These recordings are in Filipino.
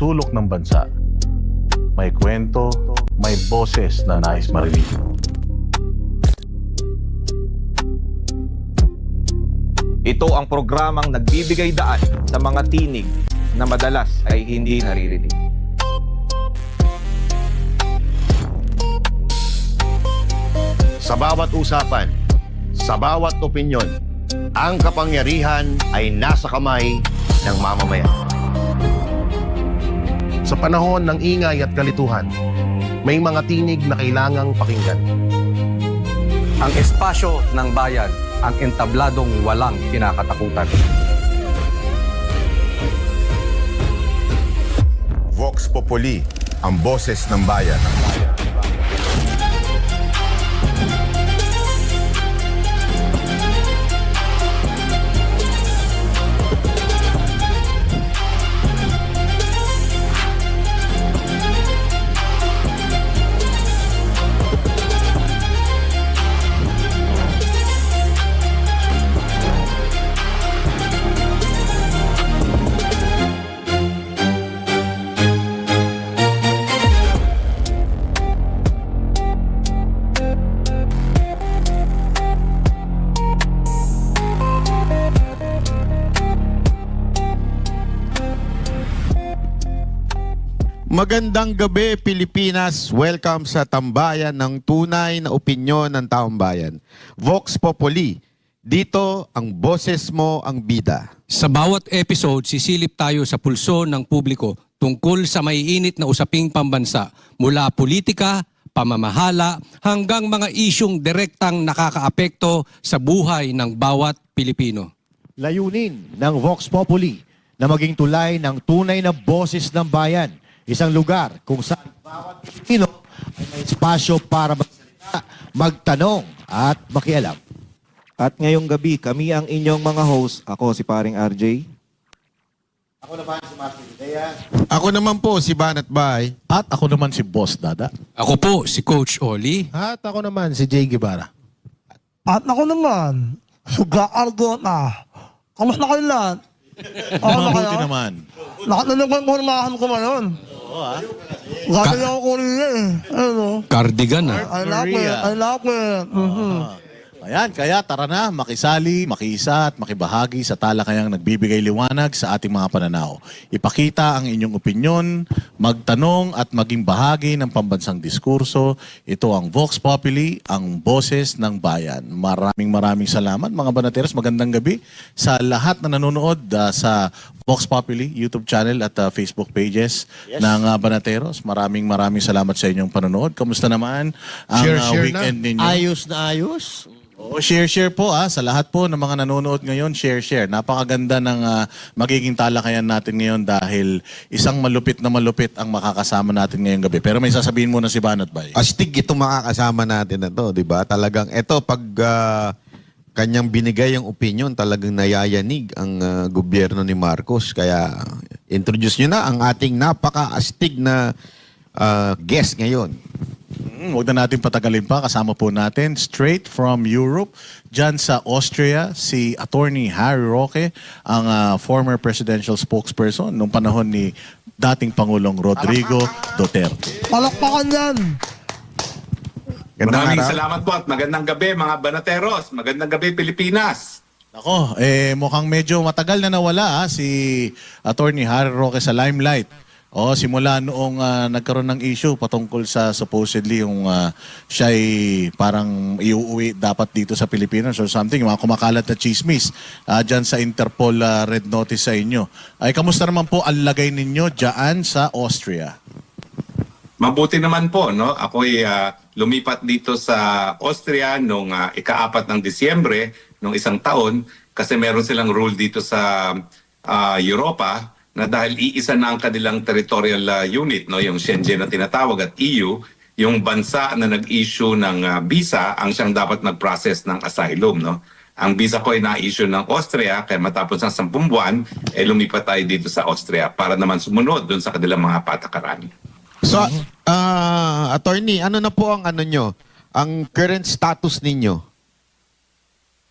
sulok ng bansa. May kwento, may boses na nais marinig. Ito ang programang nagbibigay daan sa mga tinig na madalas ay hindi naririnig. Sa bawat usapan, sa bawat opinyon, ang kapangyarihan ay nasa kamay ng mamamayan. Sa panahon ng ingay at kalituhan, may mga tinig na kailangang pakinggan. Ang espasyo ng bayan, ang entabladong walang kinakatakutan. Vox Populi, ang boses ng bayan. Magandang gabi, Pilipinas. Welcome sa tambayan ng tunay na opinyon ng taong bayan. Vox Populi. Dito, ang boses mo ang bida. Sa bawat episode, sisilip tayo sa pulso ng publiko tungkol sa maiinit na usaping pambansa mula politika, pamamahala, hanggang mga isyung direktang nakakaapekto sa buhay ng bawat Pilipino. Layunin ng Vox Populi na maging tulay ng tunay na boses ng bayan. Isang lugar kung saan bawat Pilipino ay may espasyo para magsalita, magtanong at makialam. At ngayong gabi, kami ang inyong mga host. Ako si paring RJ. Ako naman si Martin Idea. Ako naman po si Banat Bay. At ako naman si Boss Dada. Ako po si Coach Oli. At ako naman si Jay Guevara. At ako naman, Suga Argona. Kamusta kayo lahat? Ako na kayo? naman. Lahat na nagpapurmahan ko ngayon. Gagawin ako Korea eh. Ano? Cardigan ah. I like it. I like it. Ayan, kaya tara na, makisali, makiisa at makibahagi sa talakayang nagbibigay liwanag sa ating mga pananaw. Ipakita ang inyong opinyon, magtanong at maging bahagi ng pambansang diskurso. Ito ang Vox Populi, ang boses ng bayan. Maraming salamat mga banateros. Magandang gabi sa lahat na nanonood sa Vox Populi YouTube channel at Facebook pages ng Banateros. Maraming salamat sa inyong panonood. Kamusta naman ang weekend ninyo? Ayos na ayos. Oo, share po sa lahat po ng mga nanonood ngayon, share. Napakaganda ng magiging talakayan natin ngayon dahil isang malupit ang makakasama natin ngayong gabi. Pero may sasabihin muna si Banat Bay. Astig itong makakasama natin na to, di ba? Talagang, eto, pag kanyang binigay ang opinion, talagang nayayanig ang gobyerno ni Marcos. Kaya, introduce nyo na ang ating napaka-astig na guest ngayon. Huwag na natin patagalin pa. Kasama po natin, straight from Europe, dyan sa Austria, si Attorney Harry Roque, ang former presidential spokesperson nung panahon ni dating Pangulong Rodrigo Duterte. Palakpakan yan. Maraming salamat po at magandang gabi mga Banateros. Magandang gabi Pilipinas. Ako, mukhang medyo matagal na nawala si Attorney Harry Roque sa limelight. Simula noong nagkaroon ng issue patungkol sa supposedly yung siya'y parang iuuwi dapat dito sa Pilipinas or something, mga kumakalat na chismis dyan sa Interpol red notice sa inyo. Ay, kamusta naman po ang lagay ninyo dyan sa Austria? Mabuti naman po, no? Ako'y lumipat dito sa Austria noong ika-4 ng Disyembre noong isang taon kasi meron silang rule dito sa Europa na dahil iisa na ang kanilang territorial unit, no, yung Schengen na tinatawag at EU, yung bansa na nag-issue ng visa ang siyang dapat mag-process ng asylum, no. Ang visa ko ay na-issue ng Austria, kaya matapos ng 10 buwan, lumipat tayo dito sa Austria para naman sumunod dun sa kanilang mga patakaran. So, attorney, ano na po ang ang current status ninyo?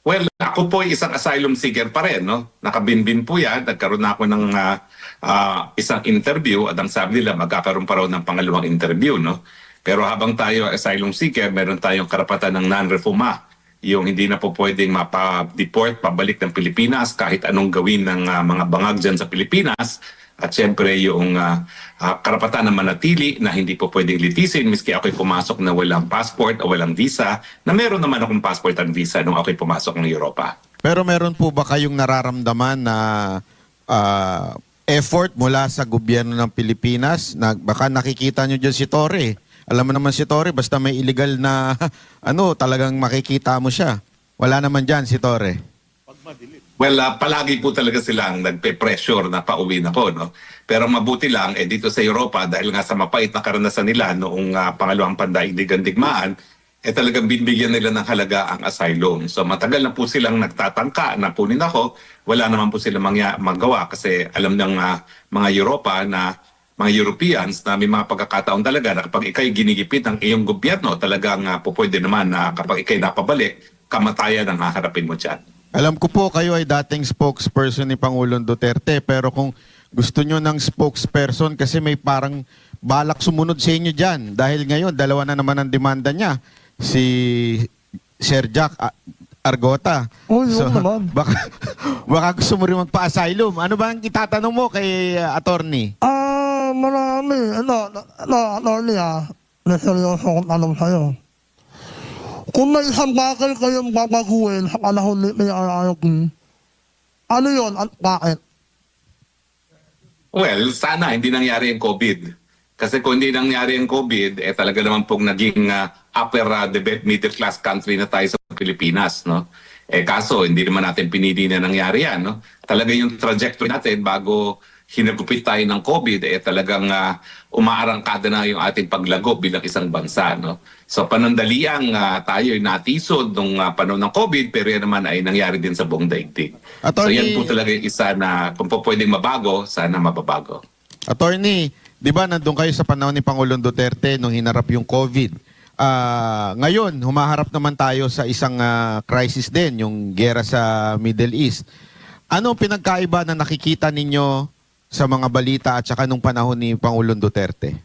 Well, ako po ay isang asylum seeker pa rin, no? Nakabinbin po yan. Nagkaroon na ako ng isang interview at ang sabi nila magkakaroon pa raw ng pangalawang interview, no? Pero habang tayo asylum seeker, meron tayong karapatan ng non-refuma, yung hindi na po pwedeng mapa-deport pabalik ng Pilipinas kahit anong gawin ng mga bangag dyan sa Pilipinas. At syempre yung karapatan na manatili na hindi po pwedeng litisin miski ako'y pumasok na walang passport o walang visa, na meron naman akong passport at visa nung ako'y pumasok ng Europa. Pero meron po ba kayong nararamdaman na effort mula sa gobyerno ng Pilipinas? Baka nakikita nyo dyan si Torre. Alam mo naman si Torre, basta may illegal na talagang makikita mo siya. Wala naman dyan si Torre. Well, palagi po talaga silang nagpe-pressure na pauwi na ko, no? Pero mabuti lang, dito sa Europa, dahil nga sa mapait na karanasan nila noong pangalawang pandaigdigang digmaan, talagang binibigyan nila ng halaga ang asylum. So matagal na po silang nagtatangka na kunin ako. Wala naman po silang magawa kasi alam ng mga Europa na mga Europeans na may mga pagkakataon talaga na kapag ikay ginigipit ng iyong gobyerno, talagang po pwede naman na kapag ikay napabalik, kamatayan ang haharapin mo dyan. Alam ko po kayo ay dating spokesperson ni Pangulong Duterte, pero kung gusto nyo ng spokesperson kasi may parang balak sumunod sa inyo dyan. Dahil ngayon, dalawa na naman ang demanda niya. Si Sir Jack Argota. Oh, yun naman. Baka gusto mo rin magpa-asylum. Ano ba ang itatanong mo kay attorney? Marami. Attorney na seryoso akong tanong sa'yo. Kung may isang bagay kayong babaguhin sa panahon ni Mayor Arkin, ano yun at bakit? Well, sana hindi nangyari ang COVID. Kasi kung hindi nangyari ang COVID, talaga naman pong naging upper middle class country na tayo sa Pilipinas, no? Kaso hindi naman natin pinili na nangyari yan, no? Talaga yung trajectory natin bago hinagupit tayo ng COVID, talagang umaarangkada na yung ating paglago bilang isang bansa, no? So panandaliang tayo ay natisod nung panahon ng COVID, pero yan naman ay nangyari din sa buong daigdig. So yan po talaga yung isa na kung po pwedeng mabago, sana mababago. Attorney, di ba nandun kayo sa panahon ni Pangulong Duterte nung hinarap yung COVID? Ngayon, humaharap naman tayo sa isang crisis din, yung gera sa Middle East. Ano pinagkaiba na nakikita ninyo sa mga balita at saka nung panahon ni Pangulong Duterte?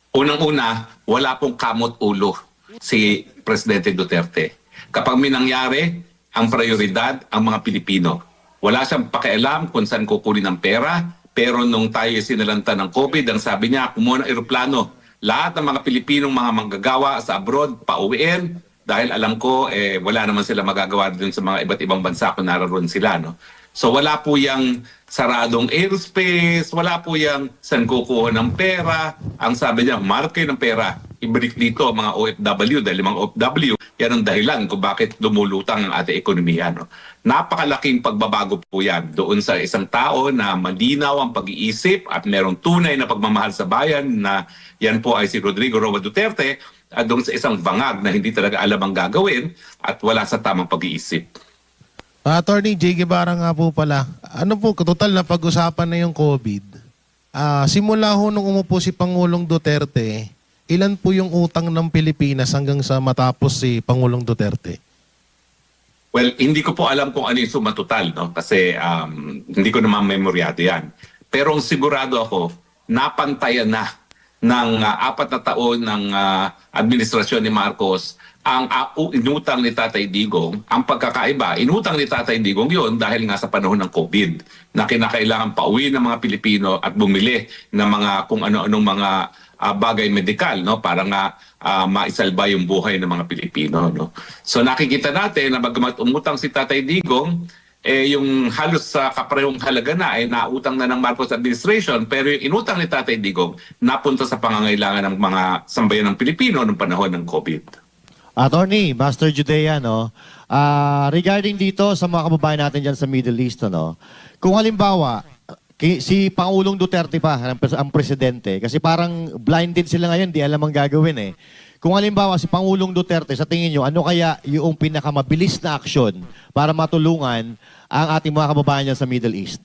Unang-una, wala pong kamot ulo si Presidente Duterte. Kapag may nangyari, ang prioridad ang mga Pilipino. Wala siyang pakialam kung saan kukunin ang pera, pero nung tayo sinalanta ng COVID, ang sabi niya, kumuha ng eroplano. Lahat ng mga Pilipinong mga manggagawa sa abroad, pauwiin, dahil alam ko, wala naman sila magagawa dun sa mga iba't ibang bansa kung naroon sila, no? So wala po yung saradong airspace, wala po yung saan kukuha ng pera. Ang sabi niya, humarap kayo ng pera, ibalik dito mga OFW, dahil mga OFW, yan ang dahilan kung bakit lumulutang ang ating ekonomiya. No? Napakalaking pagbabago po yan doon sa isang tao na malinaw ang pag-iisip at merong tunay na pagmamahal sa bayan, na yan po ay si Rodrigo Roa Duterte, at doon sa isang bangag na hindi talaga alam ang gagawin at wala sa tamang pag-iisip. Attorney J. Guevara nga po pala, ano po, total na pag-usapan na yung COVID. Simula ho nung umupo si Pangulong Duterte, ilan po yung utang ng Pilipinas hanggang sa matapos si Pangulong Duterte? Well, hindi ko po alam kung ano yung suma total, no? Kasi hindi ko naman memoryado yan. Pero sigurado ako, napantayan na ng 4 na taon ng administrasyon ni Marcos ang inutang ni Tatay Digong. Ang pagkakaiba, inutang ni Tatay Digong yon dahil nga sa panahon ng COVID na kinakailangan pauwi ng mga Pilipino at bumili ng mga kung ano-anong mga bagay medikal, no, para nga maisalba yung buhay ng mga Pilipino, no. So nakikita natin na bagamat umutang si Tatay Digong, yung halos sa kaparehong halaga na ay nautang na ng Marcos administration, pero yung inutang ni Tatay Digong napunta sa pangangailangan ng mga sambayan ng Pilipino noong panahon ng COVID. Attorney, Master Judea, no? Regarding dito sa mga kababayan natin dyan sa Middle East, no? Kung halimbawa, si Pangulong Duterte pa, ang presidente, kasi parang blinded sila ngayon, di alam ang gagawin eh. Kung halimbawa si Pangulong Duterte, sa tingin nyo, ano kaya yung pinakamabilis na aksyon para matulungan ang ating mga kababayan dyan sa Middle East?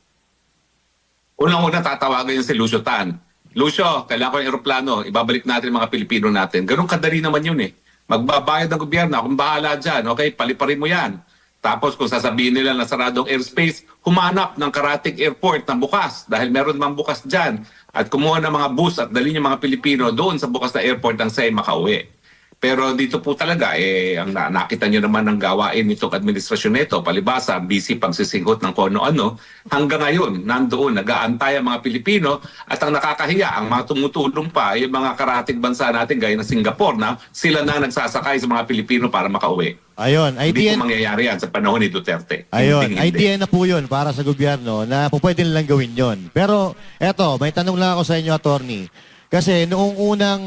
Unang-una tatawagan yung si Lucio Tan. Lucio, kailangan ko yung aeroplano, ibabalik natin mga Pilipino natin. Ganun kadali naman yun eh. Magbabayad ng gobyerno, akong bahala dyan, okay, paliparin mo yan. Tapos kung sasabihin nila na saradong airspace, humanap ng Karatig Airport na bukas dahil meron mang bukas dyan at kumuha ng mga bus at dalhin yung mga Pilipino doon sa bukas na airport ng say makauwi. Pero dito po talaga, ang nakita nyo naman ng gawain nitong administrasyon nito, palibasa, busy pagsisinghot ng kung ano-ano, hanggang ngayon, nandoon, nag-aantay ang mga Pilipino at ang nakakahiya, ang mga tumutulong pa, yung mga karatig bansa natin gaya ng Singapore na sila na nagsasakay sa mga Pilipino para makauwi. Ayun, Hindi idea, po mangyayari yan sa panahon ni Duterte. ayun, Hindi. idea na po yun para sa gobyerno na po pwede nilang gawin yun. Pero eto, may tanong lang ako sa inyo, attorney. Kasi noong unang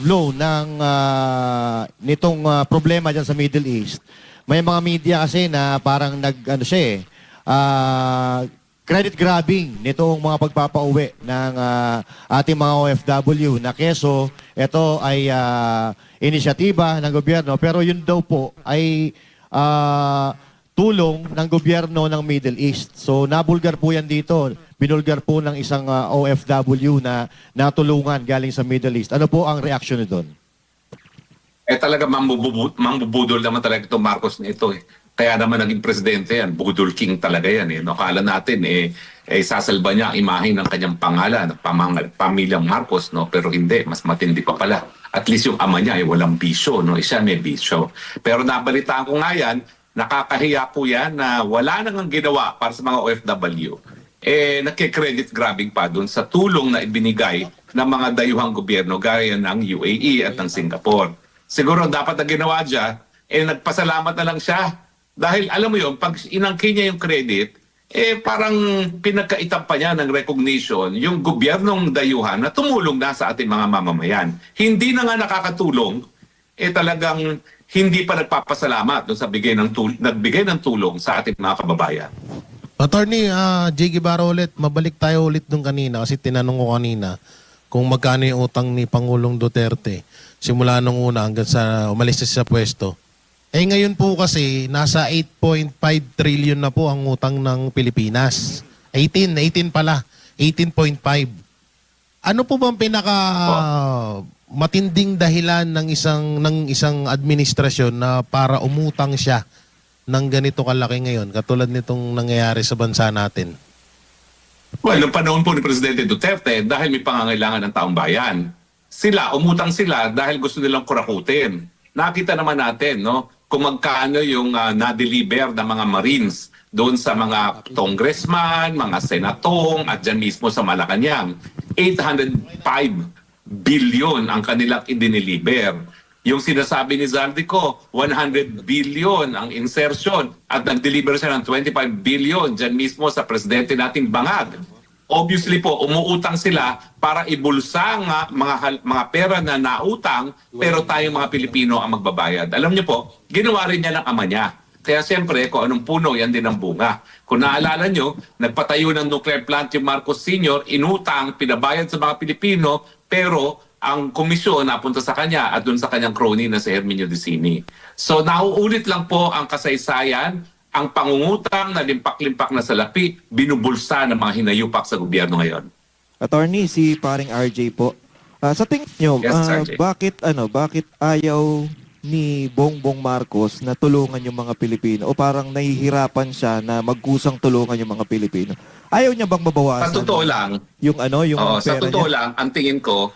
flow ng nitong problema dyan sa Middle East, may mga media kasi na parang credit grabbing nitong mga pagpapauwi ng ating mga OFW na keso, ito ay inisyatiba ng gobyerno, pero yun daw po ay tulong ng gobyerno ng Middle East. So nabulgar po yan dito. Binulgar po ng isang OFW na natulungan galing sa Middle East. Ano po ang reaction nyo doon? Talaga mambubudol naman talaga itong Marcos na ito eh. Kaya naman naging presidente yan. Budol king talaga yan eh. No, akala natin sasalba niya ang imahe ng kanyang pangalan, pamilyang Marcos, no? Pero hindi, mas matindi pa pala. At least yung ama niya ay walang bisyo, no? Siya may bisyo. Pero nabalitaan ko nga yan, nakakahiya po yan na wala nang ginawa para sa mga OFW. Nagke-credit grabbing pa doon sa tulong na ibinigay ng mga dayuhang gobyerno gaya ng UAE at ng Singapore. Siguro dapat na ginawa dyan, nagpasalamat na lang siya. Dahil alam mo yun, pag inangkin niya yung credit, parang pinagkaitan pa niya ng recognition yung gobyernong dayuhan na tumulong na sa ating mga mamamayan. Hindi na nga nakakatulong, talagang hindi pa nagpapasalamat doon sa nagbigay ng tulong sa ating mga kababayan. Attorney, J. Guevara ulit, mabalik tayo ulit nung kanina kasi tinanong ko kanina kung magkano yung utang ni Pangulong Duterte simula nung una hanggang sa umalis siya sa pwesto. Ngayon po kasi nasa 8.5 trillion na po ang utang ng Pilipinas. 18 pala, 18.5. Ano po bang pinaka matinding dahilan ng isang administrasyon na para umutang siya ng ganito kalaki ngayon, katulad nitong nangyayari sa bansa natin? Well, noong panahon po ni Presidente Duterte, dahil may pangangailangan ng taong bayan, umutang sila dahil gusto nilang kurakutin. Nakita naman natin, no, kung magkano yung na-deliver ng mga Marines doon sa mga congressman, mga senatong, at dyan mismo sa Malacanang. 805 billion ang kanilang idiniliber. Yung sinasabi ni Zaldico, 100 billion ang insertion at nag-deliver siya ng 25 billion dyan mismo sa presidente nating Bangag. Obviously po, umuutang sila para ibulsa ang mga pera na nautang pero tayong mga Pilipino ang magbabayad. Alam niyo po, ginawa rin niya ng ama niya. Kaya siyempre, kung anong puno, yan din ang bunga. Kung naalala nyo, nagpatayo ng nuclear plant yung Marcos Sr., inutang, pinabayad sa mga Pilipino, pero ang komisyon napunta sa kanya at dun sa kanyang crony na si Herminio Dicini. So nauulit lang po ang kasaysayan, ang pangungutang na limpak-limpak na salapi, binubulsa ng mga hinayupak sa gobyerno ngayon. Attorney, si paring RJ po. Sa tingin nyo, Yes, RJ. bakit ayaw ni Bongbong Marcos na tulungan yung mga Pilipino o parang nahihirapan siya na magkusang tulungan yung mga Pilipino? Ayaw niya bang mabawasan? Sa totoo lang, yung sa pera totoo niya? lang, ang tingin ko,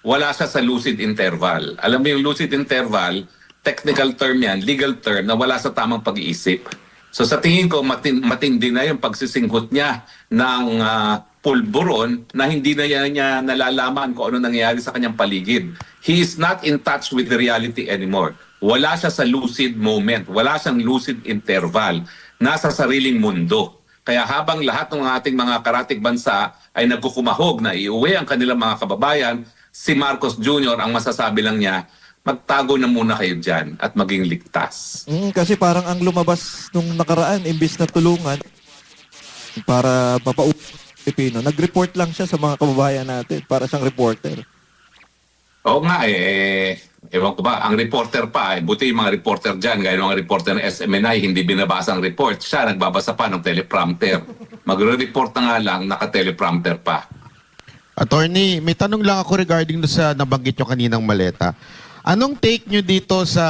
wala siya sa lucid interval. Alam mo yung lucid interval, technical term yan, legal term, na wala sa tamang pag-iisip. So sa tingin ko, matindi na yung pagsisinghot niya ng pulburon na hindi na niya nalalaman kung ano nangyayari sa kanyang paligid. He is not in touch with the reality anymore. Wala siya sa lucid moment. Wala siyang lucid interval. Nasa sariling mundo. Kaya habang lahat ng ating mga karatig bansa ay nagkukumahog na iuwi ang kanilang mga kababayan, si Marcos Jr. ang masasabi lang niya, magtago na muna kayo dyan at maging ligtas. Kasi parang ang lumabas nung nakaraan, imbis na tulungan para mapauwi Pilipino, nag-report lang siya sa mga kababayan natin para siyang reporter. Oo nga ewan ko ba, ang reporter pa, buti yung mga reporter dyan, gaya ng mga reporter ng SMNI, hindi binabasa ang report. Siya nagbabasa pa ng teleprompter. Magre-report na nga lang, naka-teleprompter pa. Attorney, may tanong lang ako regarding sa nabanggit nyo kaninang maleta. Anong take nyo dito sa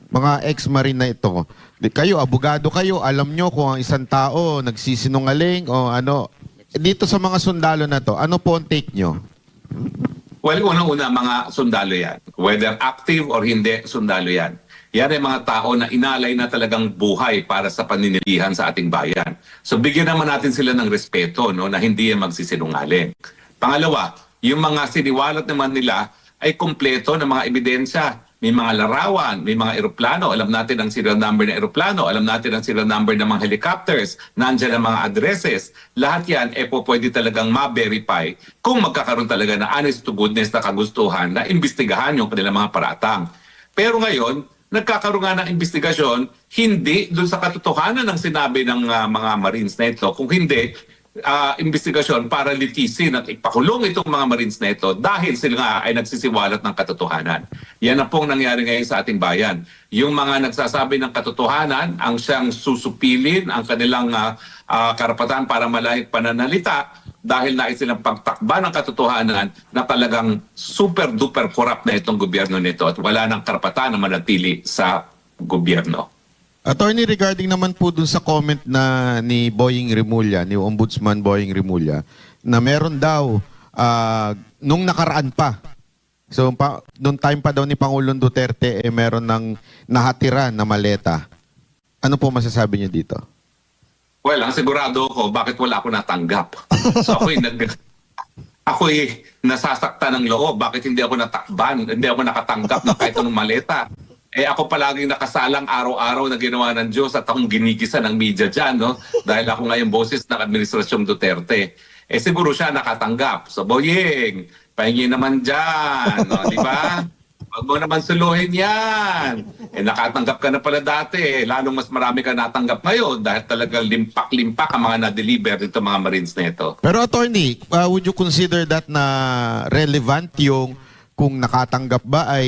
mga ex-marine na ito, kayo, abogado kayo, alam nyo kung ang isang tao nagsisinungaling o ano. Dito sa mga sundalo na to, ano po ang take nyo? Well, unang-una, mga sundalo yan. Whether active or hindi, sundalo yan. Yan ay mga tao na inalay na talagang buhay para sa paninilihan sa ating bayan. So bigyan naman natin sila ng respeto, no, na hindi yan magsisinungaling. Pangalawa, yung mga siniwalat naman nila ay kumpleto ng mga ebidensya. May mga larawan, may mga eroplano, alam natin ang serial number ng eroplano, alam natin ang serial number ng mga helicopters, nandyan ang mga addresses. Lahat yan, pwede talagang ma-verify kung magkakaroon talaga na honest to goodness na kagustuhan na imbestigahan yung kanilang mga paratang. Pero ngayon, nagkakaroon nga ng investigasyon, hindi doon sa katotohanan ng sinabi ng mga Marines na ito, kung hindi, investigasyon para litisin at ipakulong itong mga Marines na ito dahil sila nga ay nagsisiwalat ng katotohanan. Yan ang pong nangyari ngayon sa ating bayan. Yung mga nagsasabi ng katotohanan ang siyang susupilin ang kanilang karapatan para malahit pananalita dahil nais silang pagtakba ng katotohanan na talagang super-duper corrupt na itong gobyerno nito at wala ng karapatan na manatili sa gobyerno. Attorney, regarding naman po dun sa comment na ni Boying Rimulya, ni Ombudsman Boying Rimulya, na meron daw, nung nakaraan pa, so nung time pa daw ni Pangulong Duterte, meron ng nahatira na maleta. Ano po masasabi niyo dito? Well, ang sigurado ko, bakit wala ako natanggap? So ako'y nasasaktan ng loob. Bakit hindi ako natakban? Hindi ako nakatanggap ng kahit anong maleta? Ako palaging nakasalang araw-araw na ginawa ng Diyos at akong ginigisa ng media dyan, no? Dahil ako ngayon boses ng Administrasyong Duterte. Siguro siya nakatanggap. So, Boying, pahingi naman dyan, no? Di ba? Huwag mo naman suluhin yan. Nakatanggap ka na pala dati. Lalong mas marami ka natanggap ngayon dahil talagang limpak-limpak ang mga na-deliver dito mga Marines na ito. Pero attorney, would you consider that na relevant yung kung nakatanggap ba ay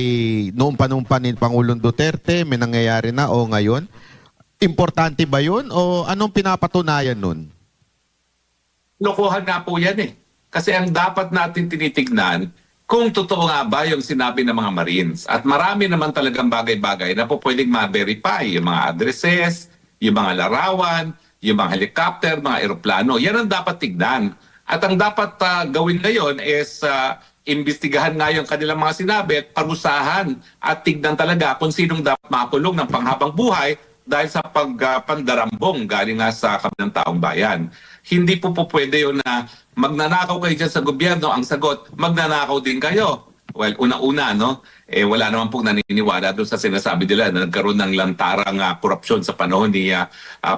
noong panumpa ni Pangulong Duterte, may nangyayari na o ngayon? Importante ba yun o anong pinapatunayan nun? Lokohan nga po yan eh. Kasi ang dapat natin tinitignan kung totoo nga ba yung sinabi ng mga Marines. At marami naman talagang bagay-bagay na po pwedeng ma-verify. Yung mga addresses, yung mga larawan, yung mga helicopter, mga eroplano. Yan ang dapat tignan. At ang dapat gawin ngayon is imbestigahan nga yung kanilang mga sinabi at parusahan at tignan talaga kung sinong dapat makulong ng panghabang buhay dahil sa pagpandarambong galing nga sa kabilang taong bayan. Hindi po pwede yun na magnanakaw kayo dyan sa gobyerno. Ang sagot, magnanakaw din kayo. Well, una-una, no? Wala naman pong naniniwala doon sa sinasabi nila na nagkaroon ng lantarang korupsyon sa panahon ni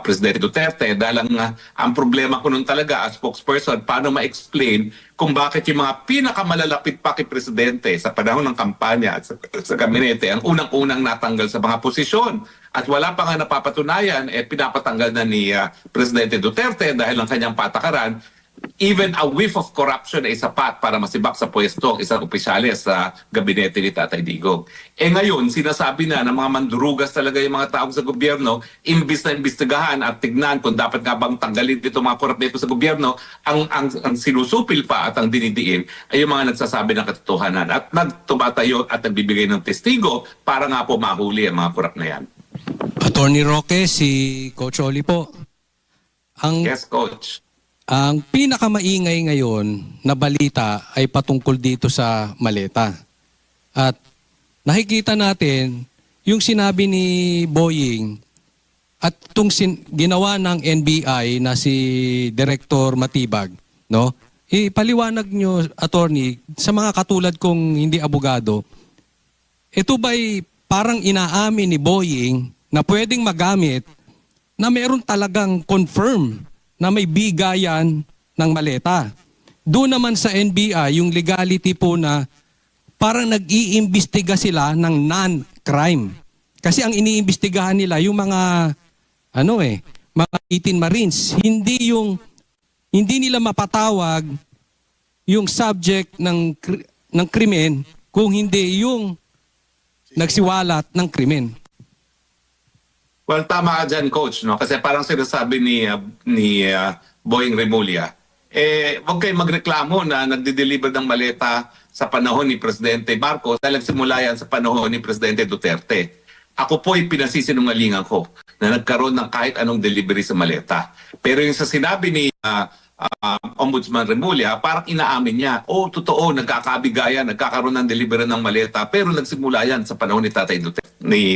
Presidente Duterte. Dahil ang problema ko nun talaga as spokesperson, paano ma-explain kung bakit yung mga pinakamalalapit pa kay Presidente sa panahon ng kampanya at sa kabinete ang unang-unang natanggal sa mga posisyon. At wala pa nga napapatunayan, pinapatanggal na ni Presidente Duterte dahil ang kanyang patakaran. Even a whiff of corruption ay sapat para masibak sa pwesto ang isang opisyales sa gabinete ni Tatay Digong. Ngayon, sinasabi na ng mga mandurugas talaga yung mga taong sa gobyerno, imbis na imbestigahan at tignan kung dapat nga bang tanggalin dito mga korap dito sa gobyerno, ang sinusupil pa at ang dinidiin ay yung mga nagsasabi ng katotohanan at nagtumatayo at nagbibigay ng testigo para nga po mahuli ang mga korap na yan. Attorney Roque, si Coach Oli po. Yes, Coach. Ang pinakamaingay ngayon na balita ay patungkol dito sa maleta. At nakikita natin yung sinabi ni Boying at itong ginawa ng NBI na si Director Matibag, no? Ipaliwanag nyo, attorney, sa mga katulad kong hindi abogado, ito ba'y parang inaamin ni Boying na pwedeng magamit na meron talagang confirm na may bigayan ng maleta. Doon naman sa NBI, yung legality po na parang nag-iimbestiga sila ng non-crime. Kasi ang iniimbestigahan nila yung mga mga 18 Marines, hindi nila mapatawag yung subject ng krimen kung hindi yung nagsiwalat ng krimen. Well, tama ka dyan, Coach, no? Kasi parang sinasabi ni Boying Rimulya, huwag kayong magreklamo na nagde-deliver ng maleta sa panahon ni Presidente Marcos dahil nagsimula yan sa panahon ni Presidente Duterte. ako po ay pinasisinungalingan ko na nagkaroon ng kahit anong delivery sa maleta. Pero yung sa sinabi ni Ombudsman Remulla, parang inaamin niya, totoo, nagkakabigayan, nagkakaroon ng delivery ng maleta, pero nagsimula yan sa panahon ni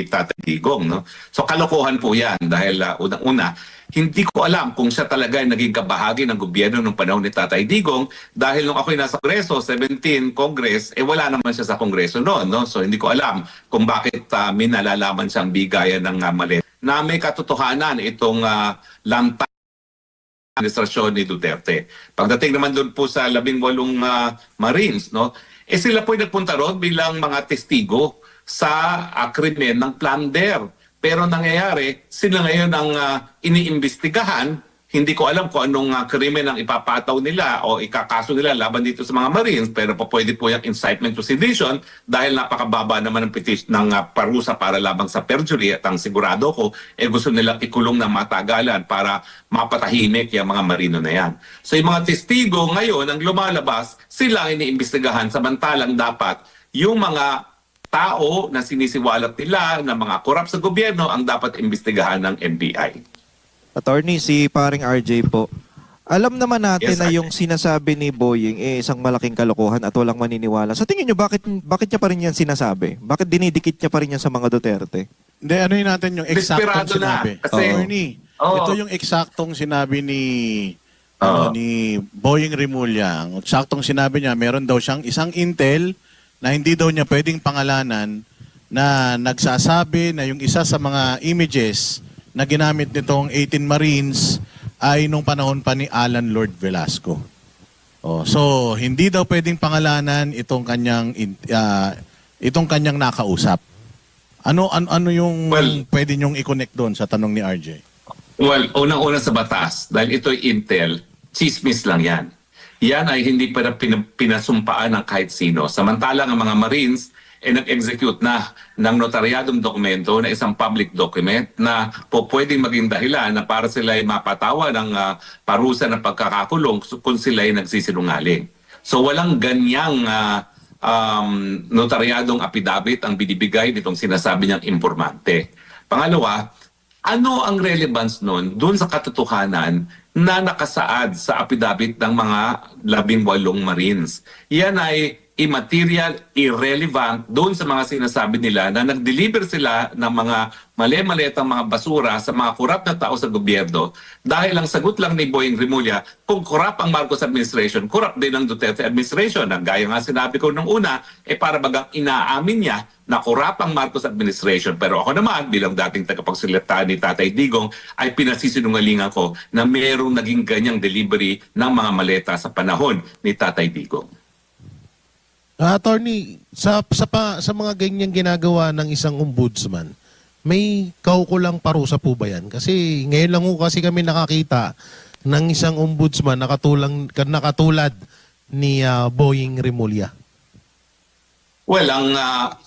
Tatay Digong. No? So kalokohan po yan dahil unang-una, hindi ko alam kung siya talaga ay naging kabahagi ng gobyerno nung panahon ni Tatay Digong dahil nung ako'y nasa Kongreso, 17 Congress, wala naman siya sa Kongreso noon. No? So hindi ko alam kung bakit may nalalaman siyang bigayan ng maleta. Na may katotohanan itong lantang administrasyon ni Duterte. Pagdating naman doon po sa 18 Marines, no? Sila po ay nagpunta roon bilang mga testigo sa krimen ng plunder. Pero nangyayari, sila ngayon ang iniimbestigahan. Hindi ko alam kung anong krimen ang ipapataw nila o ikakaso nila laban dito sa mga Marines, pero pwede po yung incitement to sedition dahil napakababa naman ng ng parusa para labang sa perjury at ang sigurado ko, gusto nilang ikulong ng matagalan para mapatahimik yung mga Marino na yan. So yung mga testigo ngayon ang lumalabas, sila ang iniimbestigahan samantalang dapat yung mga tao na sinisiwalat nila na mga korap sa gobyerno ang dapat imbestigahan ng NBI. Attorney, si paring RJ po. Alam naman natin Yes, na yung sinasabi ni Boying isang malaking kalokohan at walang maniniwala. Sa tingin nyo, bakit niya pa rin yan sinasabi? Bakit dinidikit niya pa rin yan sa mga Duterte? Hindi, ano yun natin yung eksaktong Desperado na, sinabi. kasi- Attorney, Oo. ito yung eksaktong sinabi ni Boying Remulla. Ang eksaktong sinabi niya, meron daw siyang isang intel na hindi daw niya pwedeng pangalanan na nagsasabi na yung isa sa mga images na ginamit nitong 18 Marines ay nung panahon pa ni Alan Lord Velasco. So hindi daw pwedeng pangalanan itong kanyang nakausap. Ano yung pwede niyong i-connect doon sa tanong ni RJ? Well, unang-una sa batas, dahil ito'y intel, chismis lang yan. Yan ay hindi pa pinasumpaan ng kahit sino. Samantalang ang mga Marines nag-execute na ng notaryadong dokumento na isang public document na pwedeng maging dahilan na para sila ay mapatawa ng parusa ng pagkakakulong kung sila ay nagsisinungaling. So walang ganyang notaryadong affidavit ang binibigay nitong sinasabi niyang impormante. Pangalawa, ano ang relevance nun dun sa katotohanan na nakasaad sa affidavit ng mga 18 Marines? Yan ay immaterial, irrelevant doon sa mga sinasabi nila na nag-deliver sila ng mga mali-malitang mga basura sa mga korap na tao sa gobyerno dahil ang sagot lang ni Boying Remulla, kung korap ang Marcos administration, korap din ang Duterte administration. Gaya nga sinabi ko nung una, para bagang inaamin niya na korap ang Marcos administration. Pero ako naman, bilang dating tagapagsalita ni Tatay Digong, ay pinasisinungalingan ko na mayroong naging ganyang delivery ng mga maleta sa panahon ni Tatay Digong. Attorney, sa mga ganyang ginagawa ng isang ombudsman, may kaukulang parusa po ba yan? Kasi ngayon lang po kasi kami nakakita ng isang ombudsman na nakatulad ni Boying Remulla. Well,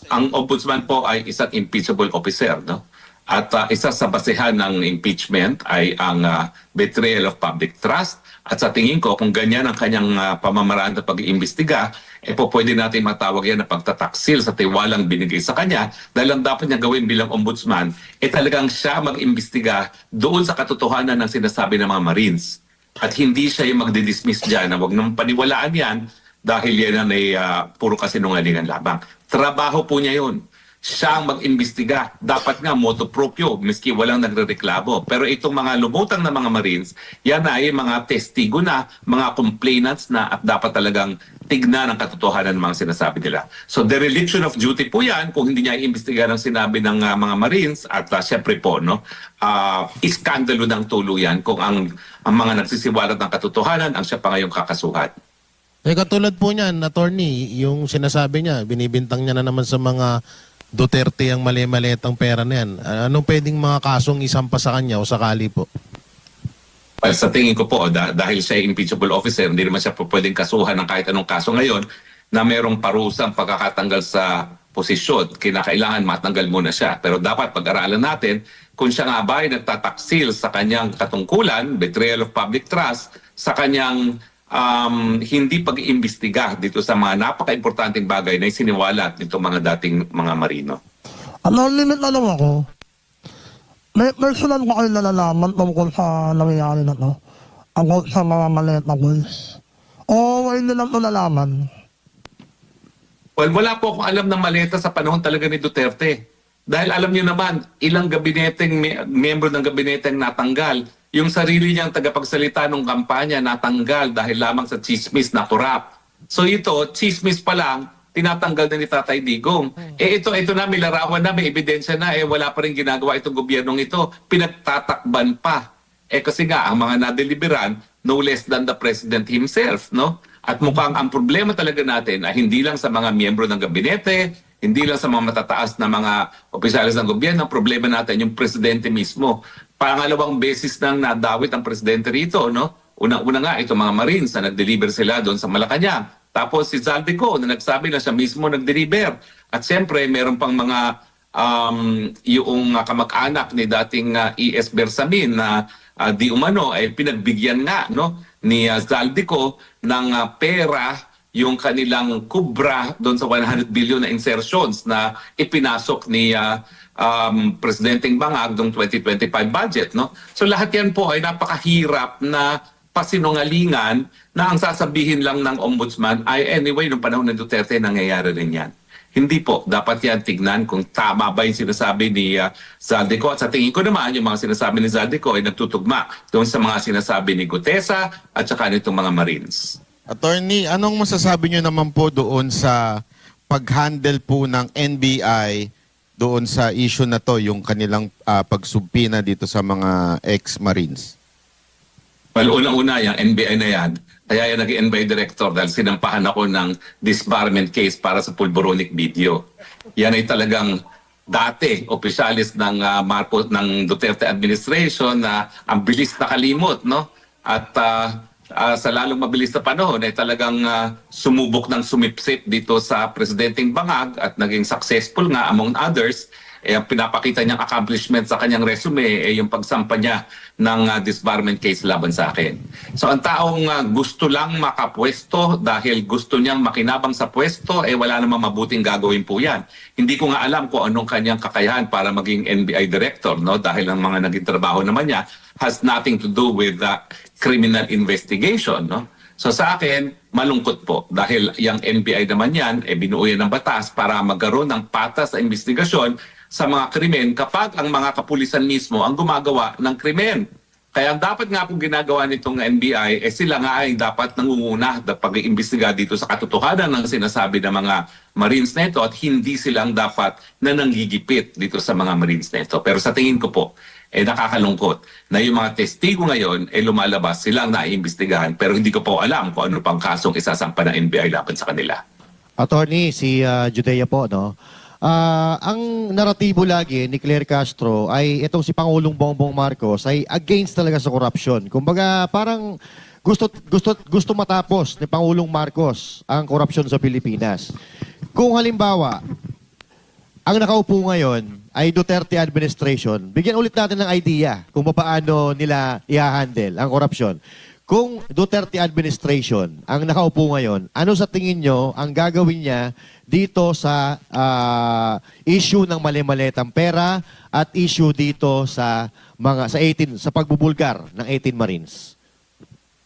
ang ombudsman po ay isang impeachable officer, no? At isa sa basehan ng impeachment ay ang betrayal of public trust. At sa tingin ko, kung ganyan ang kanyang pamamaraan na pag-iimbestiga, pwede natin matawag yan na pagtataksil sa tiwalang binigay sa kanya dahil ang dapat niya gawin bilang ombudsman, talagang siya mag-imbestiga doon sa katotohanan ng sinasabi ng mga Marines. At hindi siya yung magdidismiss dyan na huwag nang paniwalaan yan dahil yan ay puro kasinungalingan lamang. Trabaho po niya yun. Siya ang mag-imbestiga. Dapat nga motu proprio, miski walang nagrereklamo. Pero itong mga lumutang na mga Marines, yan ay mga testigo na, mga complainants na at dapat talagang tignan ang katotohanan ng mga sinasabi nila. So dereliction of duty po yan kung hindi niya iimbestiga ng sinabi ng mga Marines at syempre po, no, iskandalo ng tuluyan kung ang mga nagsisiwalat ng katotohanan ang siya pa ngayong kakasuhan. Katulad po niyan, attorney, yung sinasabi niya, binibintang niya na naman sa mga Duterte ang mali-malitang pera na yan. Anong pwedeng mga kasong isampa sa kanya o sakali po? Well, sa tingin ko po, dahil siya ay impeachable officer, hindi naman siya pwedeng kasuhan ng kahit anong kaso ngayon na merong parusang pagkakatanggal sa posisyon. Kinakailangan matanggal muna siya. Pero dapat pag-aralan natin kung siya nga ba ay nagtataksil sa kanyang katungkulan, betrayal of public trust, sa kanyang hindi pag-iimbestiga dito sa mga napaka-importanting bagay na isiniwalat nitong mga dating mga Marino. Limit na lang ako. May personal ko kayo nalalaman tungkol sa nangyayari na to. Ako sa mga maliit na boys. O hindi lang ito nalaman. Well, wala po akong alam ng maleta sa panahon talaga ni Duterte. Dahil alam niyo naman, ilang gabineteng, miyembro ng gabineteng natanggal. Yung sarili niyang tagapagsalita ng kampanya natanggal dahil lamang sa chismis na korap. So ito, chismis pa lang, tinatanggal na ni Tatay Digong. Ito na, may larawan na, may ebidensya na, wala pa rin ginagawa itong gobyernong ito. Pinagtatakban pa. Kasi nga, ang mga nadeliberan, no less than the President himself, no? At mukhang ang problema talaga natin ay hindi lang sa mga miyembro ng gabinete, hindi lang sa mga matataas na mga opisyalis ng gobyerno, ang problema natin yung presidente mismo. Pangalawang beses nang nadawit ang presidente rito, no? Unang-una nga, itong mga Marines na nag-deliver sila doon sa Malacanang. Tapos si Zaldico na nagsabi na siya mismo nag-deliver. At siyempre, meron pang mga yung kamag-anak ni dating E.S. Bersamin na di umano ay pinagbigyan nga, no, ni Zaldico ng pera yung kanilang kubra doon sa 100 billion na insertions na ipinasok ni Presidenteng Bangag noong 2025 budget, no? So lahat yan po ay napakahirap na pasinungalingan na ang sasabihin lang ng ombudsman ay anyway, nung panahon ng Duterte nangyayari rin yan. Hindi po. Dapat yan tignan kung tama ba yung sinasabi ni Zaldico. At sa tingin ko naman, yung mga sinasabi ni Zaldico ay nagtutugma doon sa mga sinasabi ni Gutesa at saka nitong mga Marines. Attorney, anong masasabi nyo naman po doon sa pag-handle po ng NBI doon sa issue na to, yung kanilang pagsubpina dito sa mga ex-Marines? Well, unang-una, yung NBI na yan, kaya yan naging NBI director dahil sinampahan ako ng disbarment case para sa pulboronic video. Yan ay talagang dati, opisyalis ng Marcos, ng Duterte administration na ang bilis nakalimot, no? At sa lalong mabilis na panahon ay talagang sumubok ng sumipsip dito sa Presidenteng Bangag at naging successful nga among others. Ang pinapakita niyang accomplishment sa kanyang resume yung pagsampa niya ng disbarment case laban sa akin. So ang taong gusto lang makapwesto dahil gusto niyang makinabang sa pwesto, wala namang mabuting gagawin po yan. Hindi ko nga alam kung anong kanyang kakayahan para maging NBI director, no? Dahil ang mga naging trabaho naman niya has nothing to do with criminal investigation, no? So sa akin, malungkot po dahil yung NBI naman yan, binuo yan ng batas para magkaroon ng patas sa investigasyon sa mga krimen kapag ang mga kapulisan mismo ang gumagawa ng krimen. Kaya ang dapat nga pong ginagawa nitong NBI, sila nga ay dapat nangunguna na pag-iimbestiga dito sa katotohanan ng sinasabi ng mga Marines na ito at hindi silang dapat na nanggigipit dito sa mga Marines na ito. Pero sa tingin ko po, nakakalungkot na yung mga testigo ngayon lumalabas silang naiimbestigahan pero hindi ko po alam kung ano pang kasong isasampa ng NBI laban sa kanila. Attorney, si Judea po, no? Ang naratibo lagi ni Claire Castro ay itong si Pangulong Bongbong Marcos ay against talaga sa korupsyon. Kumbaga parang gusto matapos ni Pangulong Marcos ang korupsyon sa Pilipinas. Kung halimbawa, ang nakaupo ngayon ay Duterte administration, bigyan ulit natin ng idea kung paano nila i-handle ang korupsyon. Kung Duterte administration ang nakaupo ngayon, ano sa tingin nyo ang gagawin niya dito sa issue ng mali-malitang pera at issue dito sa sa pagbubulgar ng 18 Marines?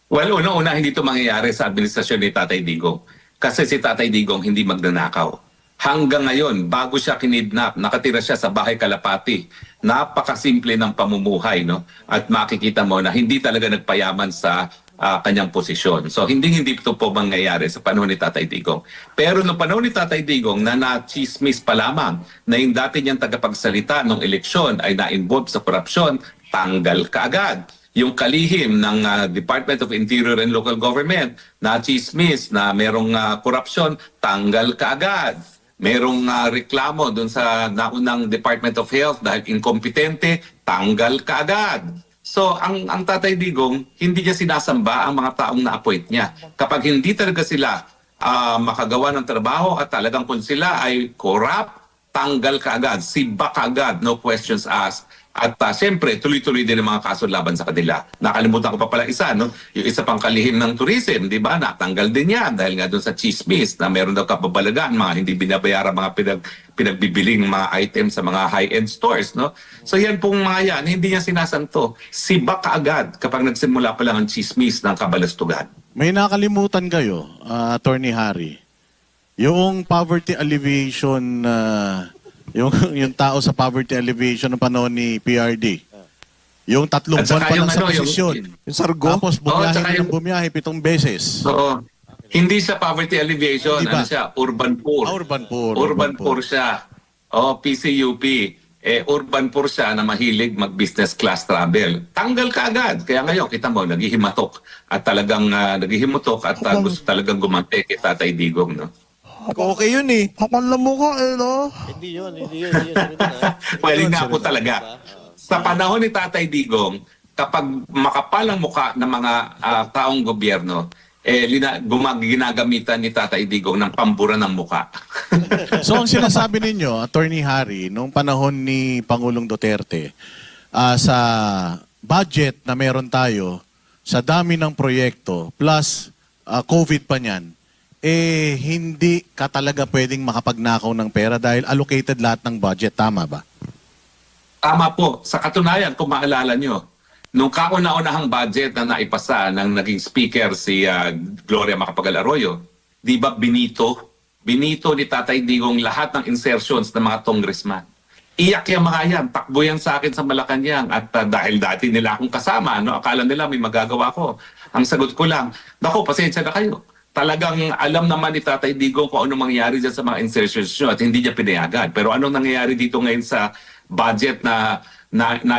Well, una-una hindi ito mangyayari sa administrasyon ni Tatay Digong. Kasi si Tatay Digong hindi magnanakaw. Hanggang ngayon, bago siya kinidnap, nakatira siya sa Bahay Kalapati. Napakasimple ng pamumuhay, no? At makikita mo na hindi talaga nagpayaman sa kanyang posisyon. So hindi ito po mangyayari sa panahon ni Tatay Digong. Pero no panahon ni Tatay Digong na na-chismis pa lamang na yung dati niyang tagapagsalita ng eleksyon ay na-involve sa korupsyon, tanggal kaagad. Yung kalihim ng Department of Interior and Local Government na chismis na merong korupsyon, tanggal kaagad. Merong reklamo doon sa naunang Department of Health dahil inkompetente, tanggal kaagad. So ang Tatay Digong, hindi niya sinasamba ang mga taong na-appoint niya. Kapag hindi talaga sila makagawa ng trabaho at talagang kung sila ay corrupt tanggal kaagad, siba kaagad, no questions asked. At siyempre, tuloy-tuloy din ang mga kaso laban sa kanila. Nakalimutan ko pa pala isa, no? Yung isa pang kalihim ng tourism, di ba? Natanggal din yan dahil nga doon sa chismis na meron daw kapabalagan, mga hindi binabayaran mga pinagbibiling mga items sa mga high-end stores, no? So yan pong mga yan, hindi niya sinasanto. Siba kaagad kapag nagsimula pa lang ang chismis ng kabalastugan. May nakalimutan kayo, Attorney Harry. Yung poverty alleviation, yung tao sa poverty alleviation ng panahon ni PRD. Yung 3 buwan At saka pa lang yung sa ano, posisyon. Yung sargo? Tapos bumiyahe tsaka na yung- ng bumiyahe 7 beses. Oo. Hindi siya poverty alleviation, Hindi ba? ano siya, urban poor. Urban poor. Urban poor siya. PCUP. Urban poor siya na mahilig mag-business class travel. Tanggal ka agad. Kaya ngayon, kita mo, naghihimatok. At talagang naghihimatok at gusto talagang gumante kay Tatay Digong. No? Okay yun eh. Kapal na mukha no? Well, nga po talaga. Sa panahon ni Tatay Digong, kapag makapal ang mukha ng mga taong gobyerno, ginagamitan ni Tatay Digong ng pambura ng mukha. So ang sinasabi ninyo, Attorney Harry, nung panahon ni Pangulong Duterte, sa budget na meron tayo, sa dami ng proyekto, plus COVID pa niyan, hindi ka talaga pwedeng makapagnakaw ng pera dahil allocated lahat ng budget. Tama ba? Tama po. Sa katunayan, kung maalala nyo, nung kauna-unahang budget na naipasa ng naging speaker si Gloria Macapagal Arroyo, di ba binito ni Tatay Digong lahat ng insertions ng mga congressman. Iyak yung mga yan, takbo yan sa akin sa Malacanang at dahil dati nila akong kasama, no, akala nila may magagawa ko. Ang sagot ko lang, naku, pasensya na kayo. Talagang alam naman ni Tatay Digong kung ano mangyayari dyan sa mga insertions nyo at hindi niya pinayagan. Pero anong nangyayari dito ngayon sa budget na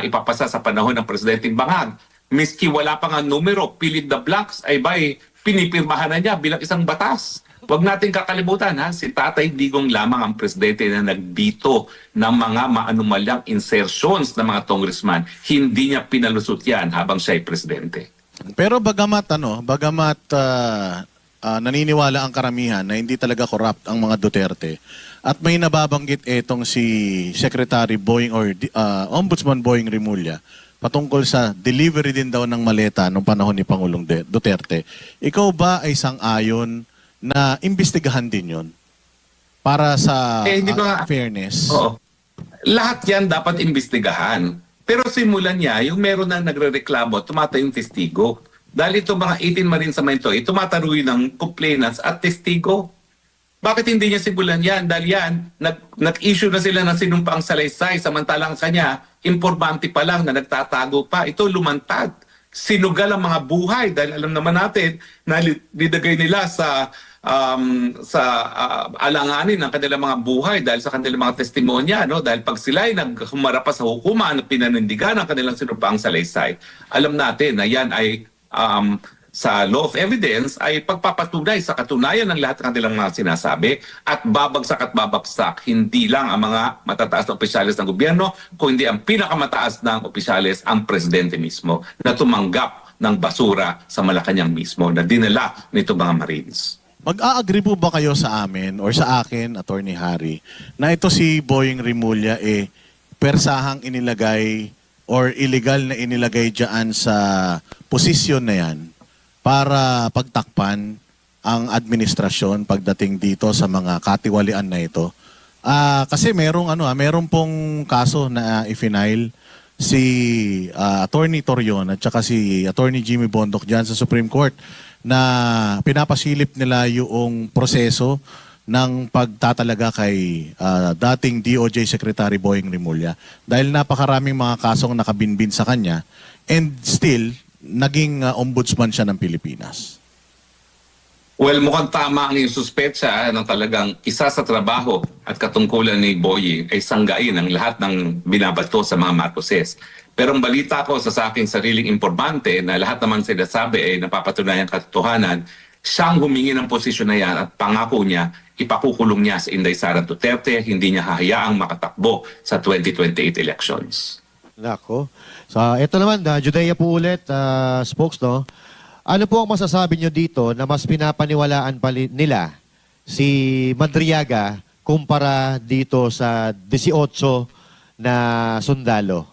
ipapasa sa panahon ng Presidenteng Bangag? Miski wala pa nga numero, fill in the blanks, ay ba'y pinipirmahan na niya bilang isang batas. Huwag natin kakalimutan, si Tatay Digong lamang ang presidente na nagbito ng mga maanumalyang insertions ng mga congressman. Hindi niya pinalusot yan habang siya ay presidente. Pero bagamat naniniwala ang karamihan na hindi talaga corrupt ang mga Duterte at may nababanggit etong si Secretary Boying or Ombudsman Boying Rimulya patungkol sa delivery din daw ng maleta nung panahon ni Pangulong Duterte. Ikaw ba ay sang-ayon na imbestigahan din yon para sa Hindi ko nga- fairness? Oo. Lahat yan dapat imbestigahan. Pero simulan niya, yung meron na nagre-reklamo, tumatay yung testigo. Dahil itong mga 18 Marine sa ito, tumataruy ng complainants at testigo. Bakit hindi niya simulan yan? Dahil yan, nag-issue na sila ng sinumpaang salaysay, samantalang kanya, informante pa lang na nagtatago pa. Ito lumantad. Sinugal ang mga buhay dahil alam naman natin na lidagay nila sa alanganin ng kanilang mga buhay dahil sa kanilang mga testimonya, no? Dahil pag sila ay naghumarap pa sa hukuman at pinanindigan ang kanilang sinumpaang salaysay, alam natin na yan ay sa law of evidence ay pagpapatunay sa katunayan ng lahat ng kanilang mga sinasabi at babagsak hindi lang ang mga matataas na opisyalis ng gobyerno, kundi ang pinakamataas ng opisyalis, ang presidente mismo, na tumanggap ng basura sa Malacanang mismo na dinala nito mga Marines. Mag-a-agree po ba kayo sa amin or sa akin, Attorney Harry, na ito si Boying Rimulya persahang inilagay or illegal na inilagay dyan sa posisyon na yan para pagtakpan ang administrasyon pagdating dito sa mga katiwalian na ito? Kasi merong pong kaso na i-file si Attorney Torion at saka si Attorney Jimmy Bondoc dyan sa Supreme Court na pinapasilip nila yung proseso ng pagtatalaga kay dating DOJ Secretary Boying Rimulya dahil napakaraming mga kasong nakabinbin sa kanya and still naging ombudsman siya ng Pilipinas. Well, mukhang tama ang iyong suspetsa ng talagang isa sa trabaho at katungkulan ni Boying ay sanggain ang lahat ng binabato sa mga Marcoses. Pero ang balita ko sa aking sariling informante na lahat naman sinasabi ay napapatunayan katotohanan, siyang humingi ng posisyon na yan at pangako niya, ipakukulong niya sa Inday Sara Duterte, hindi niya hahayaang makatakbo sa 2028 elections. Nako. So, ito naman, Judea po ulit, spokes, no? Ano po ang masasabi nyo dito na mas pinapaniwalaan pa nila si Madriaga kumpara dito sa 18 na sundalo?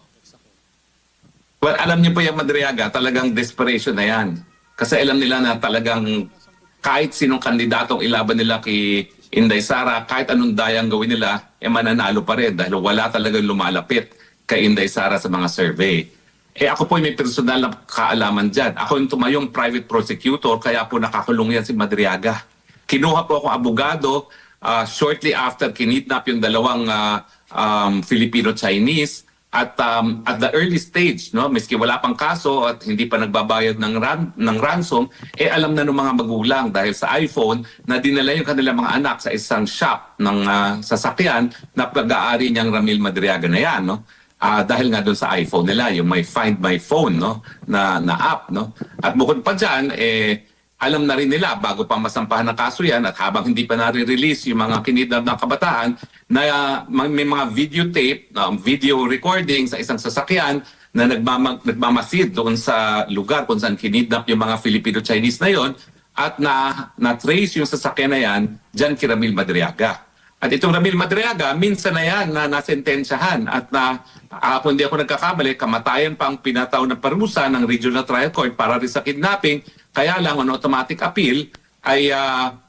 Well, alam niyo po yung Madriaga, talagang desperation na yan. Kasi alam nila na talagang kahit sinong kandidatong ilaban nila kay Inday Sara, kahit anong dayang gawin nila, mananalo pa rin dahil wala talagang lumalapit kay Inday Sara sa mga survey. Ako po may personal na kaalaman dyan. Ako yung tumayong private prosecutor, kaya po nakakulong yan si Madriaga. Kinuha po akong abogado shortly after kinidnap yung dalawang Filipino-Chinese. At the early stage, no, miski wala pang kaso at hindi pa nagbabayad ng ransom, alam na ng mga magulang dahil sa iPhone na dinala yung kanilang mga anak sa isang shop ng sasakyan na pag-aari niyang Ramil Madriaga na yan, no? Dahil nga doon sa iPhone nila, yung may Find My Phone, no, na app, no. At bukod pa diyan, alam na rin nila bago pa masampahan ng kaso yan at habang hindi pa nare-release yung mga kinidnap ng kabataan na may mga videotape, video recording sa isang sasakyan na nagmamasid doon sa lugar kung saan kinidnap yung mga Filipino-Chinese na yon at na-trace yung sasakyan na yan dyan kay Ramil Madriaga. At itong Ramil Madriaga, minsan na yan na nasentensyahan at kung hindi ako nagkakamali, kamatayan pa ang pinataw na parusa ng Regional Trial Court para rin sa kidnapping. Kaya lang on automatic appeal ay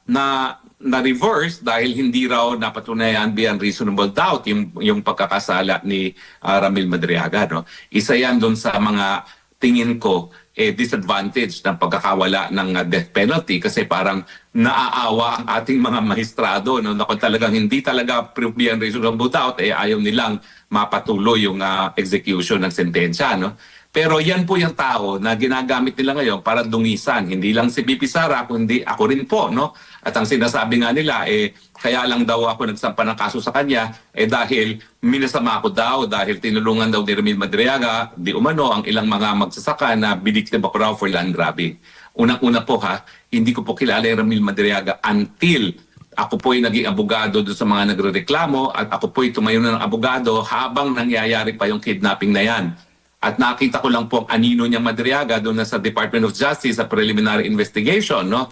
na-reverse dahil hindi raw napatunayan beyond reasonable doubt yung pagkakasala ni Ramil Madriaga. No? Isa yan doon sa mga tingin ko disadvantage ng pagkakawala ng death penalty kasi parang naaawa ang ating mga maestrado no, na kung talagang hindi talaga proof beyond reasonable doubt ayaw nilang mapatuloy yung execution ng sentensya. No? Pero yan po yung tao na ginagamit nila ngayon para dungisan. Hindi lang si BP Sara, kundi ako rin po. No? At ang sinasabi nga nila, kaya lang daw ako nagsampa ng kaso sa kanya, dahil minasama ako daw, dahil tinulungan daw ni Ramil Madriaga, di umano, ang ilang mga magsasaka na biniktim ako raw for land grabbing. Unang-una po hindi ko po kilala yung Ramil Madriaga until ako po'y naging abogado doon sa mga nagrereklamo at ako po'y tumayo na ng abogado habang nangyayari pa yung kidnapping na yan. At nakita ko lang po ang anino niya Madriaga doon na sa Department of Justice sa preliminary investigation, no?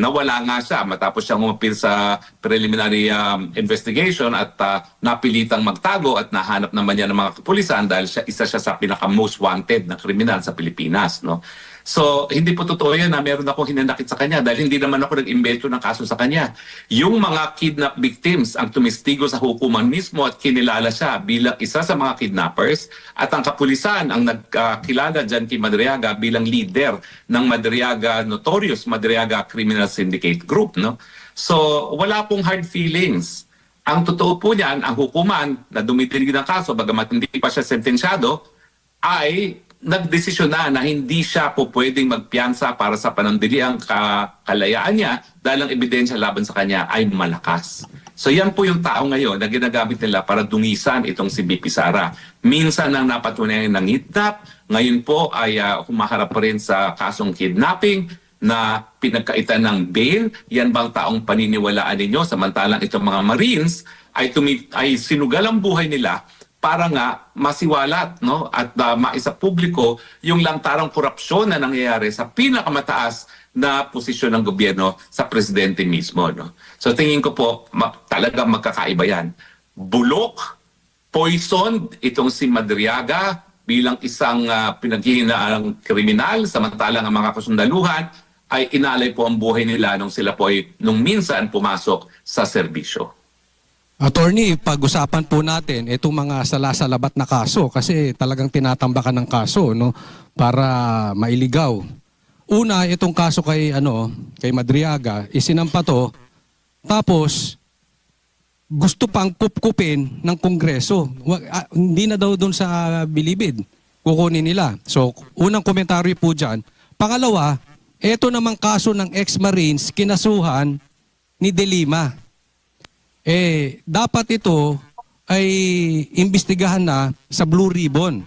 Nawala nga siya matapos siyang umapil sa preliminary investigation at napilitang magtago at nahanap naman niya ng mga kapulisan dahil isa siya sa pinaka-most wanted na kriminal sa Pilipinas, no? So, hindi po totoo yan na meron akong hinanakit sa kanya dahil hindi naman ako nag-imbento ng kaso sa kanya. Yung mga kidnap victims ang tumistigo sa hukuman mismo at kinilala siya bilang isa sa mga kidnappers at ang kapulisan ang nagkilala dyan kay Madriaga bilang leader ng Madriaga Notorious Madriaga Criminal Syndicate Group. No? So, wala pong hard feelings. Ang totoo po niyan, ang hukuman na dumitinig ng kaso, bagamat hindi pa siya sentensyado, ay nagdesisyon na hindi siya po pwedeng magpiyansa para sa panandaliang kalayaan niya dahil ang ebidensya laban sa kanya ay malakas. So yan po yung tao ngayon na ginagamit nila para dungisan itong si BP Sara. Minsan nang napatunayan ng kidnap, ngayon po ay humaharap pa rin sa kasong kidnapping na pinagkaitan ng bail. Yan bang taong paniniwalaan ninyo? Samantalang itong mga Marines ay sinugal ang buhay nila para nga masiwalat, no, at maisa publiko yung lantarang korupsyon na nangyayari sa pinakamataas na posisyon ng gobyerno sa presidente mismo. No? So tingin ko po talagang magkakaiba yan. Bulok, poison itong si Madriaga bilang isang pinaghihinalang kriminal, samantalang ang mga kasundaluhan ay inalay po ang buhay nila nung sila po ay nung minsan pumasok sa serbisyo. Attorney, pag-usapan po natin itong mga salasalabat na kaso kasi talagang tinatambakan ng kaso, no, para mailigaw. Una, itong kaso kay Madriaga, isinampa to, tapos gusto pang kupkupin ng Kongreso. Hindi na daw doon sa bilibid kukunin nila. So, unang komentaryo po dyan. Pangalawa, ito namang kaso ng ex-Marines kinasuhan ni De Lima. Dapat ito ay imbestigahan na sa Blue Ribbon.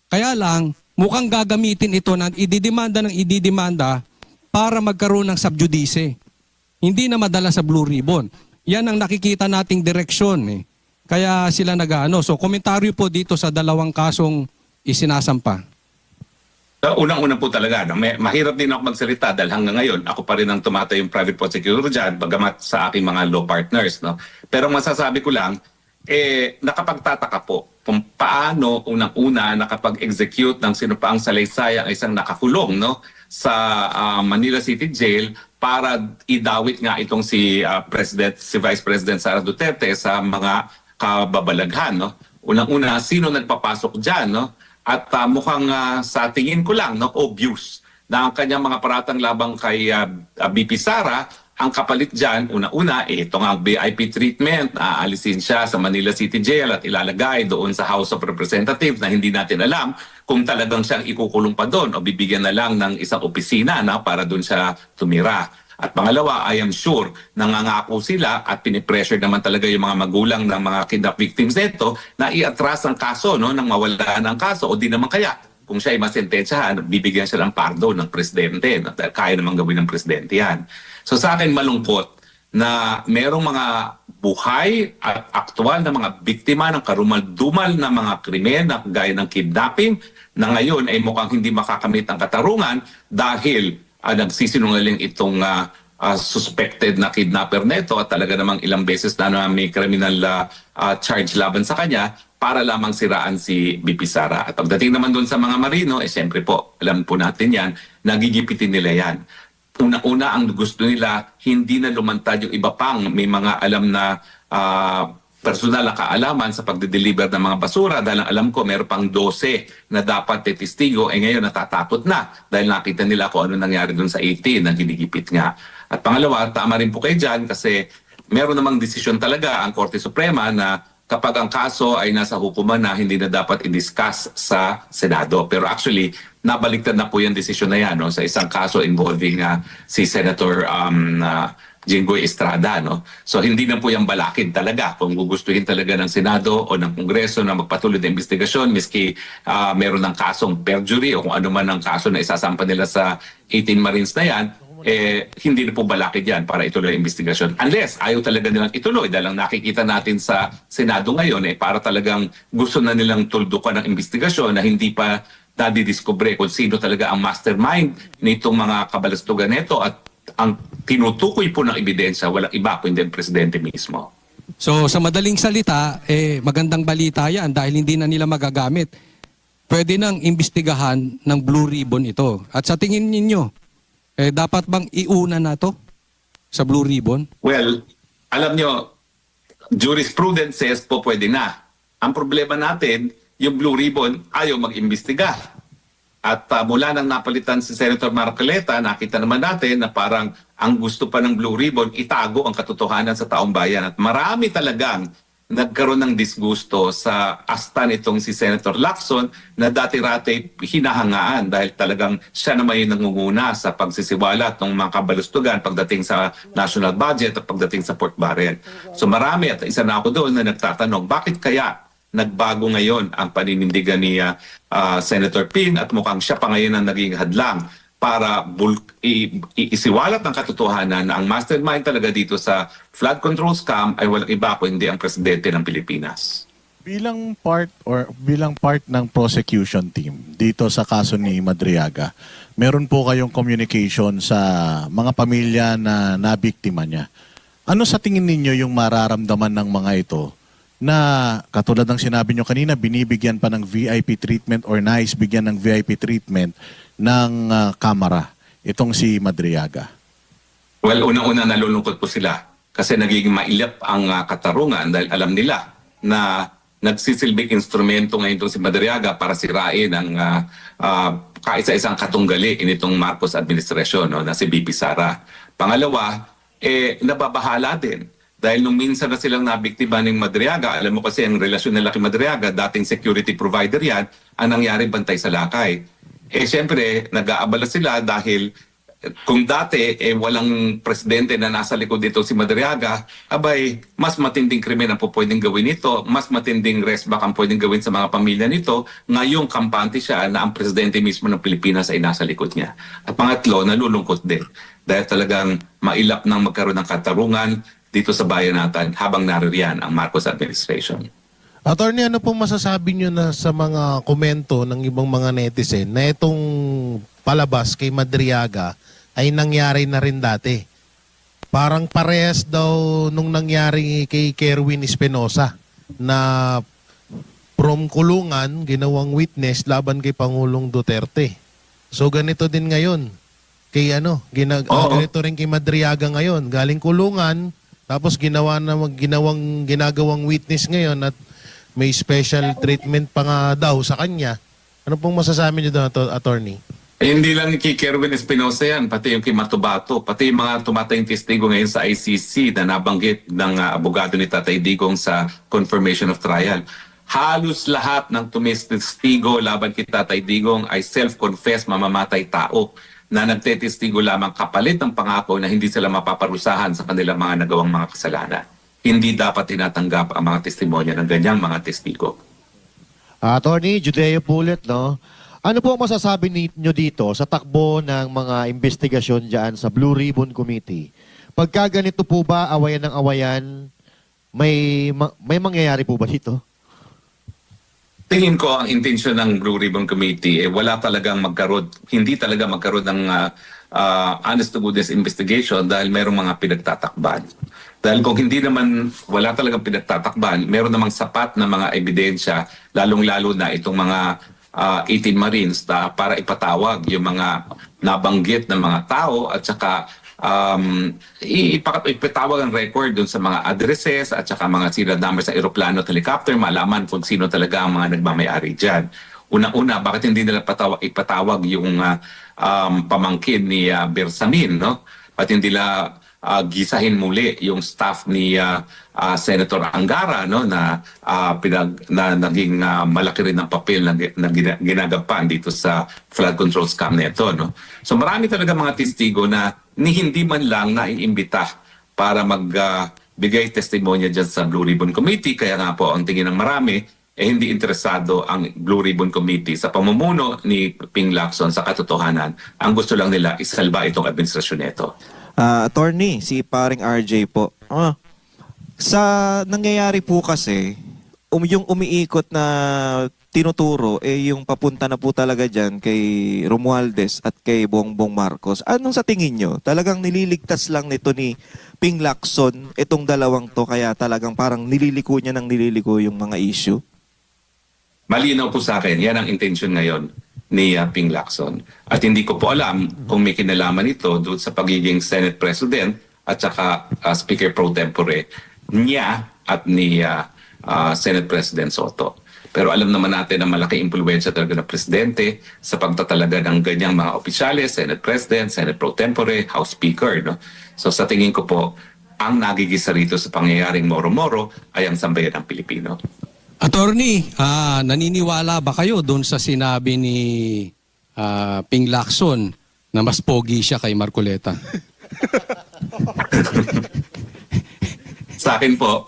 Kaya lang, mukhang gagamitin ito ng ididemanda para magkaroon ng subjudice. Hindi na madala sa Blue Ribbon. Yan ang nakikita nating direksyon. Kaya sila nag-ano. So, komentaryo po dito sa dalawang kasong isinasampa. Unang-una po talaga, no? Mahirap din ako magsalita dahil hanggang ngayon, ako pa rin ang tumatay yung private prosecutor dyan, bagamat sa aking mga law partners. No? Pero masasabi ko lang, nakapagtataka po kung paano unang-una nakapag-execute ng sino pa ang salaysay ang isang nakakulong, no? Sa Manila City Jail para idawit nga itong si Vice President Sara Duterte sa mga kababalaghan. No? Unang-una, sino nagpapasok dyan? No? At mukhang sa tingin ko lang, no, obvious na ang kanyang mga paratang labang kay BP Sara, ang kapalit dyan, una-una, ito nga VIP treatment, aalisin siya sa Manila City Jail at ilalagay doon sa House of Representatives na hindi natin alam kung talagang siyang ikukulong pa doon o bibigyan na lang ng isang opisina na para doon siya tumira. At pangalawa, I am sure, nangangako sila at pinipressure naman talaga yung mga magulang ng mga kidnap victims nito na i-atras ang kaso, no, nang mawala ng kaso o di naman kaya. Kung siya ay masentensyahan, bibigyan siya ng pardo ng presidente. No? Kaya naman gawin ng presidente yan. So sa akin malungkot na merong mga buhay at aktual na mga biktima ng karumal-dumal na mga krimen na gaya ng kidnapping na ngayon ay mukhang hindi makakamit ang katarungan dahil nagsisinungaling itong suspected na kidnapper nito at talaga namang ilang beses na may criminal charge laban sa kanya para lamang siraan si BP Sara. At pagdating naman doon sa mga marino, siyempre po, alam po natin yan, nagigipitin nila yan. Una-una ang gusto nila, hindi na lumantad yung iba pang may mga alam na personal na kaalaman sa pagde-deliver ng mga basura dahil alam ko meron pang 12 na dapat testigo ngayon natatakot na dahil nakita nila kung ano nangyari doon sa 18 na ginigipit nga. At pangalawa, tama rin po kayo dyan kasi meron namang desisyon talaga ang Korte Suprema na kapag ang kaso ay nasa hukuman na hindi na dapat i-discuss sa Senado. Pero actually, nabaliktad na po yung desisyon na yan, no, sa isang kaso involving si Senator Jinggoy Estrada. No? So hindi na po yung balakid talaga kung gugustuhin talaga ng Senado o ng Kongreso na magpatuloy ng investigasyon miski meron ng kasong perjury o kung ano man ang kaso na isasampa nila sa 18 Marines na yan, hindi na po balakid yan para ituloy ang investigasyon. Unless ayaw talaga nilang ituloy dahil ang nakikita natin sa Senado ngayon para talagang gusto na nilang tuldukan ng investigasyon na hindi pa nadidiskubre kung sino talaga ang mastermind nitong mga kabalastugan nito at ang tinutukoy po ng ebidensya, walang iba kundi ang presidente mismo. So sa madaling salita, magandang balita yan dahil hindi na nila magagamit. Pwede nang imbestigahan ng Blue Ribbon ito. At sa tingin ninyo, dapat bang iuna na to sa Blue Ribbon? Well, alam nyo, jurisprudence says po pwede na. Ang problema natin, yung Blue Ribbon ayaw mag-imbestiga. At mula nang napalitan si Senator Marcoleta, nakita naman natin na parang ang gusto pa ng Blue Ribbon, itago ang katotohanan sa taong bayan. At marami talagang nagkaroon ng disgusto sa asta nitong si Senator Lacson na dati-rati hinahangaan dahil talagang siya naman yung nangunguna sa pagsisiwalat ng mga kabalustugan pagdating sa national budget at pagdating sa pork barrel. So marami at isa na ako doon na nagtatanong, bakit kaya nagbago ngayon ang paninindigan ni Senator Ping at mukhang siya pa ngayon ang naging hadlang para isiwalat ng katotohanan na ang mastermind talaga dito sa flood control scam ay walang iba kundi ang presidente ng Pilipinas. Bilang part ng prosecution team dito sa kaso ni Madriaga, meron po kayong communication sa mga pamilya na nabiktima niya. Ano sa tingin ninyo yung mararamdaman ng mga ito na katulad ng sinabi nyo kanina, binibigyan pa ng VIP treatment or nais bigyan ng VIP treatment ng kamara itong si Madriaga? Well, unang-una nalulungkot po sila kasi nagiging mailap ang katarungan dahil alam nila na nagsisilbing instrumento ngayon itong si Madriaga para sirain ang kaisa-isang katunggali initong Marcos administration, no, na si BP Sara. Pangalawa, nababahala din. Dahil nung minsan na silang nabiktima ng Madriaga, alam mo kasi ang relasyon nila kay Madriaga, dating security provider yan, ang nangyari bantay sa lakay. Siyempre, nag-aabala sila dahil kung dati walang presidente na nasa likod dito si Madriaga, abay, mas matinding krimen ang pwedeng gawin nito, mas matinding resback ang pwedeng gawin sa mga pamilya nito, ngayong kampante siya na ang presidente mismo ng Pilipinas ay nasa likod niya. At pangatlo, nalulungkot din dahil talagang mailap nang magkaroon ng katarungan dito sa bayan natin habang naririyan ang Marcos administration. Attorney, ano pong masasabi nyo na sa mga komento ng ibang mga netizen na itong palabas kay Madriaga ay nangyari na rin dati? Parang parehas daw nung nangyari kay Kerwin Espinosa na from kulungan, ginawang witness laban kay Pangulong Duterte. So ganito din ngayon. Kay ganito rin kay Madriaga ngayon. Galing kulungan, tapos ginagawang witness ngayon at may special treatment pa nga daw sa kanya. Ano pong masasabi niyo doon, attorney? Hindi lang kay Kerwin Espinosa yan, pati yung kay Matubato, pati yung mga tumatayong testigo ngayon sa ICC na nabanggit ng abogado ni Tatay Digong sa confirmation of trial. Halos lahat ng tumestigo laban kay Tatay Digong ay self-confessed mamamatay tao na nagtetestigo lamang kapalit ng pangako na hindi sila mapaparusahan sa kanilang mga nagawang mga kasalanan. Hindi dapat tinatanggap ang mga testimonya ng ganyang mga testigo. Attorney Judeo Pulet, no? Ano po ang masasabi ninyo dito sa takbo ng mga investigasyon dyan sa Blue Ribbon Committee? Pagka ganito po ba, awayan ng awayan, may mangyayari po ba dito? Tingin ko ang intensyon ng Blue Ribbon Committee, wala talagang hindi talaga magkaroon ng honest to goodness investigation dahil mayroong mga pinagtatakban. Dahil kung hindi naman, wala talagang pinagtatakban, meron namang sapat na mga ebidensya, lalong-lalo na itong mga 18 Marines para ipatawag yung mga nabanggit ng mga tao at saka ipatawag ang record dun sa mga addresses at saka mga serial numbers sa aeroplano at helicopter, malaman kung sino talaga ang mga nagmamayari dyan. Una-una, bakit hindi nila ipatawag yung pamangkin ni Bersamin, no? At hindi nila gisahin muli yung staff ni Senator Angara, no, na naging malaki rin ang papel na ginagapan dito sa flood control scam nito, no. So marami talaga mga testigo na hindi man lang naiimbita para magbigay testimonya dyan sa Blue Ribbon Committee. Kaya nga po ang tingin ng marami hindi interesado ang Blue Ribbon Committee sa pamumuno ni Ping Lacson sa katotohanan. Ang gusto lang nila isalba itong administrasyon nito. Attorney, si paring RJ po. Sa nangyayari po kasi, yung umiikot na tinuturo, yung papunta na po talaga dyan kay Romualdez at kay Bongbong Marcos. Anong sa tingin nyo? Talagang nililigtas lang nito ni Ping Lacson itong dalawang to, kaya talagang parang nililiko niya yung mga issue? Malinaw po sa akin, yan ang intention ngayon ni Ping Lacson. At hindi ko po alam kung may kinalaman ito doon sa pagiging Senate President at saka Speaker Pro Tempore niya at ni Senate President Soto. Pero alam naman natin na malaki impluwensya talaga ng Presidente sa pagtatalaga ng ganyang mga opisyales, Senate President, Senate Pro Tempore, House Speaker. No? So sa tingin ko po, ang nagigisa rito sa pangyayaring moro-moro ay ang sambayan ng Pilipino. Attorney, naniniwala ba kayo doon sa sinabi ni Ping Lacson na mas pogi siya kay Marcoleta? Sa akin po,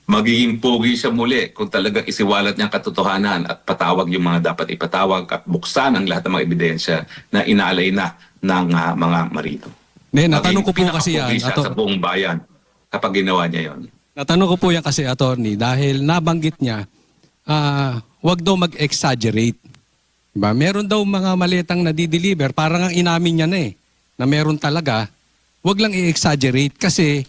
magiging pogi siya muli kung talagang isiwalat niya katotohanan at patawag yung mga dapat ipatawag at buksan ang lahat ng mga ebidensya na inaalay na ng mga marino. Natanong ko po kasi yan. Siya sa buong bayan kapag ginawa niya yon. Natanong ko po yan kasi, attorney, dahil nabanggit niya, wag daw mag-exaggerate. Diba? Meron daw mga maletang nadideliver, parang ang inamin niya na meron talaga, wag lang i-exaggerate kasi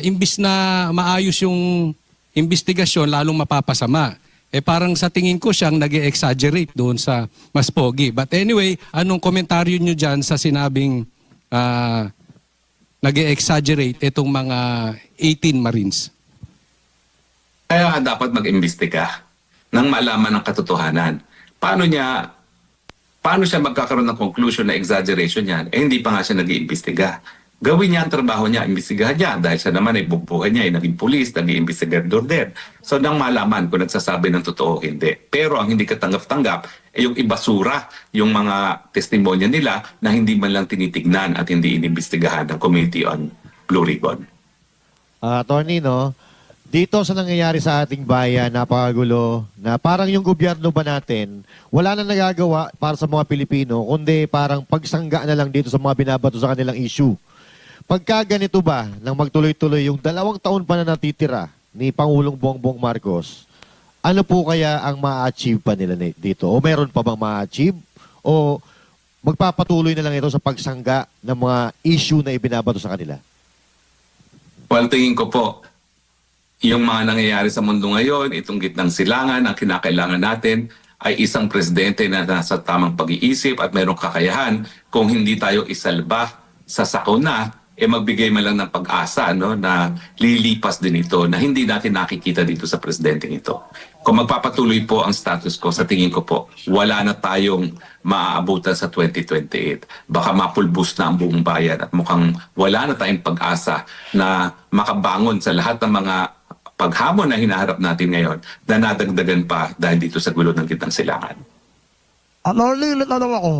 imbis na maayos yung investigasyon, lalong mapapasama. Parang sa tingin ko siyang nag-exaggerate doon sa mas pogi. But anyway, anong komentaryo niyo dyan sa sinabing nag-exaggerate itong mga 18 Marines? Kaya dapat mag-imbestiga nang malaman ng katotohanan. Paano siya magkakaroon ng conclusion na exaggeration yan? Hindi pa nga siya nag-iimbestiga. Gawin niya ang trabaho niya, imbestigahan niya dahil siya naman ay bubuhay niya, ay naging pulis, naging investigador din. So nang malaman kung nagsasabi ng totoo o hindi. Pero ang hindi katanggap-tanggap ay yung ibasura yung mga testimonya nila na hindi man lang tinitignan at hindi inimbestigahan ng Committee on Blue Ribbon. Attorney, no? Dito sa nangyayari sa ating bayan, napakagulo, na parang yung gobyerno ba natin, wala na nagagawa para sa mga Pilipino, kundi parang pagsangga na lang dito sa mga binabato sa kanilang issue. Pagka ganito ba, nang magtuloy-tuloy yung 2 taon pa na natitira ni Pangulong Bongbong Marcos, ano po kaya ang ma-achieve pa nila dito? O meron pa bang ma-achieve? O magpapatuloy na lang ito sa pagsangga ng mga issue na ibinabato sa kanila? Well, tingin ko po, yung mga nangyayari sa mundo ngayon, itong gitnang silangan, ang kinakailangan natin ay isang presidente na nasa tamang pag-iisip at mayroong kakayahan kung hindi tayo isalba sa sakuna, magbigay man lang ng pag-asa, no, na lilipas din ito na hindi natin nakikita dito sa presidenteng ito. Kung magpapatuloy po ang status quo, sa tingin ko po, wala na tayong maaabutan sa 2028. Baka mapulbos na ang buong bayan at mukhang wala na tayong pag-asa na makabangon sa lahat ng mga paghamon na hinaharap natin ngayon na nadagdagan pa dahil dito sa gulo ng gitnang silangan. Lilit na daw ako.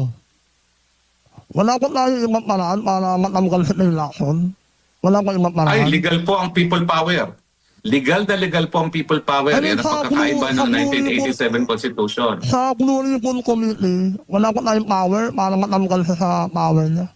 Wala po tayo ibang paraan para matanggal sa election. Wala po ibang paraan. Ay, legal po ang people power. Legal na legal po ang people power. Ano Yan ang pagkakaiba ng 1987 Constitution. Sa Blue Ribbon Committee, wala po tayong power para matanggal siya sa power niya.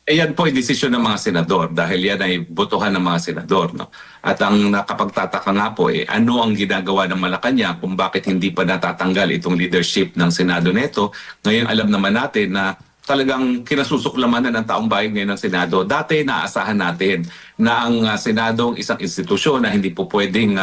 Yan po ay desisyon ng mga senador dahil yan ay botohan ng mga senador. No? At ang nakapagtataka nga po, ano ang ginagawa ng Malacanang kung bakit hindi pa natatanggal itong leadership ng Senado neto. Ngayon alam naman natin na talagang kinasusuklaman na ng taong bayan ngayon ng Senado. Dati naasahan natin na ang Senado ang isang institusyon na hindi po pwedeng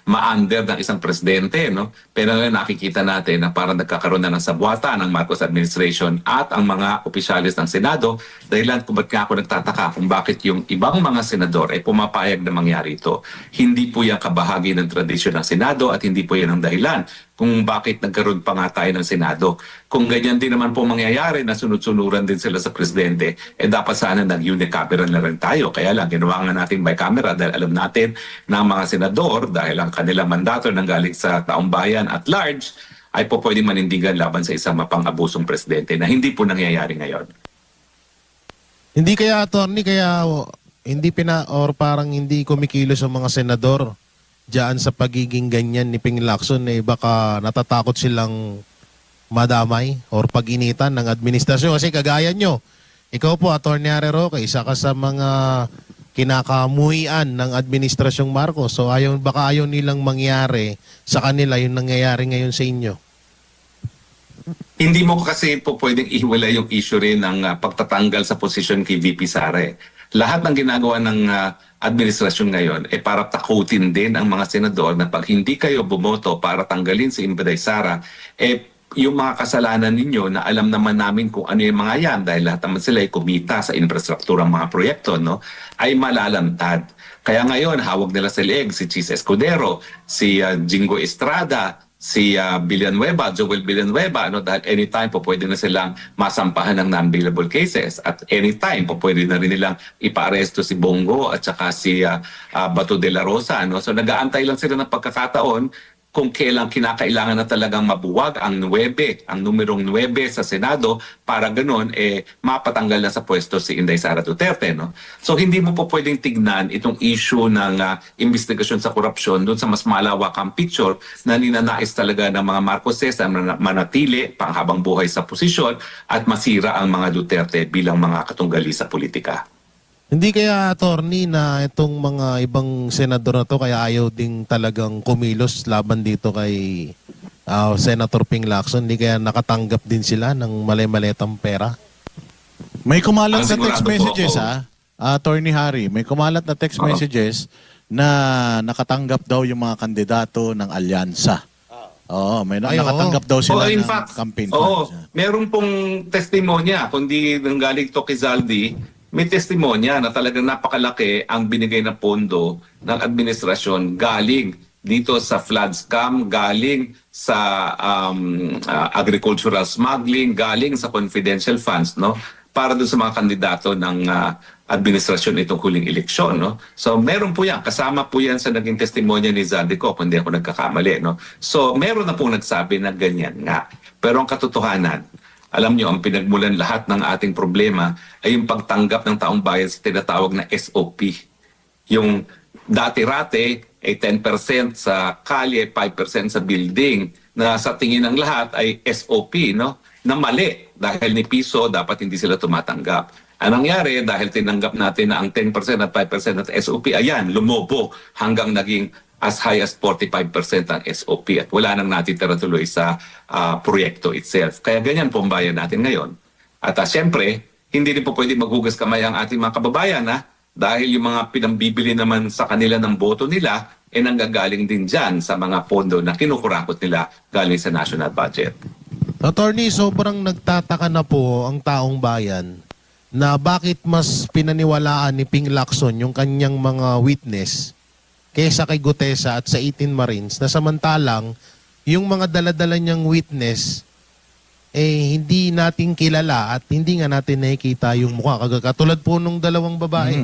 ma-under ng isang presidente. No? Pero ngayon nakikita natin na parang nagkakaroon na ng sabwata ng Marcos administration at ang mga opisyalis ng Senado. Dahilan kung ba't nga ako nagtataka kung bakit yung ibang mga senador ay pumapayag na mangyari ito. Hindi po yan kabahagi ng tradisyon ng Senado at hindi po yan ang dahilan kung bakit nagkaroon pa nga tayo ng Senado. Kung ganyan din naman po mangyayari na sunod-sunuran din sila sa presidente, dapat sana nag-unicameral na rin tayo. Kaya lang, ginawa nga natin bicameral dahil alam natin na ang mga senador, dahil ang kanilang mandato nanggaling sa taong bayan at large, ay po pwedeng manindigan laban sa isang mapang-abusong presidente na hindi po nangyayari ngayon. Hindi kaya, attorney, kaya hindi or parang hindi kumikilos ang mga senador diyan sa pagiging ganyan ni Ping Lacson, baka natatakot silang madamay or pag-initan ng administrasyon. Kasi kagaya nyo, ikaw po, Atty. Harry Roque, isa ka sa mga kinakamuhian ng administrasyong Marcos. So baka ayaw nilang mangyari sa kanila yung nangyayari ngayon sa inyo. Hindi mo kasi po pwedeng ihiwalay yung issue rin ng pagtatanggal sa posisyon kay VP Sara. Lahat ng ginagawa ng administrasyon ngayon para takutin din ang mga senador na pag hindi kayo bumoto para tanggalin si Inday Sara, yung mga kasalanan ninyo na alam naman namin kung ano yung mga yan dahil lahat naman sila ay kumita sa infrastrukturang mga proyekto, no, ay malalantad. Kaya ngayon, hawag nila sa leeg si Chis Escudero, si Jingo Estrada, si Joel Villanueva, dahil anytime po pwede na silang masampahan ng non-bailable cases at anytime po pwede na rin nilang ipa-aresto si Bongo at saka si Bato de la Rosa. So nag-aantay lang sila ng pagkakataon kung kailang kinakailangan na talagang mabuwag ang numerong 9 sa Senado para ganun mapatanggal na sa pwesto si Inday Sara Duterte. No? So hindi mo po pwedeng tignan itong issue ng investigasyon sa korupsyon doon sa mas malawakang picture na ninanais talaga ng mga Marcoses na manatili panghabang buhay sa posisyon at masira ang mga Duterte bilang mga katunggali sa politika. Hindi kaya, attorney, na itong mga ibang senador na to kaya ayaw ding talagang kumilos laban dito kay Senator Ping Lacson? Hindi kaya nakatanggap din sila ng mali-maletang pera? May kumalat na text messages, Attorney Harry. May kumalat na text messages na nakatanggap daw yung mga kandidato ng alyansa. Oo, may nakatanggap daw sila in ng fact, campaign funds. Meron pong testimonya, kundi nanggaling to kay Zaldi, may testimonya na talagang napakalaki ang binigay na pondo ng administrasyon galing dito sa flood scam, galing sa agricultural smuggling, galing sa confidential funds, no, para doon sa mga kandidato ng administrasyon itong huling eleksyon. No? So meron po yan, kasama po yan sa naging testimonya ni Zaldico, kung hindi ako nagkakamali. No? So meron na po nagsabi na ganyan nga. Pero ang katotohanan, alam nyo, ang pinagmulan lahat ng ating problema ay yung pagtanggap ng taong bayan sa tinatawag na SOP. Yung dati-rate ay 10% sa kalye, 5% sa building, na sa tingin ng lahat ay SOP, no? Na mali. Dahil ni piso, dapat hindi sila tumatanggap. Ang nangyari, dahil tinanggap natin na ang 10% at 5% at SOP, ayan, lumobo hanggang naging as high as 45% ang SOP at wala nang natitira tuloy sa proyekto itself. Kaya ganyan po ang bayan natin ngayon. At syempre, hindi rin po pwede maghugas kamay ang ating mga kababayan dahil yung mga pinambibili naman sa kanila ng boto nila nanggagaling din dyan sa mga pondo na kinukurakot nila galing sa national budget. Attorney, sobrang nagtataka na po ang taong bayan na bakit mas pinaniwalaan ni Ping Lacson yung kanyang mga witness kaysa kay Gutesa at sa 18 Marines na samantalang yung mga daladala niyang witness hindi natin kilala at hindi nga natin nakikita yung mukha. Katulad po nung dalawang babae.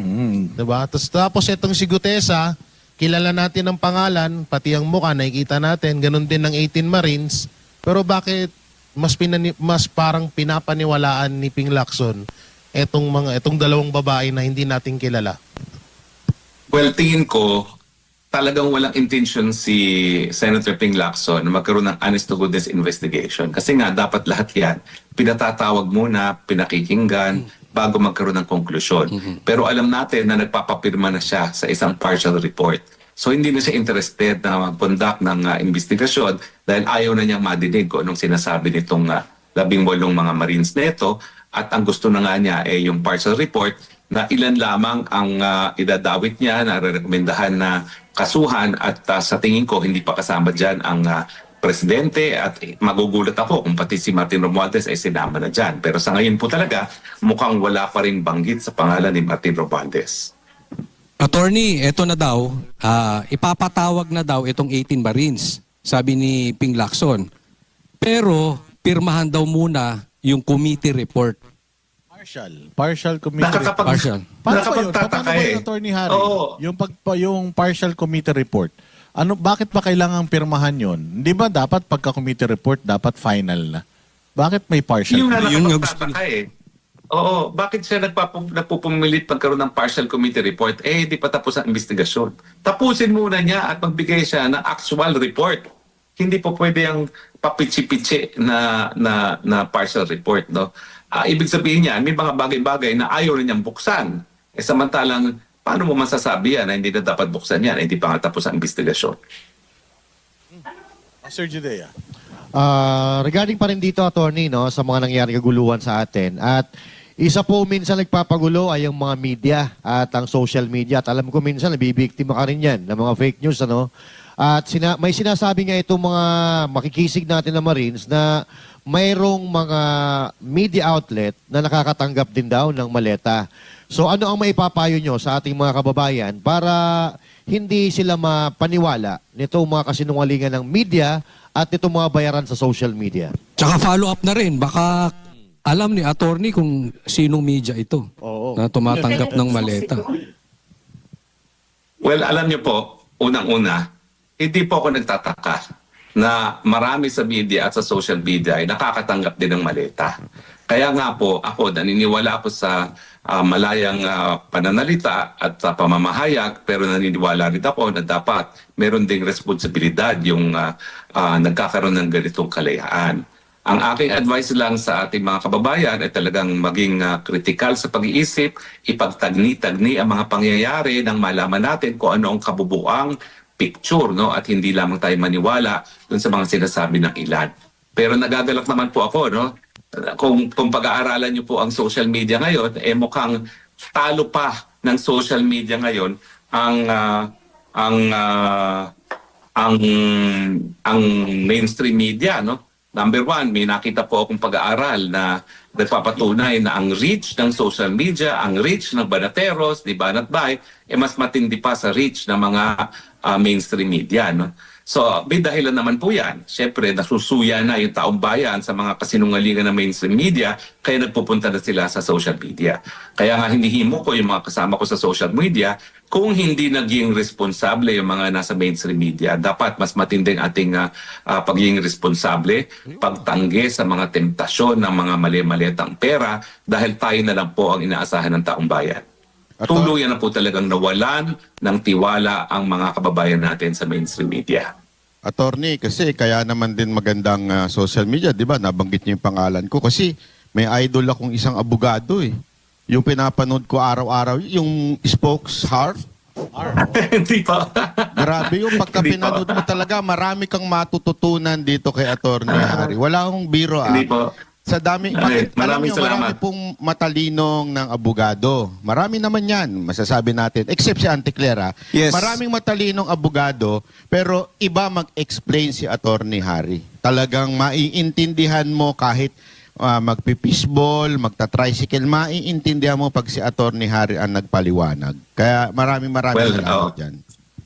Diba? Tapos itong si Gutesa, kilala natin ang pangalan, pati ang mukha, nakikita natin. Ganon din ng 18 Marines. Pero bakit mas parang pinapaniwalaan ni Ping Lacson itong dalawang babae na hindi natin kilala? Well, tingin ko, talagang walang intention si Senator Ping Lacson na magkaroon ng honest to goodness investigation. Kasi nga, dapat lahat yan pinatatawag muna, pinakikinggan, bago magkaroon ng konklusyon. Pero alam natin na nagpapapirma na siya sa isang partial report. So hindi na siya interested na mag-conduct ng investigasyon dahil ayaw na niyang madinig kung anong sinasabi nitong 18 mga Marines neto. At ang gusto na nga niya yung partial report na ilan lamang ang idadawit niya na rekomendahan na kasuhan at sa tingin ko hindi pa kasama dyan ang presidente at magugulat ako kung pati si Martin Romualdez ay sinama na dyan. Pero sa ngayon po talaga, mukhang wala pa rin banggit sa pangalan ni Martin Romualdez. Attorney, eto na daw, ipapatawag na daw itong 18 Marines, sabi ni Ping Lacson. Pero pirmahan daw muna yung committee report. Partial committee report. Partial. Nakapagtataka Paano ba yun, Attorney Harry? Oo. Yung partial committee report, bakit ba kailangang pirmahan yun? Hindi ba dapat pagka committee report, dapat final na? Bakit may partial? Yung na Yun nga nakapagtataka Oo, bakit siya nagpupumilit pagkaroon ng partial committee report? Hindi pa tapos ang investigasyon. Tapusin muna niya at magbigay siya ng actual report. Hindi po pwede ang papitsi-pitsi na partial report. No? Ibig sabihin niya, may mga bagay-bagay na ayaw na niyang buksan. Samantalang, paano mo masasabi yan na hindi na dapat buksan yan? Hindi pa nga tapos ang investigasyon. Sir Judea. Regarding pa rin dito, attorney, no, sa mga nangyayari kaguluhan sa atin. At isa po minsan nagpapagulo ay yung mga media at ang social media. At alam ko minsan nabibiktima ka rin yan ng mga fake news. Ano? At may sinasabi nga itong mga makikisig natin na Marines na mayroong mga media outlet na nakakatanggap din daw ng maleta. So ano ang maipapayo nyo sa ating mga kababayan para hindi sila mapaniwala nitong mga kasinungalingan ng media at itong mga bayaran sa social media? Tsaka follow up na rin, baka alam ni attorney kung sinong media ito na tumatanggap ng maleta. Well, alam niyo po, unang-una, hindi po ako nagtataka na marami sa media at sa social media ay nakakatanggap din ng maleta. Kaya nga po, ako naniniwala ako sa malayang pananalita at pamamahayag, pero naniniwala rin ako na dapat meron ding responsibilidad yung nagkakaroon ng ganitong kalayaan. Ang aking advice lang sa ating mga kababayan ay talagang maging kritikal sa pag-iisip, ipagtagni-tagni ang mga pangyayari nang malaman natin kung ano ang kabubuang picture, no? At hindi lamang tayo maniwala dun sa mga sinasabi ng ilan. Pero nagagalak naman po ako, no? Kung pag-aaralan niyo po ang social media ngayon, mukhang talo pa ng social media ngayon ang mainstream media, no? Number one, may nakita po akong pag-aaral na nagpapatunay na ang reach ng social media, ang reach ng Banateros, ni Banatbay, mas matindi pa sa reach ng mga mainstream media. No? So, may dahilan naman po yan. Siyempre, nasusuya na yung taong bayan sa mga kasinungalingan ng mainstream media, kaya nagpupunta na sila sa social media. Kaya nga hinihimo ko yung mga kasama ko sa social media, kung hindi naging responsable yung mga nasa mainstream media, dapat mas matinding ating pagiging responsable, pagtanggi sa mga temptasyon ng mga mali-malitang pera dahil tayo na lang po ang inaasahan ng taong bayan. Tuluyan na po talagang nawalan ng tiwala ang mga kababayan natin sa mainstream media. Attorney, kasi kaya naman din magandang social media, di ba? Nabanggit niyo yung pangalan ko kasi may idol akong isang abogado eh. Yung pinapanood ko araw-araw, yung Spokes Heart, Hindi pa. Grabe yung pagka Hindi pinanood mo talaga, marami kang matututunan dito kay Attorney Harry. Wala akong biro Hindi po. Sa dami, Ay, alam maraming nyo, marami salamat. pong matalinong ng abogado. Marami naman yan, masasabi natin. Except si Auntie Clara. Yes. Maraming matalinong abogado, pero iba mag-explain si Attorney Harry. Talagang maiintindihan mo kahit magpipisball, magta-tricycle, maiintindihan mo pag si Attorney Harry ang nagpaliwanag. Kaya maraming salamat dyan.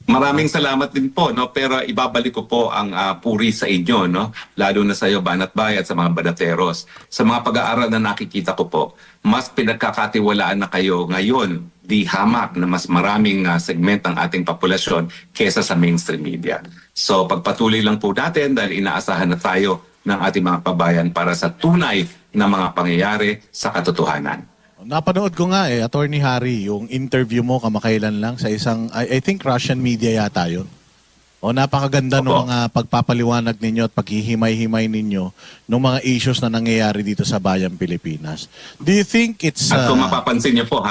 Maraming salamat din po, no? Pero ibabalik ko po ang puri sa inyo, no? Lalo na sa iyo, Banat Bay, at sa mga banateros. Sa mga pag-aaral na nakikita ko po, mas pinagkakatiwalaan na kayo ngayon, di hamak na mas maraming segment ng ating populasyon kesa sa mainstream media. So pagpatuloy lang po natin dahil inaasahan na tayo ng ating mga kabayan para sa tunay na mga pangyayari sa katotohanan. Napanood ko nga Attorney Harry, yung interview mo kamakailan lang sa isang, I think Russian media yata yun. O napakaganda ng mga pagpapaliwanag ninyo at paghihimay-himay ninyo ng mga issues na nangyayari dito sa Bayang Pilipinas. Do you think it's... At kung mapapansin niyo po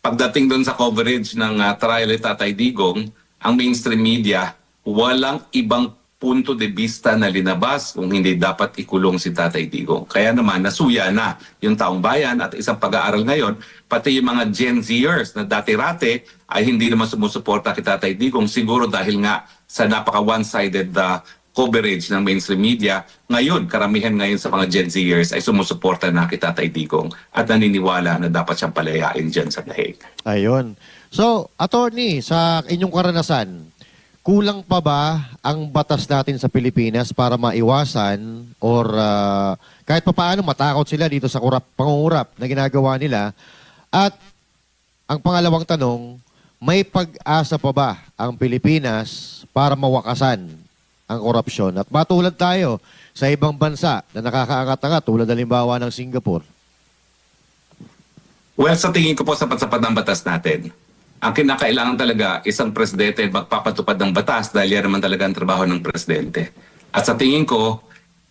pagdating doon sa coverage ng trial ni Tatay Digong, ang mainstream media, walang ibang punto de vista na linabas kung hindi dapat ikulong si Tatay Digong. Kaya naman, nasuya na yung taong bayan at isang pag-aaral ngayon, pati yung mga Gen Zers na dati-rate ay hindi naman sumusuporta kay Tatay Digong. Siguro dahil nga sa napaka one-sided coverage ng mainstream media, ngayon, karamihan ngayon sa mga Gen Zers ay sumusuporta na kay Tatay Digong at naniniwala na dapat siyang palayain dyan sa dahig. Ayun. So, attorney, sa inyong karanasan, kulang pa ba ang batas natin sa Pilipinas para maiwasan or kahit pa paano matakot sila dito sa pangungurap na ginagawa nila? At ang pangalawang tanong, may pag-asa pa ba ang Pilipinas para mawakasan ang korupsyon? At matulad tayo sa ibang bansa na nakakaangat-angat tulad halimbawa ng Singapore. Well, sa tingin ko po sapat-sapat ang batas natin. Ang kinakailangan talaga isang presidente magpapatupad ng batas dahil yan naman talaga ang trabaho ng presidente. At sa tingin ko,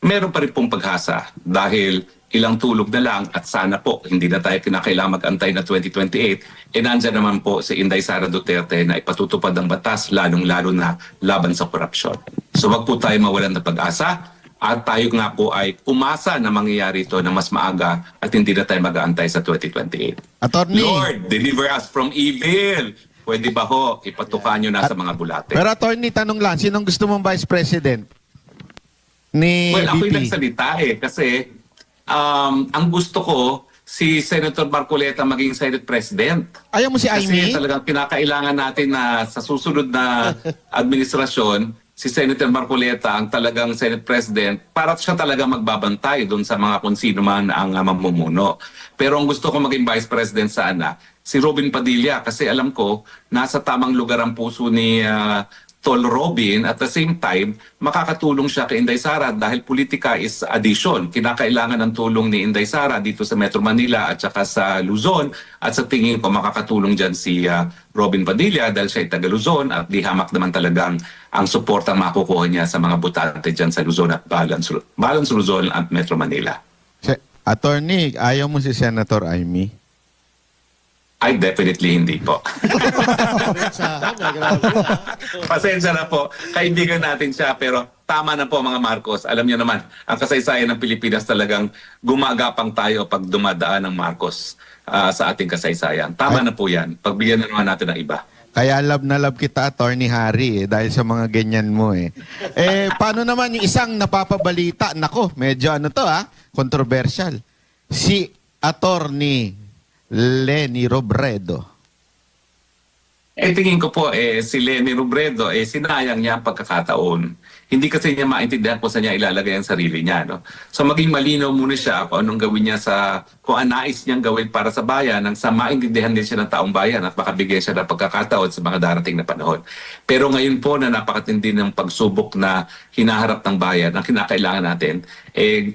meron pa rin pong paghasa dahil ilang tulog na lang at sana po hindi na tayo kinakailangan mag-antay na 2028 nandyan naman po si Inday Sara Duterte na ipatutupad ang batas lalong-lalo na laban sa korupsyon. So wag po tayo mawalan ng pag-asa at tayo nga po ay umasa na mangyayari ito na mas maaga at hindi na tayo mag-aantay sa 2028. Attorney. Lord, deliver us from evil. Pwede ba ho, ipatukan nyo na sa mga bulate? Pero Attorney, tanong lang, sinong gusto mong Vice President? Ni Well, ako'y BP? nagsalita kasi ang gusto ko, si Senator Marcoleta maging Senate President. Ayaw mo si Amy? Kasi talagang pinakailangan natin na sa susunod na administrasyon, si Senator Marcoleta ang talagang Senate President para siya talaga magbabantay doon sa mga kung sino man ang mamumuno. Pero ang gusto ko maging Vice President sana, si Robin Padilla kasi alam ko nasa tamang lugar ang puso ni Tol Robin at the same time makakatulong siya kay Inday Sara dahil politika is addition. Kinakailangan ng tulong ni Inday Sara dito sa Metro Manila at saka sa Luzon at sa tingin ko makakatulong dyan si Robin Padilla dahil siya ay taga Luzon at di hamak naman talagang ang suportang makukuha niya sa mga butante dyan sa Luzon at Balance Luzon at Metro Manila. Attorney, ayaw mo si Senator Amy? Ay, definitely hindi po. Pasensya na po. Kaibigan natin siya pero tama na po mga Marcos. Alam niyo naman, ang kasaysayan ng Pilipinas talagang gumagapang tayo pag dumadaan ng Marcos sa ating kasaysayan. Tama na po yan. Pagbigyan na naman natin ng iba. Kaya love na love kita, Attorney Harry, dahil sa mga ganyan mo paano naman yung isang napapabalita? Nako, medyo controversial. Si Attorney Leni Robredo. Tingin ko po si Leni Robredo sinayang niya ang pagkakataon. Hindi kasi niya maintindihan kung saan niya ilalagay ang sarili niya. No? So maging malinaw muna siya kung anong gawin niya kung anais niyang gawin para sa bayan nang sa maintindihan din siya ng taong bayan at makabigay siya ng pagkakataon sa mga darating na panahon. Pero ngayon po na napakatindi ng pagsubok na hinaharap ng bayan, ang kinakailangan natin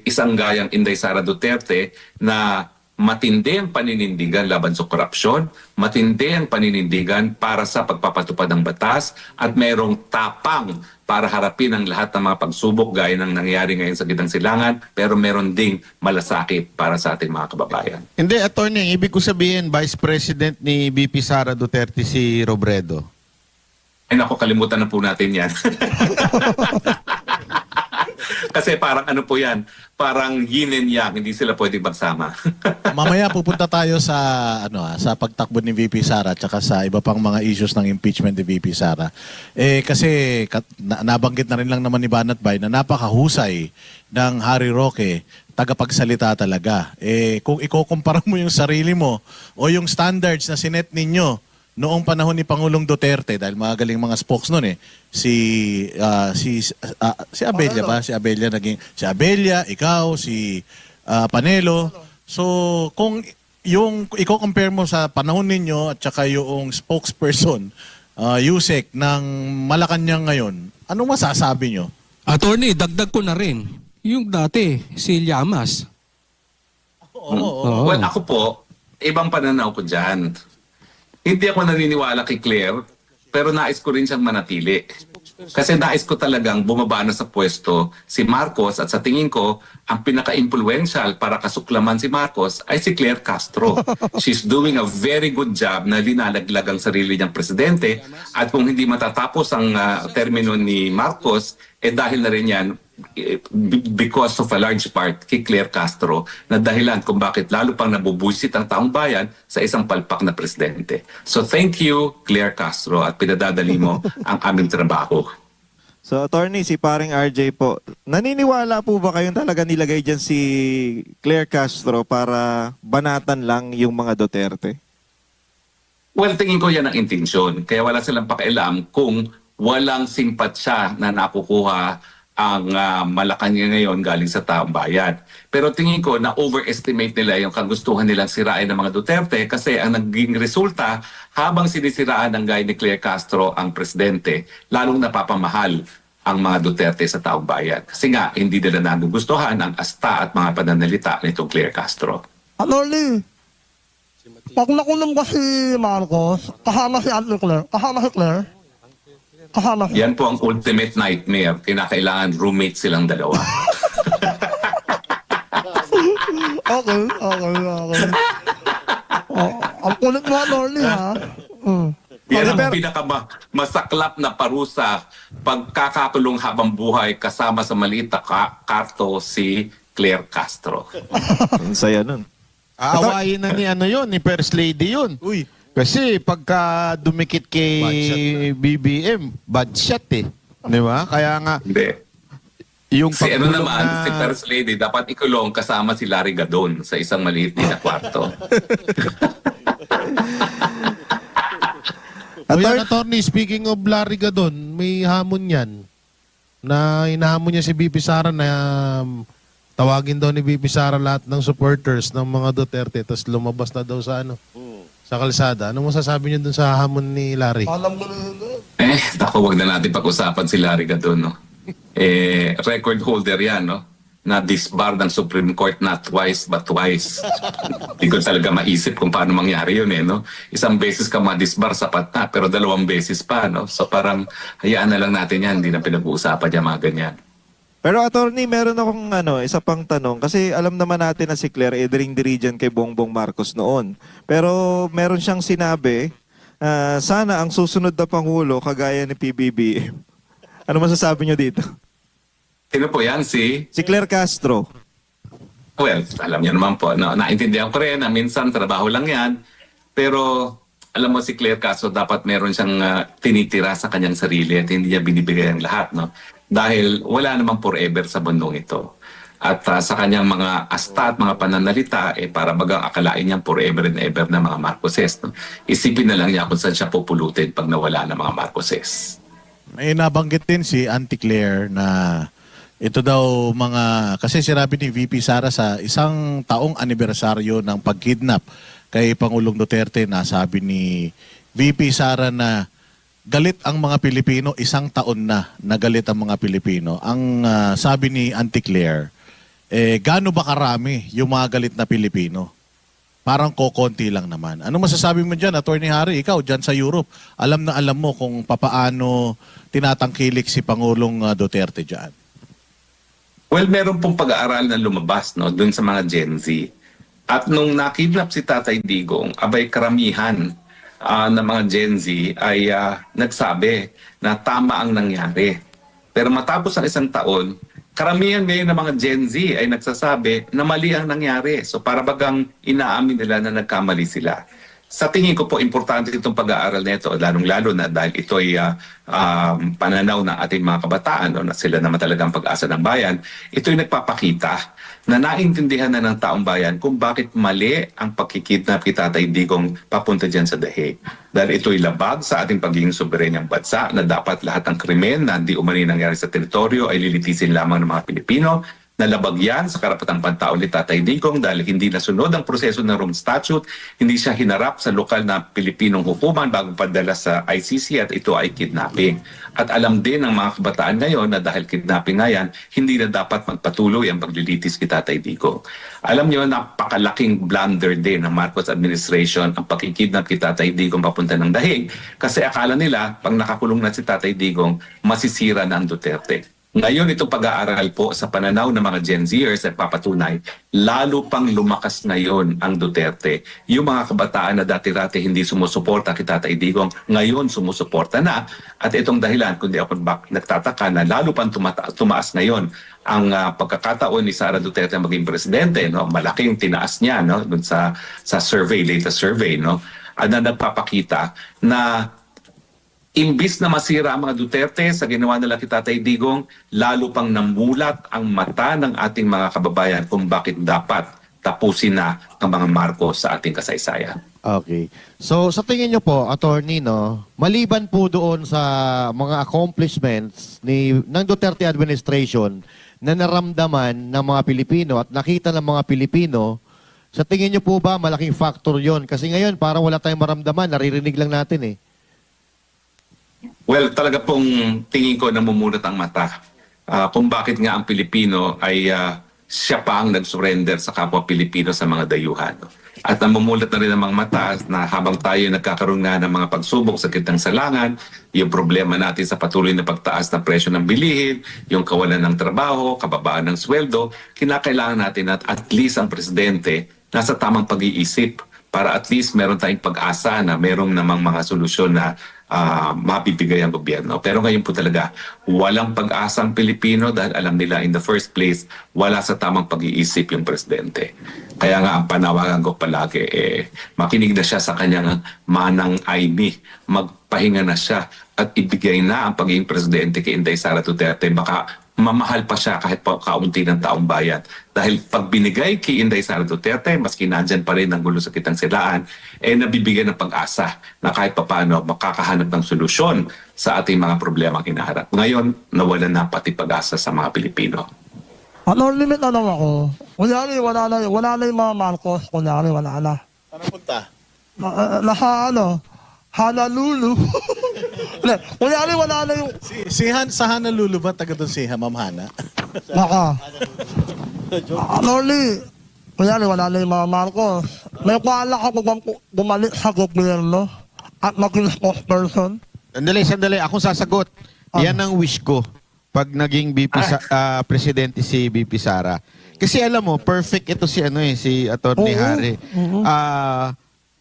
isang gayang Inday Sara Duterte na matindi ang paninindigan laban sa korupsyon, matindi ang paninindigan para sa pagpapatupad ng batas at mayroong tapang para harapin ang lahat ng mga pagsubok gaya ng nangyayari ngayon sa Gitang Silangan pero meron ding malasakit para sa ating mga kababayan. Hindi, Attorney, ibig ko sabihin, Vice President ni BP Sara Duterte si Robredo. Ay naku, kalimutan na po natin yan. Kasi parang ano po yan, parang yin and yang, hindi sila pwedeng magsama. Mamaya pupunta tayo sa sa pagtakbo ni VP Sara at sa iba pang mga issues ng impeachment ni VP Sara. Kasi nabanggit na rin lang naman ni Banat Bay na napakahusay ng Harry Roque, tagapagsalita talaga. Kung ikukumpara mo yung sarili mo o yung standards na sinet ninyo noong panahon ni Pangulong Duterte, dahil magaling mga spokes noon si Abella ba? Si Abella, ikaw, si Panelo. So, kung yung i-compare mo sa panahon ninyo at saka yung spokesperson, Yusek, ng Malacanang ngayon, anong masasabi nyo? Attorney, dagdag ko na rin. Yung dati, si Llamas. Well, ako po, ibang pananaw ko dyan. Hindi ako naniniwala kay Claire, pero nais ko rin siyang manatili. Kasi nais ko talagang bumaba na sa pwesto si Marcos at sa tingin ko, ang pinaka-influential para kasuklaman si Marcos ay si Claire Castro. She's doing a very good job na linalaglag ang sarili niyang presidente at kung hindi matatapos ang termino ni Marcos, dahil na rin yan because of a large part kay Claire Castro na dahilan kung bakit lalo pang nabubuisit ang taong bayan sa isang palpak na presidente. So thank you, Claire Castro, at pinadadali mo ang aming trabaho. So, attorney, si paring RJ po, naniniwala po ba kayong talaga nilagay dyan si Claire Castro para banatan lang yung mga Duterte? Well, tingin ko yan ang intensyon. Kaya wala silang pakialam kung walang simpatsya na nakukuha ang Malacanang ngayon galing sa taong bayan. Pero tingin ko na overestimate nila yung kagustuhan nilang sirain ng mga Duterte kasi ang naging resulta habang sinisiraan ng gaya ni Claire Castro ang presidente, lalong napapamahal ang mga Duterte sa taong bayan. Kasi nga, hindi nila nagugustuhan ang asta at mga pananalita nitong Claire Castro. Attorney, pag nakulong ba si Marcos, kasama si Auntie Claire, kasama si Claire, kasama si... Yan po ang ultimate nightmare. Kinakailangan roommate silang dalawa. Okay. Ang kulit mo, attorney, ha? Yan ang pinakamasaklap na parusa pagkakakulong habang buhay kasama sa maliit na karto si Claire Castro. Ang saya nun. Aawayin na ni First Lady yun. Uy, Kasi pagka dumikit kay BBM, bad shot eh. Di ba? Kaya nga, Hindi. yung Si ano pagkulong naman, si First Lady, dapat ikulong kasama si Larry Gadon sa isang maliit na kwarto. Attorney, speaking of Larry Gadon, may hamon yan. Na inahamon niya si BP Sara na tawagin daw ni BP Sara lahat ng supporters ng mga Duterte tapos lumabas na daw sa sa kalsada. Ano masasabi niyo dun sa hamon ni Larry? Alam mo na yun. Naku, wag na natin pag-usapan si Larry Gadon, no? Record holder yan, no? Na disbar ng Supreme Court not twice but twice. Hindi ko talaga maisip kung paano mangyari yun, no? Isang beses ka ma-disbar, sapat na, pero 2 beses pa, no? So parang hayaan na lang natin yan, hindi na pinag-uusapan yan, mga ganyan. Pero attorney, meron akong isa pang tanong. Kasi alam naman natin na si Claire diri dyan kay Bongbong Marcos noon. Pero meron siyang sinabi, sana ang susunod na Pangulo kagaya ni PBBM. Ano masasabi niyo dito? Sino po yan? Si Claire Castro. Well, alam niyo naman po, no? Naintindihan ko rin na minsan trabaho lang yan. Pero alam mo si Claire Castro, dapat meron siyang tinitira sa kanyang sarili at hindi niya binibigay ang lahat, no? Dahil wala namang forever sa bundong ito. At sa kanyang mga asta at mga pananalita, para bagang akalain niyang forever and ever na mga Marcoses. No? Isipin na lang niya kung saan siya pupulutin pag nawala ng mga Marcoses. may nabanggit din si Auntie Claire na ito daw kasi sinabi ni VP Sara sa 1 taong anibersaryo ng pagkidnap kay Pangulong Duterte, nasabi ni VP Sara na galit ang mga Pilipino, 1 taon na galit ang mga Pilipino. Ang sabi ni Auntie Claire, gaano ba karami yung mga galit na Pilipino? Parang kokonti lang naman. Ano masasabi mo dyan, Attorney Harry? Ikaw, dyan sa Europe, alam mo kung papaano tinatangkilik si Pangulong Duterte dyan. Well, meron pong pag-aaral na lumabas, no, dun sa mga Gen Z. At nung nakidnap si Tatay Digong, abay karamihan ng mga Gen Z ay nagsabi na tama ang nangyari. Pero matapos ang isang taon, karamihan ngayon ng mga Gen Z ay nagsasabi na mali ang nangyari. So para bagang inaamin nila na nagkamali sila. Sa tingin ko po, importante itong pag-aaral nito, lalong-lalo na dahil ito ay pananaw ng ating mga kabataan, no, na sila naman talagang pag-asa ng bayan. Ito ay nagpapakita na naintindihan na ng taong bayan kung bakit mali ang pagkikidnap kay Tatay Digong papunta dyan sa Dahig. Dahil ito ay labag sa ating pagiging soberenyang bansa na dapat lahat ng krimen na di umani nangyari sa teritoryo ay lilitisin lamang ng mga Pilipino. Nalabag yan sa karapatang pantao ni Tatay Digong dahil hindi nasunod ang proseso ng Rome Statute, hindi siya hinarap sa lokal na Pilipinong hukuman bago padala sa ICC at ito ay kidnapping. At alam din ng mga kabataan ngayon na dahil kidnapping nga yan, hindi na dapat magpatuloy ang paglilitis kay Tatay Digong. Alam niyo, napakalaking blunder din ng Marcos administration ang pagkikidnap kay Tatay Digong papunta ng Dahig kasi akala nila pag nakakulong na si Tatay Digong, masisira na ang Duterte. Ngayon, itong pag-aaral po sa pananaw ng mga Gen Zers ay papatunay, lalo pang lumakas ngayon ang Duterte. Yung mga kabataan na dati-rati hindi sumusuporta kay Tatay Digong, ngayon sumusuporta na. At itong dahilan, kundi ako nagtataka na lalo pang tumaas ngayon ang pagkakataon ni Sara Duterte maging presidente. No? Malaking tinaas niya, no? Dun sa survey, latest survey, no? Na nagpapakita na imbis na masira ang mga Duterte sa ginawa nila kay Tatay Digong, lalo pang namulat ang mata ng ating mga kababayan kung bakit dapat tapusin na ang mga Marcos sa ating kasaysayan. Okay. So sa tingin nyo po, attorney, no, maliban po doon sa mga accomplishments ng Duterte administration na naramdaman ng mga Pilipino at nakita ng mga Pilipino, sa tingin nyo po ba malaking factor yon? Kasi ngayon parang wala tayong maramdaman, naririnig lang natin eh. Well, talaga pong tingin ko namumulat ang mata kung bakit nga ang Pilipino ay siya pa ang nag-surrender sa kapwa Pilipino sa mga dayuhan. At namumulat na rin ang mga mata na habang tayo nagkakaroon nga ng mga pagsubok sa kitang salangan, yung problema natin sa patuloy na pagtaas ng presyo ng bilihin, yung kawalan ng trabaho, kababaan ng sweldo, kinakailangan natin at least ang presidente nasa tamang pag-iisip para at least meron tayong pag-asa na meron namang mga solusyon na mabibigay ang gobyerno. Pero ngayon po talaga, walang pag-asa ang Pilipino dahil alam nila in the first place, wala sa tamang pag-iisip yung presidente. Kaya nga ang panawagan ko palagi, makinig na siya sa kanyang manang Aimee, magpahinga na siya at ibigay na ang pagiging presidente kay Inday Sara Duterte. Baka mamahal pa siya kahit pa kaunti ng taong bayan. Dahil pag binigay kay Inday Sara Duterte, maski nandyan pa rin ang gulo sa kitang silaan, nabibigyan ng pag-asa na kahit paano makakahanap ng solusyon sa ating mga problemang hinaharap. Ngayon, nawala na pati pag-asa sa mga Pilipino. Ano limit na lang ako? Kunyari, wala na yung mga Marcos. Kunyari, wala na. Ano punta? Honolulu. Kunyari, wala na yung... Si Han sa Honolulu ba? Taga doon si Ma'am Hana? Baka. Kunyari, wala na yung mga Marcos. May pala ako bumalik sa gobyerno at maging spokesperson. Sandali. Akong sasagot. Yan ang wish ko pag naging presidente si BP Sara. Kasi alam mo, perfect ito si Atty. Harry.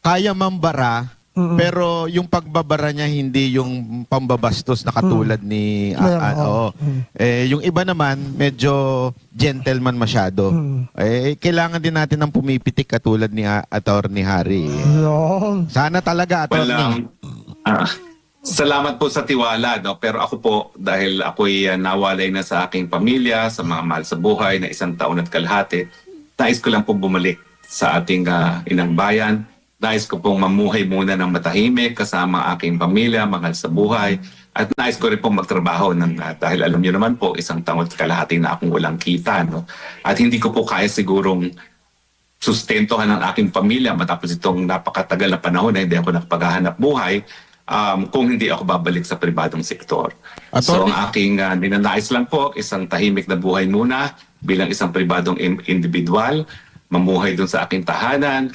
Kaya mambara, pero yung pagbabara niya hindi yung pambabastos na katulad ni yung iba naman medyo gentleman masyado. Kailangan din natin ng pumipitik katulad ni Atty. Harry. Sana talaga, Atty. Salamat po sa tiwala, no? Pero ako po, dahil ako'y nawalay na sa aking pamilya, sa mga mahal sa buhay na 1 taon at kalahati, nais ko lang po bumalik sa ating inang bayan. Nais ko pong mamuhay muna ng matahimik kasama aking pamilya, mahal sa buhay. At nais ko rin pong magtrabaho dahil alam niyo naman po, 1 taon at kalahati na akong walang kita. No? At hindi ko po kaya sigurong sustentuhan ng aking pamilya matapos itong napakatagal na panahon na hindi ako nakapaghahanap buhay. Kung hindi ako babalik sa pribadong sektor. So ang aking ninanais lang po, isang tahimik na buhay muna bilang isang pribadong individual, mamuhay dun sa aking tahanan,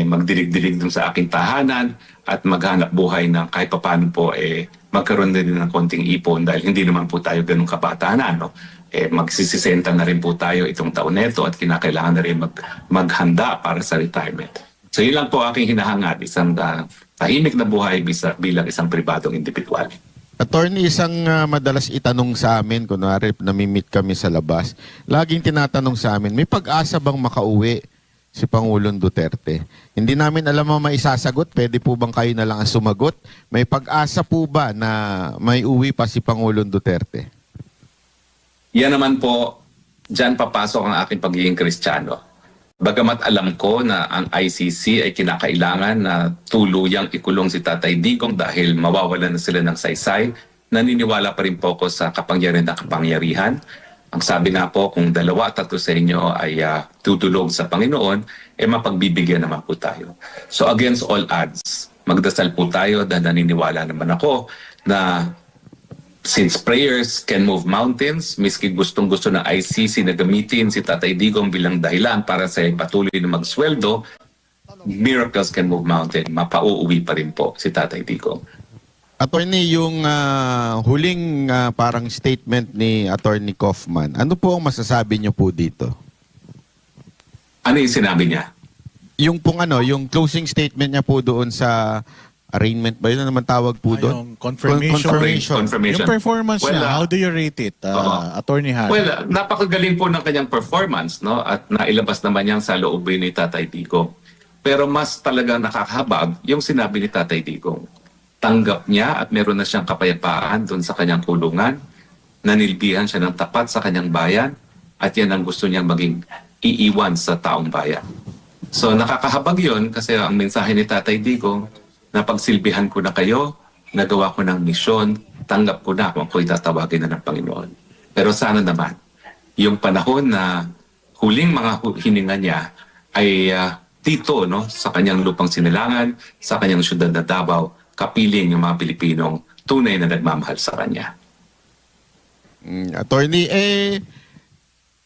magdilig-dilig dun sa aking tahanan at maghanap buhay na kahit paano po magkaroon na din ng konting ipon dahil hindi naman po tayo ganun kabatanan. No? Magsisisenta na rin po tayo itong taon neto at kinakailangan na rin maghanda para sa retirement. So yun lang po aking hinahangad, isang tahimik na buhay bilang isang pribadong individual. Attorney, isang madalas itanong sa amin, kunwari namimit kami sa labas, laging tinatanong sa amin, may pag-asa bang makauwi si Pangulong Duterte? Hindi namin alam ang maisasagot, pwede po bang kayo na lang ang sumagot? May pag-asa po ba na may uwi pa si Pangulong Duterte? Yan naman po, dyan papasok ang aking pagiging Kristiyano. Bagamat alam ko na ang ICC ay kinakailangan na tuluyang ikulong si Tatay Digong dahil mawawalan na sila ng saysay, naniniwala pa rin po ako sa kapangyarihan ng kapangyarihan. Ang sabi nga po, kung 2 at 3 sa inyo ay tutulog sa Panginoon, mapagbibigyan naman po tayo. So against all odds, magdasal po tayo dahil naniniwala naman ako na since prayers can move mountains, miski gustong-gusto ng ICC na gamitin si Tatay Digong bilang dahilan para sa patuloy na magsweldo, miracles can move mountain. Mapauuwi pa rin po si Tatay Digong. Attorney, yung huling parang statement ni Attorney Kaufman, ano po ang masasabi niyo po dito? Ano yung sinabi niya? Yung pong yung closing statement niya po doon sa arraignment ba? Yun naman tawag po doon? Yung confirmation. Confirmation. Yung performance Well, niya, how do you rate it, Attorney Harry? Well, napakagaling po ng kanyang performance, no? At nailabas naman niya sa loobin ni Tatay Digong. Pero mas talagang nakakahabag yung sinabi ni Tatay Digong. Tanggap niya at meron na siyang kapayapaan doon sa kanyang kulungan. Nanilbihan siya ng tapat sa kanyang bayan at yan ang gusto niyang maging iiwan sa taong bayan. So nakakahabag yun kasi ang mensahe ni Tatay Digong, napagsilbihan ko na kayo, nagawa ko ng misyon, tanggap ko na kung ako'y tatawagin na ng Panginoon. Pero sana naman, yung panahon na huling mga hininga niya ay dito, no, sa kanyang lupang sinilangan, sa kanyang syudad na Davao, kapiling yung mga Pilipinong tunay na nagmamahal sa kanya. Attorney,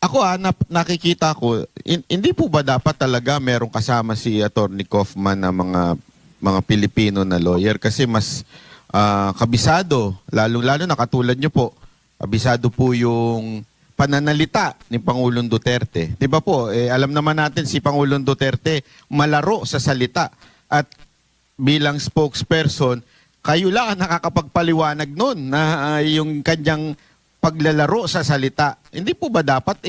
ako nakikita ko, hindi po ba dapat talaga merong kasama si Attorney Kaufman na mga Pilipino na lawyer kasi mas kabisado, lalo na katulad nyo po, kabisado po yung pananalita ni Pangulong Duterte. Di ba po, alam naman natin si Pangulong Duterte malaro sa salita at bilang spokesperson, kayo lang ang nakakapagpaliwanag nun na yung kanyang paglalaro sa salita. Hindi po ba dapat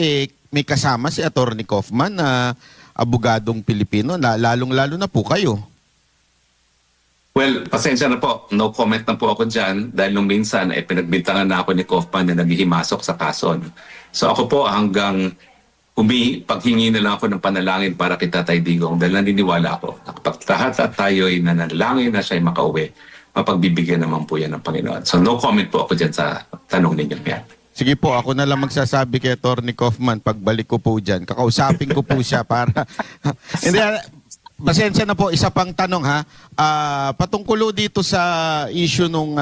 may kasama si Attorney Kaufman na abogadong Pilipino, lalong-lalo na po kayo? Well, pasensya na po. No comment na po ako dyan dahil nung minsan pinagbintangan na ako ni Kaufman na naghihimasok sa kaso. So ako po hanggang paghingi na lang ako ng panalangin para kay Tatay Digong dahil naniniwala ako na kapag lahat at tayo ay nanalangin na siya ay makauwi, mapagbibigyan naman po yan ng Panginoon. So no comment po ako dyan sa tanong ninyo yan. Sige po, ako na lang magsasabi kay Attorney Kaufman pagbalik ko po dyan. Kakausapin ko po siya para... Hindi, pasensya na po, isa pang tanong ha. Patungkulo dito sa issue nung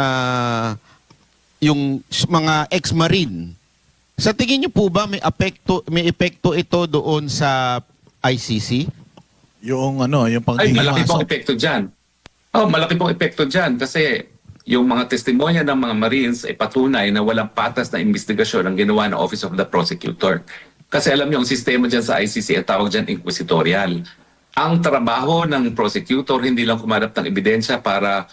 yung mga ex-marine. Sa tingin niyo po ba may epekto ito doon sa ICC? Yung yung Ay, malaki pong panghihimasok. epekto dyan. Oh, malaki pong epekto dyan kasi yung mga testimonya ng mga Marines ay patunay na walang patas na investigasyon ang ginawa ng Office of the Prosecutor. Kasi alam niyo, ang sistema dyan sa ICC ay tawag dyan inquisitorial. Ang trabaho ng prosecutor hindi lang kumarap ng ebidensya para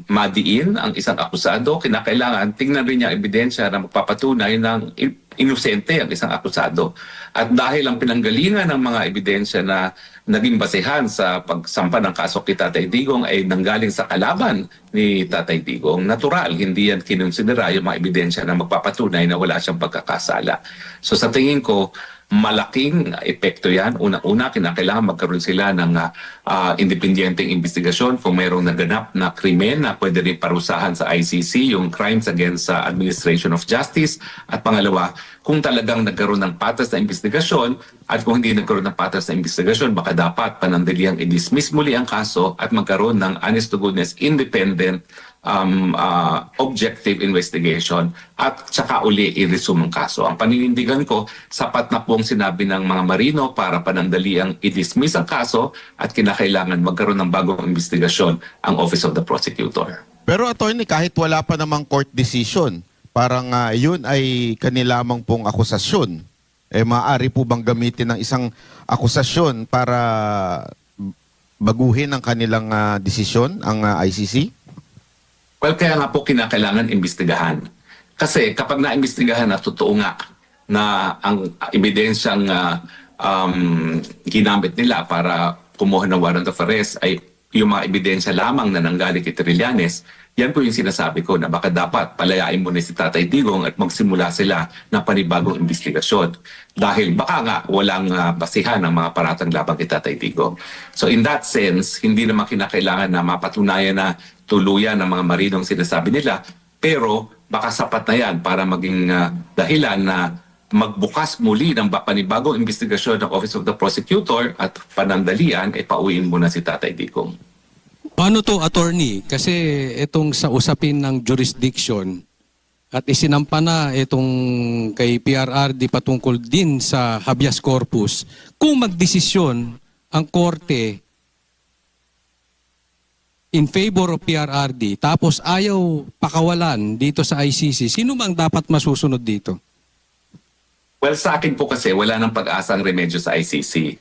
madiin ang isang akusado. Kinakailangan tingnan rin niya ang ebidensya na magpapatunay ng inosente ang isang akusado. At dahil ang pinanggalingan ng mga ebidensya na naging basehan sa pagsampa ng kaso kay Tatay Digong ay nanggaling sa kalaban ni Tatay Digong, natural, hindi yan kinonsidera yung mga ebidensya na magpapatunay na wala siyang pagkakasala. So sa tingin ko, malaking epekto yan. Una-una, kinakailangan magkaroon sila ng independyenteng investigasyon kung mayroong naganap na krimen na pwede rin parusahan sa ICC, yung Crimes Against Administration of Justice. At pangalawa, kung talagang nagkaroon ng patas na investigasyon at kung hindi nagkaroon ng patas na investigasyon, baka dapat panandaliang i-dismiss muli ang kaso at magkaroon ng honest to goodness, independent objective investigation at saka uli i-resume ang kaso. Ang paninindigan ko, sapat na po ang sinabi ng mga marino para panandaliang i-dismiss ang kaso at kinakailangan magkaroon ng bagong investigasyon ang Office of the Prosecutor. Pero attorney, kahit wala pa namang court decision, parang yun ay kanilamang pong akusasyon. Maaari po bang gamitin ng isang akusasyon para baguhin ang kanilang desisyon, ang ICC? Well, kaya nga po kinakailangan imbestigahan. Kasi kapag naimbestigahan na totoo nga na ang ebidensyang ginamit nila para kumuha ng warrant of arrest ay yung mga ebidensya lamang na nanggaling kay Trillanes, yan po yung sinasabi ko na baka dapat palayain muna si Tatay Digong at magsimula sila ng panibagong investigasyon. Dahil baka nga walang basihan ng mga paratang labang kay Tatay Digong. So in that sense, hindi naman kinakailangan na mapatunayan na tuluyan ng mga marinong sinasabi nila, pero baka sapat na yan para maging dahilan na magbukas muli ng panibagong investigasyon ng Office of the Prosecutor at panandalian ay pauwiin muna si Tatay Digong. Paano to, attorney? Kasi itong sa usapin ng jurisdiction at isinampa na itong kay PRRD patungkol din sa habeas corpus, kung magdesisyon ang korte in favor of PRRD tapos ayaw pakawalan dito sa ICC, sino bang dapat masusunod dito? Well, sa akin po kasi wala nang pag-asa ang remedyo sa ICC.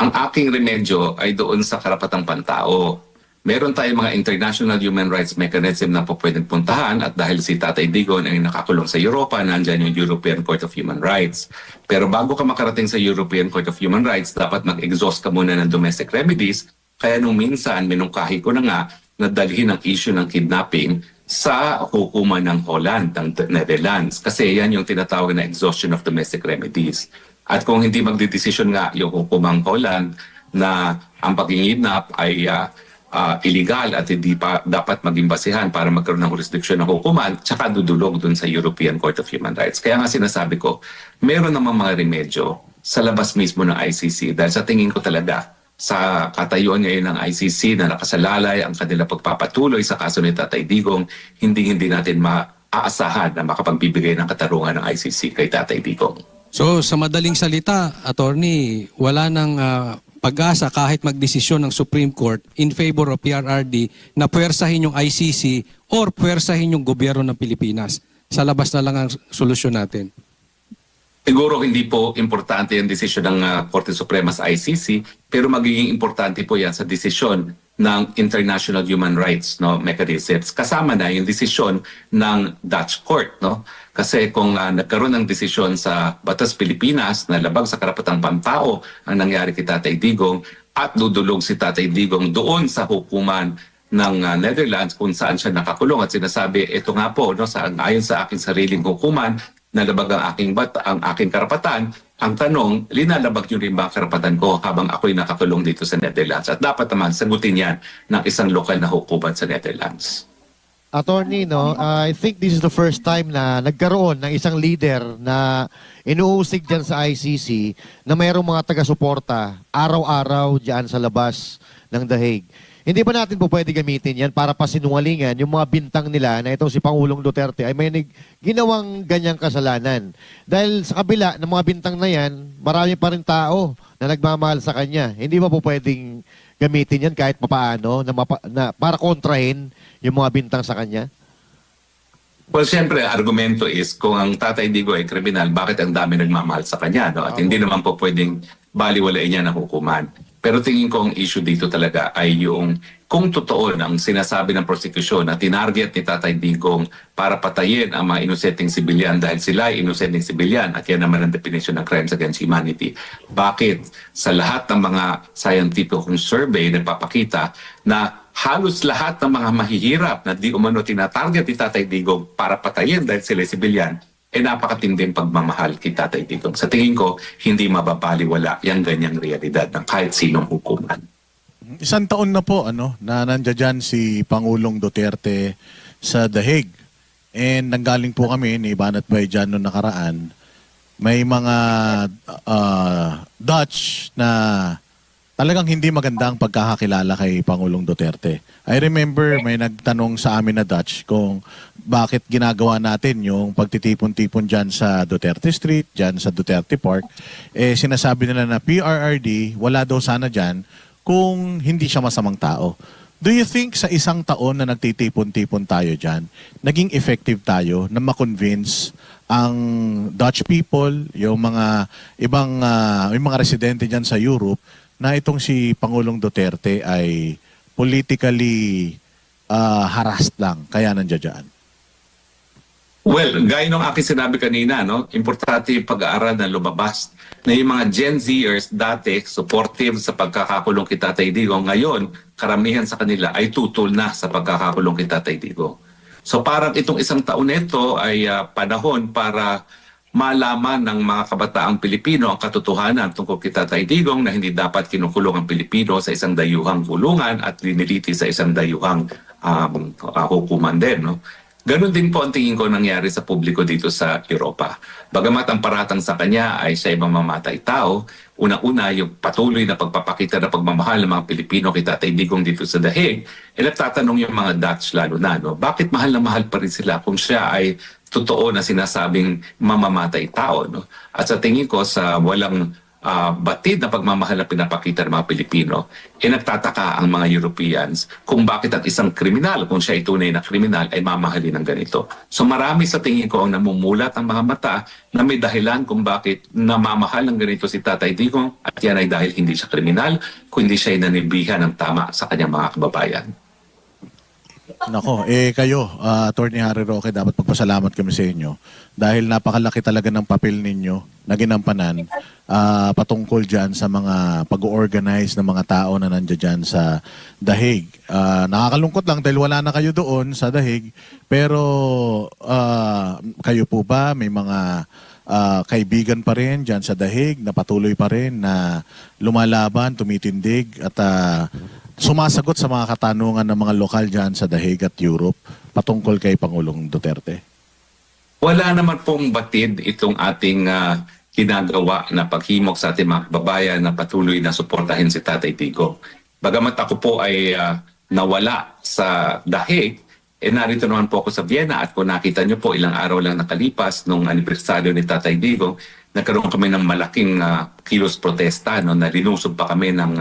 Ang aking remedyo ay doon sa karapatang pantao. Meron tayong mga international human rights mechanism na po pwedeng puntahan at dahil si Tatay Digong ay nakakulong sa Europa, nandyan yung European Court of Human Rights. Pero bago ka makarating sa European Court of Human Rights, dapat mag-exhaust ka muna ng domestic remedies. Kaya nung minsan, minungkahi ko na nga na dalhin ang issue ng kidnapping sa hukuman ng Holland, ng Netherlands. Kasi yan yung tinatawag na exhaustion of domestic remedies. At kung hindi magdidesisyon nga yung hukumang Holland na ang pag-kidnap ay illegal at hindi pa dapat maging basihan para magkaroon ng jurisdiction ng hukuman, tsaka dudulog dun sa European Court of Human Rights. Kaya nga sinasabi ko, meron namang mga remedyo sa labas mismo ng ICC dahil sa tingin ko talaga sa katayuan ngayon ng ICC na nakasalalay ang kanila pagpapatuloy sa kaso ni Tatay Digong, hindi natin maaasahan na makapagbibigay ng katarungan ng ICC kay Tatay Digong. So sa madaling salita, attorney, wala nang pag-asa kahit magdesisyon ng Supreme Court in favor of PRRD na puwersahin yung ICC or puwersahin yung gobyerno ng Pilipinas. Sa labas na lang ang solusyon natin. Siguro hindi po importante yung desisyon ng Korte Suprema sa ICC, pero magiging importante po yan sa desisyon ng International Human Rights mechanisms. Kasama na yung desisyon ng Dutch Court. Kasi kung nagkaroon ng desisyon sa Batas Pilipinas na labag sa karapatang pantao ang nangyari kay Tatay Digong at dudulog si Tatay Digong doon sa hukuman ng Netherlands kung saan siya nakakulong at sinasabi, ito nga po, ayon sa aking sariling hukuman, nalabag ang aking karapatan. Ang tanong, linalabag nyo rin ba ang karapatan ko habang ako'y nakakulong dito sa Netherlands? At dapat naman sagutin yan ng isang lokal na hukuman sa Netherlands. Attorney, I think this is the first time na nagkaroon ng isang leader na inuusig dyan sa ICC na mayroong mga taga-suporta araw-araw dyan sa labas ng The Hague. Hindi ba natin po pwede gamitin yan para pasinungalingan yung mga bintang nila na itong si Pangulong Duterte ay may ginawang ganyang kasalanan? Dahil sa kabila ng mga bintang na yan, marami pa rin tao na nagmamahal sa kanya. Hindi ba po pwedeng gamitin yan kahit papaano na para kontrahin yung mga bintang sa kanya? Well, siyempre, argumento is kung ang Tatay Digong ay kriminal, bakit ang dami nagmamahal sa kanya? At hindi naman po pwedeng baliwalain niya ng hukuman. Pero tingin ko ang issue dito talaga ay yung kung totoo ang sinasabi ng prosecution na tinarget ni Tatay Digong para patayin ang mga inosenteng sibilyan dahil sila ay inosenteng sibilyan at yan naman ang definition ng crimes against humanity. Bakit sa lahat ng mga scientific survey nagpapakita na halos lahat ng mga mahihirap na di umano tinatarget ni Tatay Digong para patayin dahil sila ay sibilyan, napakatinding pagmamahal kay Tatay Digong. Sa tingin ko, hindi mababaliwala yung ganyang realidad ng kahit sinong hukuman. Isang taon na po na nandiyan si Pangulong Duterte sa The Hague. And nanggaling po kami ni Banat Baydjan noong nakaraan. May mga Dutch na talagang hindi maganda ang pagkakakilala kay Pangulong Duterte. I remember may nagtanong sa amin na Dutch kung bakit ginagawa natin yung pagtitipon-tipon dyan sa Duterte Street, dyan sa Duterte Park. Sinasabi nila na PRRD, wala daw sana dyan kung hindi siya masamang tao. Do you think sa isang taon na nagtitipon-tipon tayo dyan, naging effective tayo na ma-convince ang Dutch people, yung mga ibang yung mga residente dyan sa Europe, na itong si Pangulong Duterte ay politically harassed lang, kaya nandiyan dyan? Well, gaya ng aking sinabi kanina, no, importante yung pag-aaral na lumabas na yung mga Gen Zers dati supportive sa pagkakakulong kay Tatay Digong. Ngayon, karamihan sa kanila ay tutol na sa pagkakakulong kay Tatay Digong. So parang itong isang taon nito ay panahon para malaman ng mga kabataang Pilipino ang katotohanan tungkol kay Tatay Digong na hindi dapat kinukulong ang Pilipino sa isang dayuhang kulungan at liniliti sa isang dayuhang hukuman din. No? Ganon din po ang tingin ko nangyari sa publiko dito sa Europa. Bagamat ang paratang sa kanya ay siya ibang mamamatay tao, una-una yung patuloy na pagpapakita ng pagmamahal ng mga Pilipino kay Tatay Digong dito sa Dahig, nagtatanong yung mga Dutch lalo na, no? Bakit mahal na mahal pa rin sila kung siya ay totoo na sinasabing mamamatay tao? No? At sa tingin ko sa walang batid na pagmamahal na pinapakita ng mga Pilipino, nagtataka ang mga Europeans kung bakit ang isang kriminal, kung siya ay tunay na kriminal, ay mamahalin ng ganito. So marami sa tingin ko ang namumulat ang mga mata na may dahilan kung bakit namamahal ng ganito si Tatay Digong, at yan ay dahil hindi siya kriminal, kundi siya ay nanilbihan ng tama sa kanyang mga kababayan. Nako, kayo, Attorney Harry Roque, dapat pagpasalamat kami sa inyo dahil napakalaki talaga ng papel ninyo na ginampanan patungkol dyan sa mga pag-organize ng mga tao na nandiyan dyan sa Dahig. Nakakalungkot lang dahil wala na kayo doon sa Dahig, pero kayo po ba may mga kaibigan pa rin dyan sa Dahig na patuloy pa rin na lumalaban, tumitindig at sumasagot sa mga katanungan ng mga lokal dyan sa Dahig at Europe patungkol kay Pangulong Duterte? Wala naman pong batid itong ating ginagawa na paghimok sa ating mga kababayan na patuloy na suportahin si Tatay Digong. Bagamat ako po ay nawala sa Dahig, narito naman po ako sa Vienna at kung nakita nyo po ilang araw lang nakalipas nung anibersaryo ni Tatay Digong, nagkaroon kami ng malaking kilos protesta, no, na linusob pa kami ng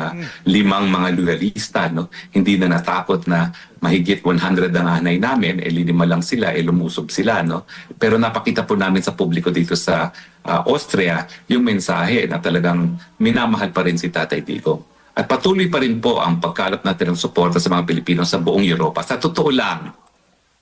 5 mga loyalista. No? Hindi na natakot na mahigit 100 ang anay namin, 5 lang sila, lumusob sila. No? Pero napakita po namin sa publiko dito sa Austria yung mensahe na talagang minamahal pa rin si Tatay Digong. At patuloy pa rin po ang pagkalap natin ng suporta sa mga Pilipino sa buong Europa. Sa totoo lang,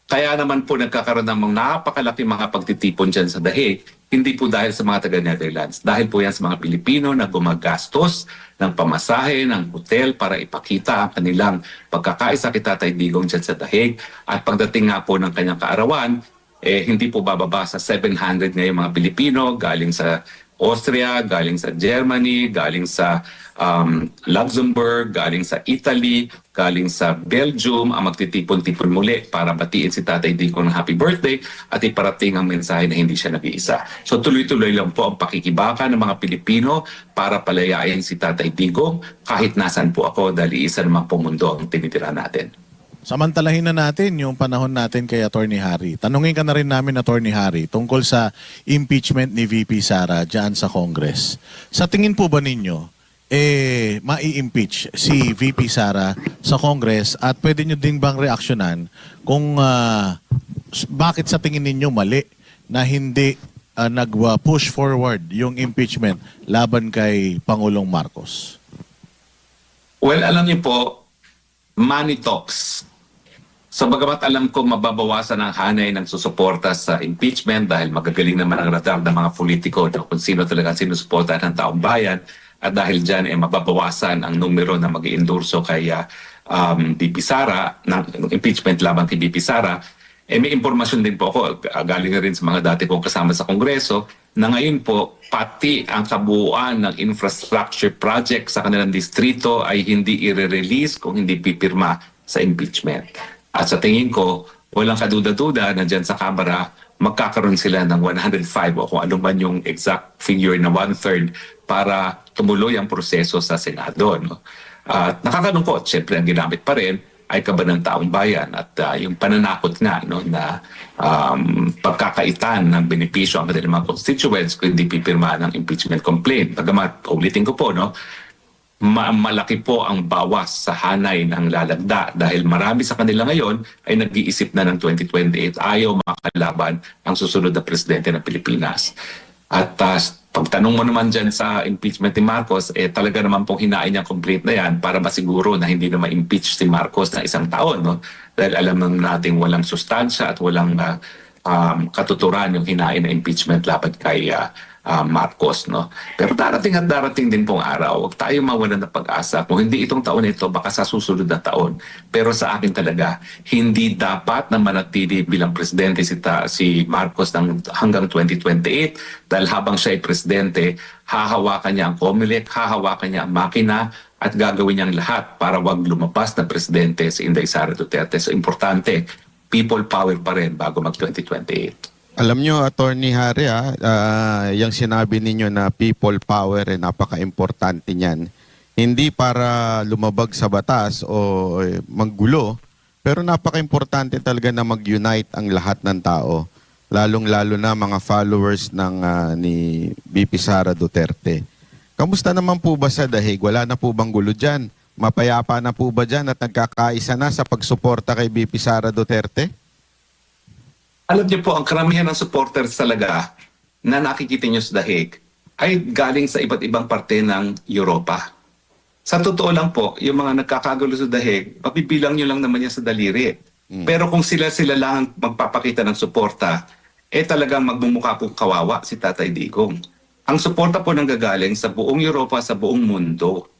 kaya naman po nagkakaroon ng mga napakalaking mga pagtitipon dyan sa Dahig, hindi po dahil sa mga taga-Netherlands. Dahil po yan sa mga Pilipino na gumagastos ng pamasahe, ng hotel para ipakita ang kanilang pagkakaisa kay Tatay Digong dyan sa Dahig. At pagdating nga po ng kanyang kaarawan, hindi po bababa sa 700 ngayong mga Pilipino galing sa Austria, galing sa Germany, galing sa Luxembourg, galing sa Italy, galing sa Belgium ang magtitipon-tipon muli para batiin si Tatay Digong ng happy birthday at iparating ang mensahe na hindi siya nag-iisa. So tuloy-tuloy lang po ang pakikibaka ng mga Pilipino para palayain si Tatay Digong kahit nasan po ako dahil isa naman po mundo ang tinitira natin. Samantalahin na natin yung panahon natin kay Attorney Harry. Tanungin ka na rin namin, Attorney Harry, tungkol sa impeachment ni VP Sara dyan sa Congress. Sa tingin po ba ninyo, mai-impeach si VP Sara sa Congress at pwede nyo din bang reaksyonan kung bakit sa tingin ninyo mali na hindi nag-push forward yung impeachment laban kay Pangulong Marcos? Well, alam niyo po, money talks. So bagamat alam ko mababawasan ang hanay ng susuporta sa impeachment dahil magagaling naman ang radar ng mga politiko no, kung sino talaga sinusuporta ng taong bayan at dahil dyan mababawasan ang numero na mag-iendorso kay VP Sara, ng impeachment laban kay VP Sara, may impormasyon din po ako, galing na rin sa mga dati kong kasama sa Kongreso, na ngayon po pati ang kabuuan ng infrastructure project sa kanilang distrito ay hindi i-release kung hindi pipirma sa impeachment. At sa tingin ko, walang kaduda-duda na dyan sa Kamara, magkakaroon sila ng 105 o kung ano man yung exact figure na 1/3 para tumuloy ang proseso sa Senado. No? At nakakalungkot, syempre ang ginamit pa rin ay kaban ng taong bayan at yung pananakot nga no, na pagkakaitan ng benepisyo ang kanilang mga constituents kung hindi pipirma ng impeachment complaint. Bagamat, ulitin ko po, no, malaki po ang bawas sa hanay ng lalagda dahil marami sa kanila ngayon ay nag-iisip na ng 2028 ayaw makalaban ang susunod na presidente ng Pilipinas. At Pagtanong mo naman dyan sa impeachment ni Marcos, talaga naman pong hinain niya complete na yan para masiguro na hindi na ma-impeach si Marcos na isang taon. No? Dahil alam naman natin walang sustansya at walang katuturan yung hinain na impeachment laban kay Marcos. No? Pero darating at darating din pong araw. Huwag tayo mawalan ng pag-asa. Kung hindi itong taon ito, baka sa susunod na taon. Pero sa akin talaga, hindi dapat na manatili bilang presidente si Marcos hanggang 2028 dahil habang siya ay presidente, hahawakan niya ang COMELEC, hahawakan niya ang makina at gagawin niyang lahat para wag lumabas na presidente si Inday Sara Duterte. So importante, people power pa rin bago mag-2028. Alam nyo, Attorney Harry, yung sinabi ninyo na people power, napaka-importante niyan. Hindi para lumabag sa batas o maggulo, pero napaka-importante talaga na mag-unite ang lahat ng tao, lalong-lalo na mga followers ni VP Sara Duterte. Kamusta naman po ba sa dahig? Wala na po bang gulo dyan? Mapayapa na po ba dyan at nagkakaisa na sa pagsuporta kay VP Sara Duterte? Alam niyo po, ang karamihan ng supporters talaga na nakikita niyo sa dahig ay galing sa iba't ibang parte ng Europa. Sa totoo lang po, yung mga nagkakagulo sa dahig, mabibilang niyo lang naman yan sa daliri. Pero kung sila lang magpapakita ng suporta, talagang magmumukha pong kawawa si Tatay Digong. Ang suporta po nanggagaling sa buong Europa, sa buong mundo.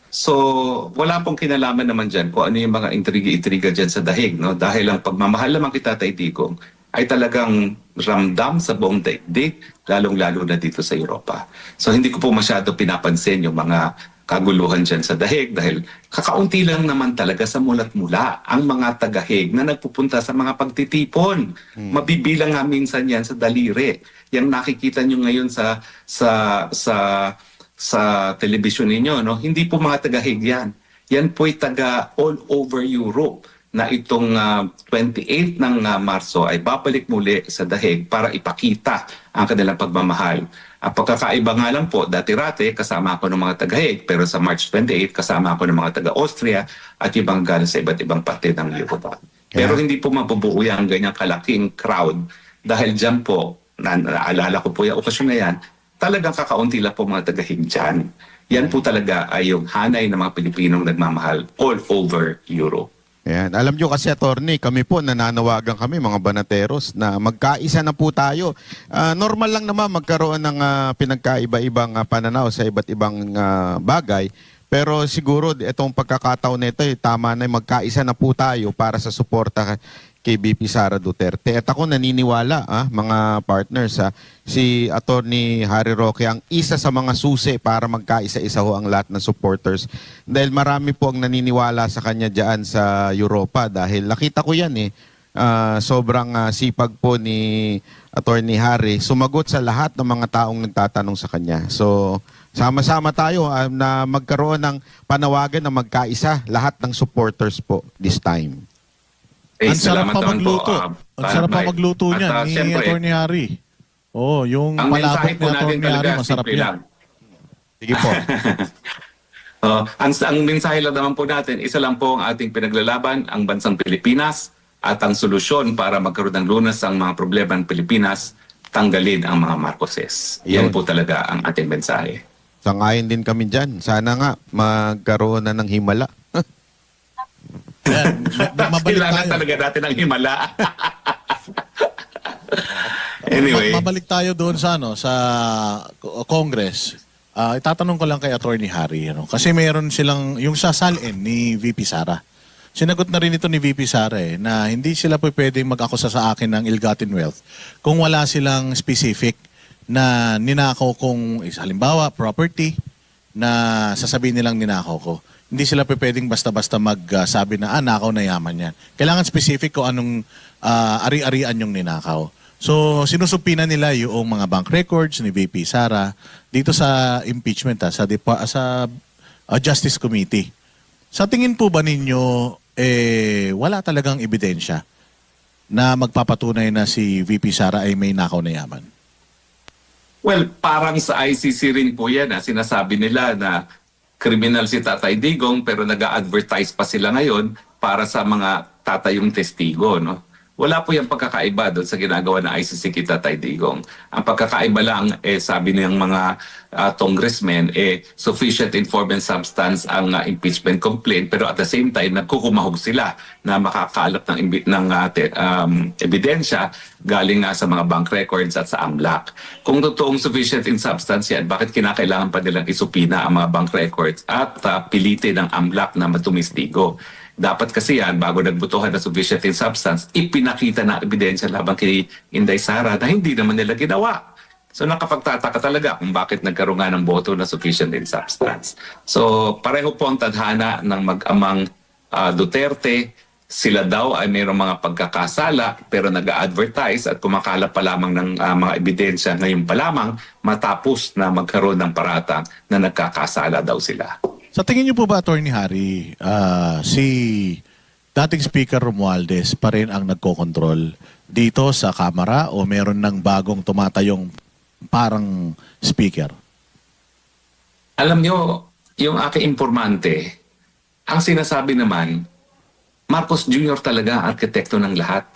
So, wala pong kinalaman naman dyan kung ano yung mga intriga dyan sa dahig. No? Dahil ang pagmamahal naman kay Tatay Digong ay talagang ramdam sa buong daigdig, lalong-lalo na dito sa Europa. So hindi ko po masyado pinapansin yung mga kaguluhan dyan sa dahig dahil kakaunti lang naman talaga sa mulat-mula ang mga tagahig na nagpupunta sa mga pagtitipon. Mabibilang nga minsan yan sa daliri. Yang nakikita nyo ngayon sa telebisyon ninyo, no? Hindi po mga tagahig yan. Yan po'y taga all over Europe na itong 28 ng Marso ay babalik muli sa dahig para ipakita ang kanilang pagmamahal. Ang pagkakaiba nga lang po, dati-rate kasama ako ng mga taga-Hague, pero sa March 28 kasama ako ng mga taga-Austria at ibang galing sa iba't ibang parte ng Europa. Pero hindi po mabubuo ang ganyang kalaking crowd dahil dyan po, naalala ko po yung okasyon na yan, talagang kakaunti lang po mga taga-Hague dyan. Yan po talaga ay yung hanay ng mga Pilipinong nagmamahal all over Europe. Ayan. Alam nyo kasi, Attorney, kami po nananawagan kami, mga banateros, na magkaisa na po tayo. Normal lang naman magkaroon ng pinagkaiba-ibang pananaw sa iba't ibang bagay. Pero siguro itong pagkakataon nito, tama na magkaisa na po tayo para sa suporta kay VP Sara Duterte. At ako naniniwala, mga partners, si Attorney Harry Roque ang isa sa mga susi para magkaisa-isa ho ang lahat ng supporters. Dahil marami po ang naniniwala sa kanya dyan sa Europa dahil nakita ko yan sobrang sipag po ni Attorney Harry sumagot sa lahat ng mga taong nagtatanong sa kanya. So, sama-sama tayo na magkaroon ng panawagan na magkaisa lahat ng supporters po this time. Ang sarap pa magluto. Ang sarap pa magluto niyan ni Attorney Harry. Oh, yung palabok ni Attorney Harry, masarap yan. Sige po. Ang mensahe lang naman po natin, isa lang po ang ating pinaglalaban, ang bansang Pilipinas, at ang solusyon para magkaroon ng lunas ang mga problema ng Pilipinas, tanggalin ang mga Marcoses. Yan po talaga ang ating mensahe. Sangayon din kami dyan. Sana nga magkaroon na ng himala. Kailangan talaga natin ng himala. Anyway. Mabalik tayo doon sa Congress. Itatanong ko lang kay Attorney Harry. Kasi meron silang, yung sa SALN ni VP Sara. Sinagot na rin ito ni VP Sara na hindi sila po pwedeng mag-akusa sa akin ng ill-gotten wealth kung wala silang specific na ninakaw kong, halimbawa, property na sasabihin nilang ninakaw ko. Hindi sila pwedeng basta-basta magsabi na nakaw na yaman yan. Kailangan specific kung anong ari-arian yung ninakaw. So, sinusupina nila yung mga bank records ni VP Sara dito sa impeachment, sa Justice Committee. Sa tingin po ba ninyo, wala talagang ebidensya na magpapatunay na si VP Sara ay may nakaw na yaman? Well, parang sa ICC rin po yan. Sinasabi nila na kriminal si Tatay Digong pero nag-a-advertise pa sila ngayon para sa mga tatayong testigo. No? Wala po yung pagkakaiba doon sa ginagawa ng ICC kay Tatay Digong. Ang pagkakaiba lang, sabi ng mga congressmen, sufficient informant substance ang impeachment complaint, pero at the same time, nagkukumahog sila na makakaalap ng ebidensya galing nga sa mga bank records at sa AMLAC. Kung totoong sufficient in substance yan, bakit kinakailangan pa nilang isupina ang mga bank records at pilitin ng AMLAC na matumistigo? Dapat kasi yan, bago nagbutuhan na sufficient in substance, ipinakita na ebidensya labang kay Inday Sara na hindi naman nila ginawa. So nakapagtataka talaga kung bakit nagkaroon nga ng boto na sufficient in substance. So pareho po ang tadhana ng mag-amang Duterte. Sila daw ay mayroong mga pagkakasala pero nag-advertise at kumakalap pa lamang ng mga ebidensya ngayon pa lamang matapos na magkaroon ng paratang na nagkakasala daw sila. Sa tingin niyo po ba, Attorney Harry, si dating Speaker Romualdez pa rin ang nagkokontrol dito sa Kamara o meron ng bagong tumatayong parang speaker? Alam niyo, yung aking informante, ang sinasabi naman, Marcos Jr. talaga ang arkitekto ng lahat.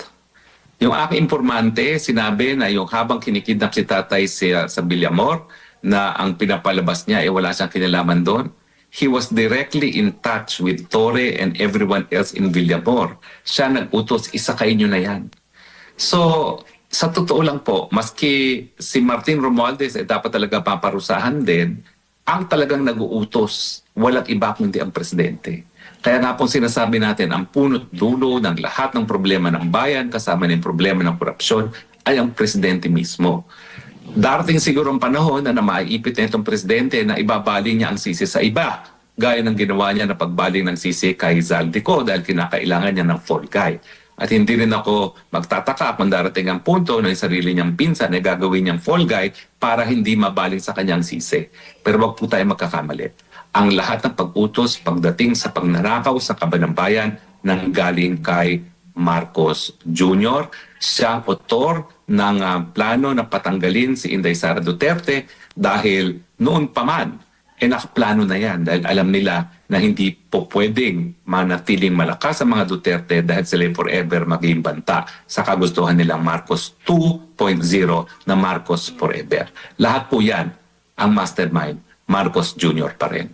Yung aking informante, sinabi na yung habang kinikidnap si tatay sa Villamor, na ang pinapalabas niya wala siyang kinalaman doon, he was directly in touch with Torre and everyone else in Villamor. Siya nag-utos, isakain nyo na yan. So, sa totoo lang po, maski si Martin Romualdez dapat talaga paparusahan din, ang talagang nag-uutos, walang iba kundi ang presidente. Kaya nga pong sinasabi natin, ang punot dulo ng lahat ng problema ng bayan, kasama ng problema ng korupsyon, ay ang presidente mismo. Darating siguro ang panahon na maiipit na itong presidente na ibabaling niya ang sisi sa iba, gaya ng ginawa niya na pagbaling ng sisi kay Zaldico dahil kinakailangan niya ng fall guy. At hindi rin ako magtataka kung darating ang punto na yung sarili niyang pinsan ay gagawin niyang fall guy para hindi mabaling sa kanyang sisi. Pero wag po tayo magkakamali. Ang lahat ng pag-utos pagdating sa pagnanakaw sa kaban ng bayan nang galing kay Marcos Jr. Siya ang autor ng plano na patanggalin si Inday Sara Duterte dahil noon pa man, nakaplano na yan dahil alam nila na hindi po pwedeng manatiling malakas ang mga Duterte dahil sila forever maging banta sa kagustuhan nilang Marcos 2.0 na Marcos forever. Lahat po yan ang mastermind, Marcos Jr. pa rin.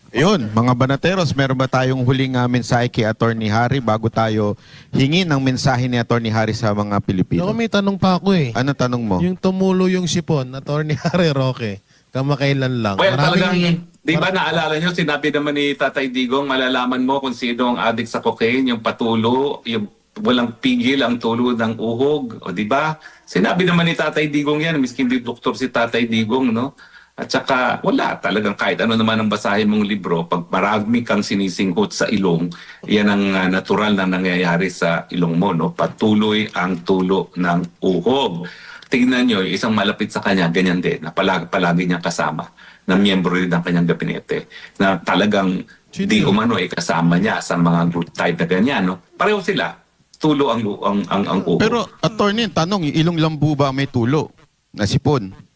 Yun, mga banateros, meron ba tayong huling mensahe kay Attorney Harry bago tayo hingin ng mensahe ni Attorney Harry sa mga Pilipino? Ako may tanong pa ako eh. Ano tanong mo? Yung tumulo yung sipon, Attorney Harry Roque, kamakailan lang. Well, talagang, di ba naalala nyo, sinabi naman ni Tatay Digong, malalaman mo kung sino ang addict sa cocaine, yung patulo, yung walang pigil ang tulo ng uhog, o di ba? Sinabi naman ni Tatay Digong yan, miskin di doktor si Tatay Digong, no? At saka wala talagang kahit ano naman ang basahin mong libro, pag marami kang sinisinghot sa ilong, yan ang natural na nangyayari sa ilong mo, no? Patuloy ang tulo ng uhog. Tingnan nyo, isang malapit sa kanya, ganyan din, na palagi niyang kasama, na miyembro rin ng kanyang gabinete, na talagang di umano kasama niya sa mga good type na ganyan, no? Pareho sila, tulo ang uhog. Pero, Attorney, tanong, ilong lambu ba may tulo? Na sipon?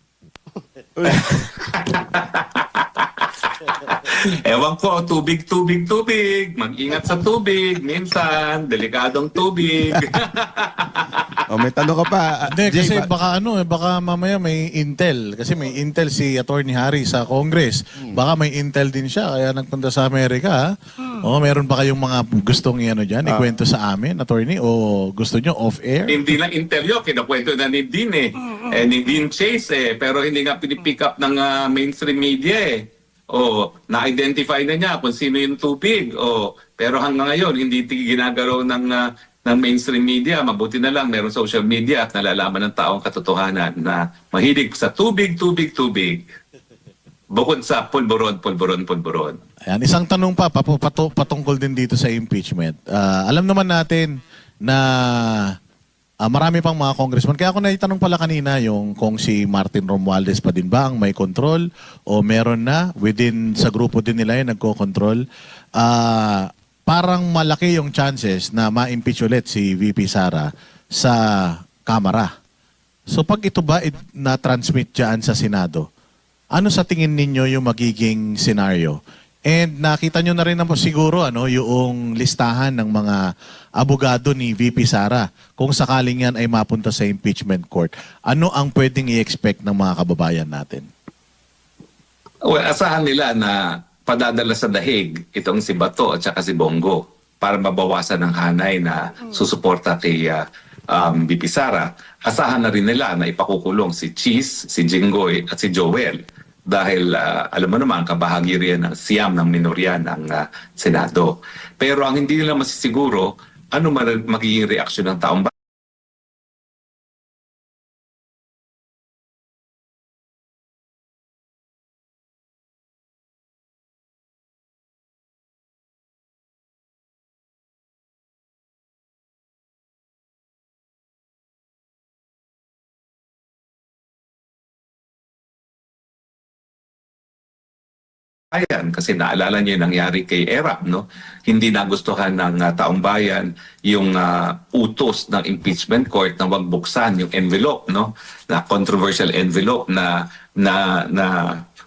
Ewan ko, tubig. Mag-ingat sa tubig. Minsan, delikadong tubig. May tanong ka pa. Hindi, Jay, kasi baka baka mamaya may intel. Kasi may intel si Attorney Harry sa Congress. Baka may intel din siya, kaya nagpunta sa Amerika. Meron ba kayong mga gustong ikwento sa amin, Attorney? O gusto nyo off-air? Hindi lang interview, kinakwento na ni Dean ni Dean Chase pero hindi nga pinipick up ng mainstream media na-identify na niya kung sino yung tubig. Pero hanggang ngayon, hindi ginagalaw ng mainstream media. Mabuti na lang, meron social media at nalalaman ng taong katotohanan na mahilig sa tubig. Bukod sa pulburon. Ayan, isang tanong pa patungkol din dito sa impeachment. Alam naman natin na marami pang mga congressman. Kaya ako naitanong pala kanina yung kung si Martin Romualdez pa din ba ang may control o meron na within sa grupo din nila yung nagko-control. Parang malaki yung chances na ma-impeach ulit si VP Sara sa Kamara. So pag ito ba na-transmit dyan sa Senado, ano sa tingin ninyo yung magiging scenario? And nakita nyo na rin naman siguro yung listahan ng mga abogado ni VP Sara. Kung sakaling yan ay mapunta sa impeachment court, ano ang pwedeng i-expect ng mga kababayan natin? Well, asahan nila na padadala sa dahig itong si Bato at saka si Bongo para mabawasan ng hanay na susuporta kay VP Sara. Asahan na rin nila na ipakukulong si Cheese, si Jinggoy at si Joel dahil alam mo naman kabahagi rin ng siyam ng minorya ng Senado. Pero ang hindi nila masisiguro, ano magiging reaksyon ng taong bayan? Bayan, kasi naalala niyo yung nangyari kay Erap, no? Hindi nagustuhan ng taong bayan yung utos ng impeachment court na wag buksan yung envelope, no? Na controversial envelope na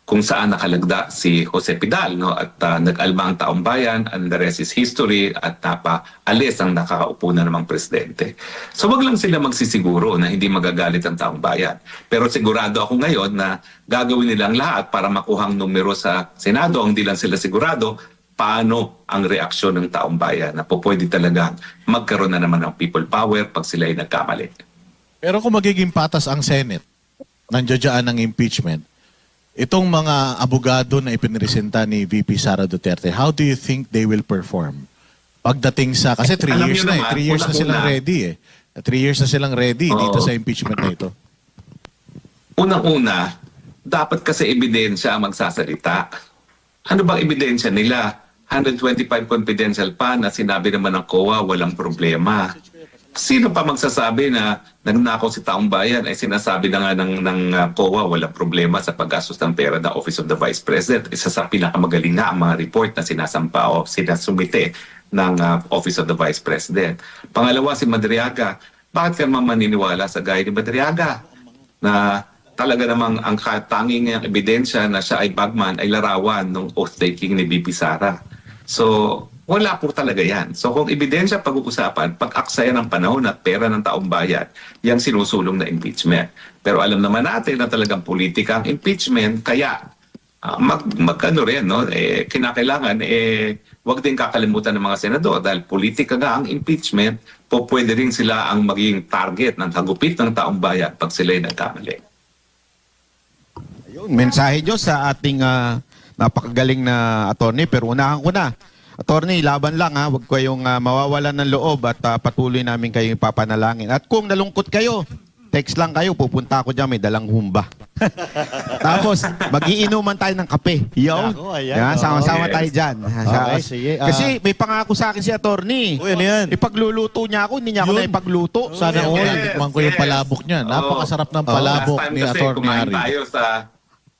kung saan nakalagda si Jose Pidal, no? At nag-alma ang taong bayan, and the rest is history, at napaalis ang nakakaupo na namang presidente. So wag lang sila magsisiguro na hindi magagalit ang taong bayan. Pero sigurado ako ngayon na gagawin nilang lahat para makuhang numero sa Senado. Hindi lang sila sigurado paano ang reaksyon ng taong bayan na po pwede talagang magkaroon na naman ng people power pag sila ay nagkamali. Pero kung magiging patas ang Senate, nandiyan ng impeachment, itong mga abogado na ipiniresenta ni VP Sara Duterte, how do you think they will perform? Pagdating sa, kasi 3 Alam years niyo na naman, 3 years na silang unang-una. ready 3 years na silang ready Oo. dito sa impeachment na ito. Unang-una, dapat kasi ebidensya ang magsasalita. Ano bang ebidensya nila? 125 confidential pa na sinabi naman ng COA walang problema. Sino pa magsasabi na nagnakaw si taong bayan ay sinasabi na nga ng COA walang problema sa paggastos ng pera ng Office of the Vice President? Isa sa pinakamagaling nga ang mga report na sinasampa o sinasumite ng Office of the Vice President. Pangalawa, si Madriaga. Bakit ka naman maniniwala sa gaya ni Madriaga na talaga namang ang tanging niyang ebidensya na siya ay bagman ay larawan ng oath-taking ni VP Sara? So, wala po talaga yan. So kung ebidensya pag-uusapan, pag-aksaya ng panahon at pera ng taong bayan, yung sinusulong na impeachment. Pero alam naman natin na talagang politika ang impeachment, kaya magkano rin, no? Kinakailangan, wag din kakalimutan ng mga senador dahil politika nga ang impeachment, po pwede rin sila ang maging target ng hagupit ng taong bayan pag sila'y nagkamali. Ayun, mensahe nyo sa ating napakagaling na attorney, pero unahan ko na. Attorney, laban lang ha. Huwag kayong mawawalan ng loob at patuloy namin kayong ipapanalangin. At kung nalungkot kayo, text lang kayo, pupunta ako dyan, may dalang humba. Tapos, magiinuman tayo ng kape. Yo. Yan, sama-sama tayo dyan. Okay, sige. Kasi may pangako sa akin si attorney. Uy, ano yan? Ipagluluto niya ako, hindi niya ako Yun. na ipagluto. Sana all, Yes, tikman ko yung yes. palabok niya. Napakasarap ng Last palabok time ni kasi Atty. kumain Harry. tayo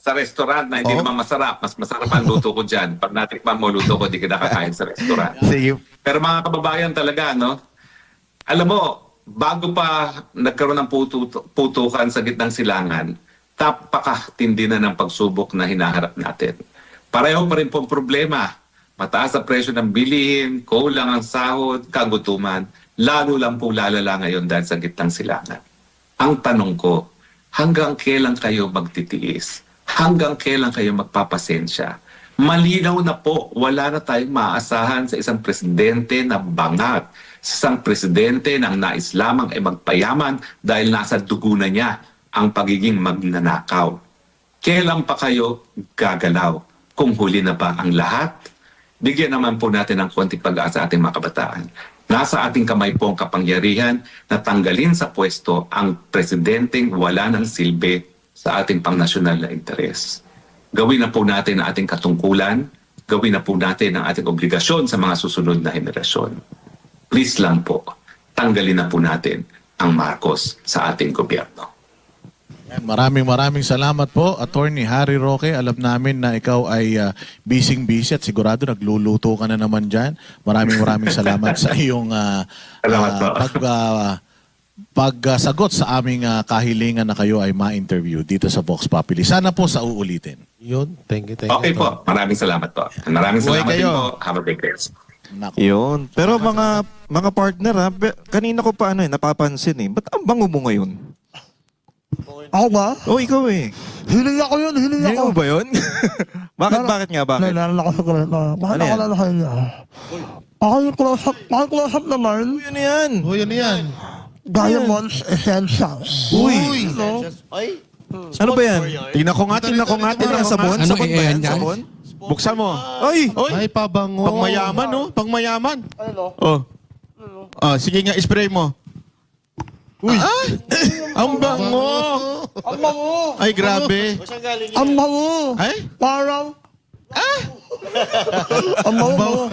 sa restaurant na hindi naman masarap. Mas masarap ang luto ko dyan. Pag natikman mo, luto ko, di ka nakakain sa restaurant. Sige. Pero mga kababayan talaga, no? Alam mo, bago pa nagkaroon ng putukan sa gitnang silangan, tapakatindi na ng pagsubok na hinaharap natin. Pareho pa rin pong problema. Mataas ang presyo ng bilihin, kulang ang sahod, kagutuman. Lalo lang po lalala ngayon dahil sa gitnang silangan. Ang tanong ko, hanggang kailan kayo magtitiis? Hanggang kailan kayo magpapasensya? Malinaw na po, wala na tayong maaasahan sa isang presidente na bangat. Sa isang presidente na nais lamang ay magpayaman dahil nasa dugo na niya ang pagiging magnanakaw. Kailan pa kayo gagalaw? Kung huli na ba ang lahat? Bigyan naman po natin ng konting pag-asa ating mga kabataan. Nasa ating kamay po ang kapangyarihan na tanggalin sa pwesto ang presidenteng wala ng silbi sa ating pangnasyonal na interes. Gawin na po natin ang ating katungkulan, gawin na po natin ang ating obligasyon sa mga susunod na henerasyon. Please lang po, tanggalin na po natin ang Marcos sa ating gobyerno. Maraming salamat po, Atty. Harry Roque. Alam namin na ikaw ay busy at sigurado nagluluto ka na naman dyan. Maraming salamat sa iyong Salamat po. pagsagot sa aming kahilingan na kayo ay ma-interview dito sa Vox Populi. Sana po sa uulitin. Yun, thank you. Okay po. Maraming salamat po. Maraming Buhay salamat din kayo. po. Have a great day. Nako. Yun. Pero mga partner ha, kanina ko pa napapansin eh. Ba't ang bango mo ngayon? Ako ba? Oh, ikaw eh. Hiling ako yun, hiling ako. Hindi mo ba yun? bakit nga? Bakit? Nalala ko sa kwento. Bakit Ano yan? nakalala kayo niya? Ako yung close up naman. Yun yan. Oh, yun yan. Diamonds Essentials. Uy. No? Ano ba yan? Tingnan ko nga. Ito yung sabon? Ano Sabon ba yan? yan? Sabon? Buksan mo. Ay! Oy, Ay, pabango. pangmayaman, no? Pangmayaman. Ano? Oh. Sige nga, spray mo. Uy! Ang bango! Ang bango! Ay, grabe. Ang bango! Ay? Parang... Ang bango!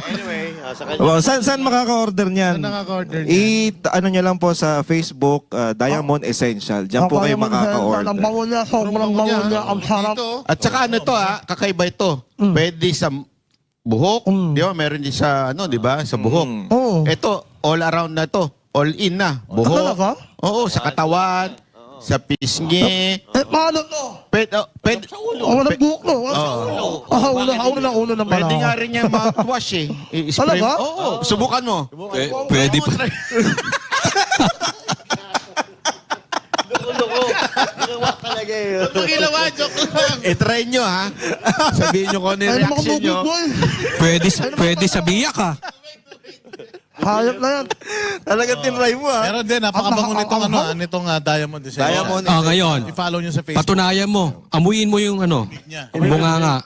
Well, saan makaka-order niyan? Saan nakaka-order niyan? Ano niya lang po sa Facebook, Diamond Essential. Diyan po kayo Ang makaka-order. bango niya, sobrang bango niya. Ang sarap. At saka ano to kakaiba ito. Pwede sa buhok, di ba? Meron din sa di ba? Sa buhok. Oo. Ito, all around na to. All in na. Buhok. Talaga? Oo, sa katawan, sa pisngi. Paano to? Pwede, Walang buhok to. Ulo ng pala. pwede nga rin yan mouthwash eh. I-spray mo. Talaga? Oo, subukan mo. Pwede pa. I-try nyo ha. Sabihin nyo kung ano yung Ay, reaction nyo. Pwede sa biyak ah. Hayop na yan. Talagang tinry mo Pero din, napakabango nitong Diamond Essential. Diamond Ngayon, I-follow nyo sa Facebook. patunayan mo. Amuyin mo yung yung bunganga.